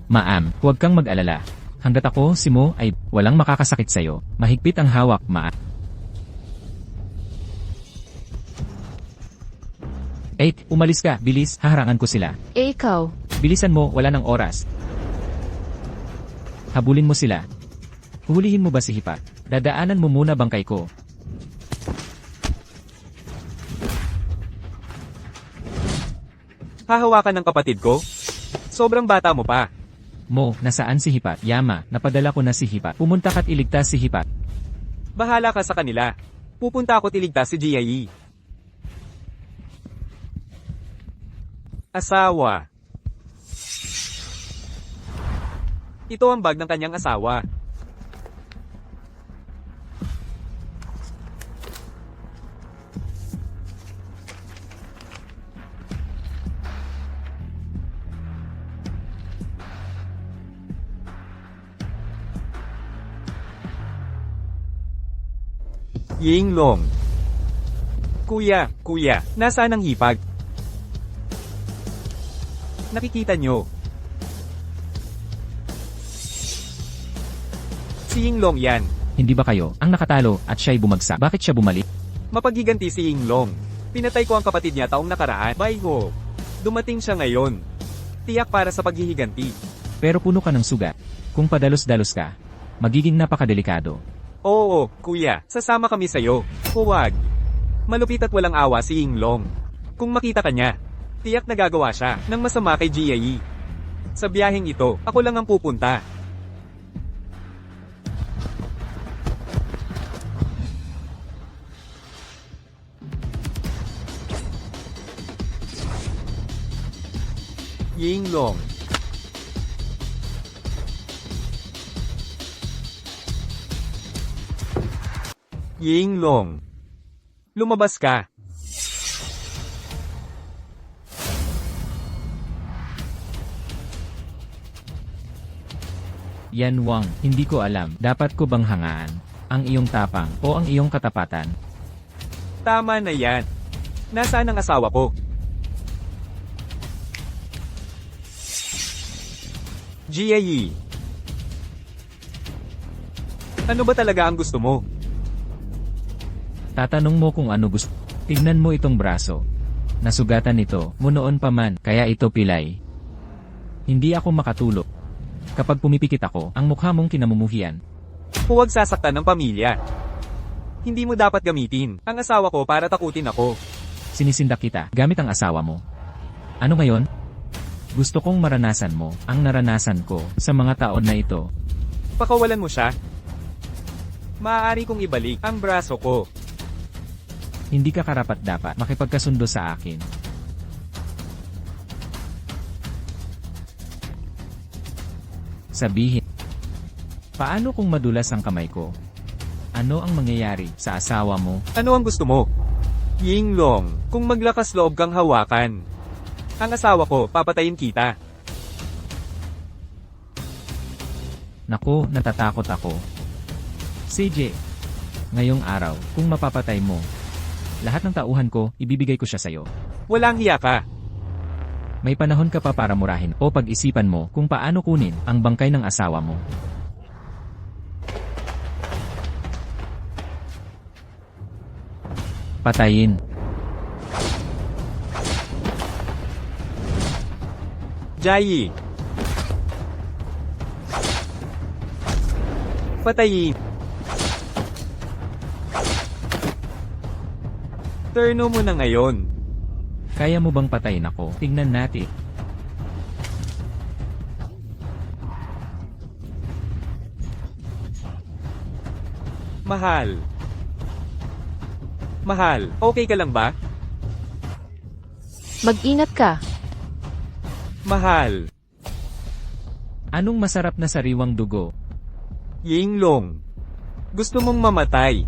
Speaker 2: Ma'am, huwag kang mag-alala. Hanggat ako, si Mo, ay walang makakasakit sa'yo. Mahigpit ang hawak, ma. Umalis ka, bilis, haharangan ko sila.
Speaker 1: Eh ikaw,
Speaker 2: Bilisan mo, wala ng oras. Habulin mo sila. Huhulihin mo ba si Hipat? Dadaanan mo muna bangkay ko.
Speaker 3: Hahawakan ng kapatid ko? Sobrang bata mo pa.
Speaker 2: Mo, nasaan si Hipat? Yama, napadala ko na si Hipat. Pumunta ka't iligtas si Hipat.
Speaker 3: Bahala ka sa kanila. Pupunta ako iligtas si Jie. Asawa. Ito ang bag ng kanyang asawa. Yinglong. Kuya, nasaan ang hipag? Nakikita nyo. Si Yinglong yan.
Speaker 2: Hindi ba kayo ang nakatalo at siya'y bumagsak? Bakit siya bumalik?
Speaker 3: Mapaghiganti si Yinglong. Pinatay ko ang kapatid niya taong nakaraan. Bye ho. Dumating siya ngayon. Tiyak para sa paghihiganti.
Speaker 2: Pero puno ka ng sugat. Kung padalos-dalos ka, magiging napakadelikado.
Speaker 3: Oo, kuya, sasama kami sa'yo. Huwag. Malupit at walang awa si Yinglong. Kung makita ka niya, tiyak nagagawa siya ng masama kay Jiayi. Sa biyaheng ito, ako lang ang pupunta. Yinglong. Yinglong. Lumabas ka.
Speaker 2: Yan Wang, hindi ko alam, dapat ko bang hangaan ang iyong tapang o ang iyong katapatan?
Speaker 3: Tama na yan. Nasaan ang asawa ko? Jiayi. Ano ba talaga ang gusto mo?
Speaker 2: Tatanong mo kung ano gusto. Tignan mo itong braso. Nasugatan ito, mo noon pa man, kaya ito pilay. Hindi ako makatulog. Kapag pumipikit ako, ang mukha mong kinamumuhian.
Speaker 3: Huwag sasaktan ng pamilya. Hindi mo dapat gamitin ang asawa ko para takutin ako.
Speaker 2: Sinisindak kita, gamit ang asawa mo. Ano ngayon? Gusto kong maranasan mo ang naranasan ko sa mga taon na ito.
Speaker 3: Pakawalan mo siya. Maaari kong ibalik ang braso ko.
Speaker 2: Hindi ka karapat-dapat makipagkasundo sa akin. Sabihin, paano kung madulas ang kamay ko? Ano ang mangyayari sa asawa mo?
Speaker 3: Ano ang gusto mo? Yinglong, kung maglakas loob kang hawakan. Ang asawa ko, papatayin kita.
Speaker 2: Naku, natatakot ako. CJ, ngayong araw, kung mapapatay mo, lahat ng tauhan ko, ibibigay ko siya sa'yo.
Speaker 3: Walang hiya ka.
Speaker 2: May panahon ka pa para murahin o pag-isipan mo kung paano kunin ang bangkay ng asawa mo. Patayin.
Speaker 3: Jiayi. Patayin. Turno mo na ngayon.
Speaker 2: Kaya mo bang patayin ako? Tingnan natin.
Speaker 3: Mahal. Mahal, okay ka lang ba?
Speaker 1: Mag-ingat ka.
Speaker 3: Mahal.
Speaker 2: Anong masarap na sariwang dugo?
Speaker 3: Yinglong. Gusto mong mamatay.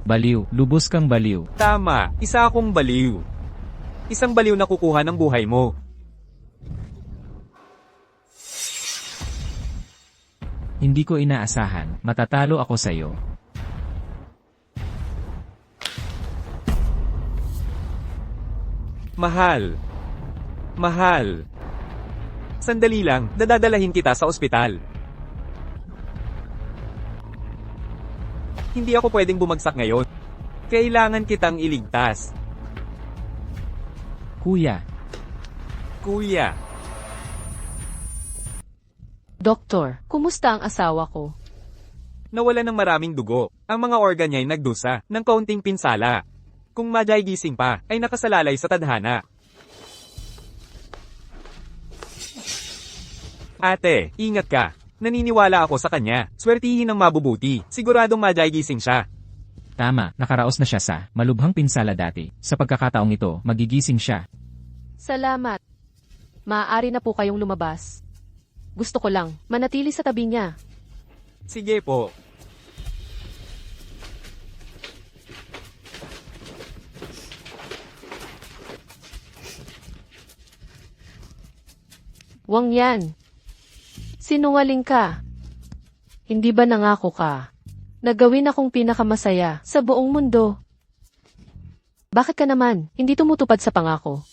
Speaker 2: Baliw, lubos kang baliw.
Speaker 3: Tama, isa akong baliw. Isang baliw na kukuha ng buhay mo.
Speaker 2: Hindi ko inaasahan, matatalo ako sa'yo.
Speaker 3: Mahal. Mahal. Sandali lang, dadadalahin kita sa ospital. Hindi ako pwedeng bumagsak ngayon. Kailangan kitang iligtas.
Speaker 2: Kuya,
Speaker 3: Kuya.
Speaker 1: Doktor, kumusta ang asawa ko?
Speaker 3: Nawala ng maraming dugo. Ang mga organ niya ay nagdusa ng kaunting pinsala. Kung madyay gising pa, ay nakasalalay sa tadhana. Ate, ingat ka. Naniniwala ako sa kanya. Swertihin ang mabubuti. Siguradong madyay gising siya.
Speaker 2: tama, nakaraos na siya sa malubhang pinsala dati. Sa pagkakataong ito, magigising siya.
Speaker 1: Salamat. Maaari na po kayong lumabas. Gusto ko lang, manatili sa tabi niya.
Speaker 3: Sige po.
Speaker 1: Wang yan. Sinungaling ka. Hindi ba nangako ka? Nagawin akong pinakamasaya sa buong mundo. Bakit ka naman, hindi tumutupad sa pangako?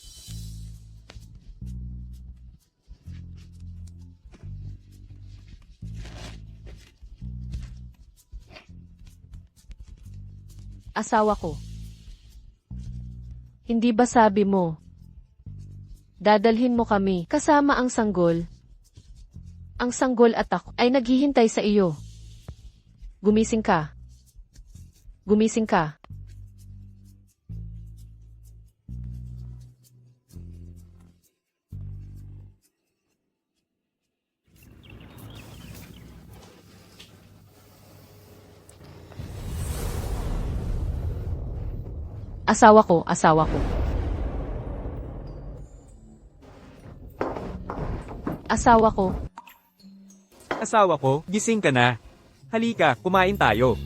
Speaker 1: Asawa ko. Hindi ba sabi mo? Dadalhin mo kami kasama ang sanggol. Ang sanggol at ako ay naghihintay sa iyo. Gumising ka. Gumising ka. Asawa ko, asawa ko. Asawa ko.
Speaker 3: Asawa ko, gising ka na. Halika, kumain tayo.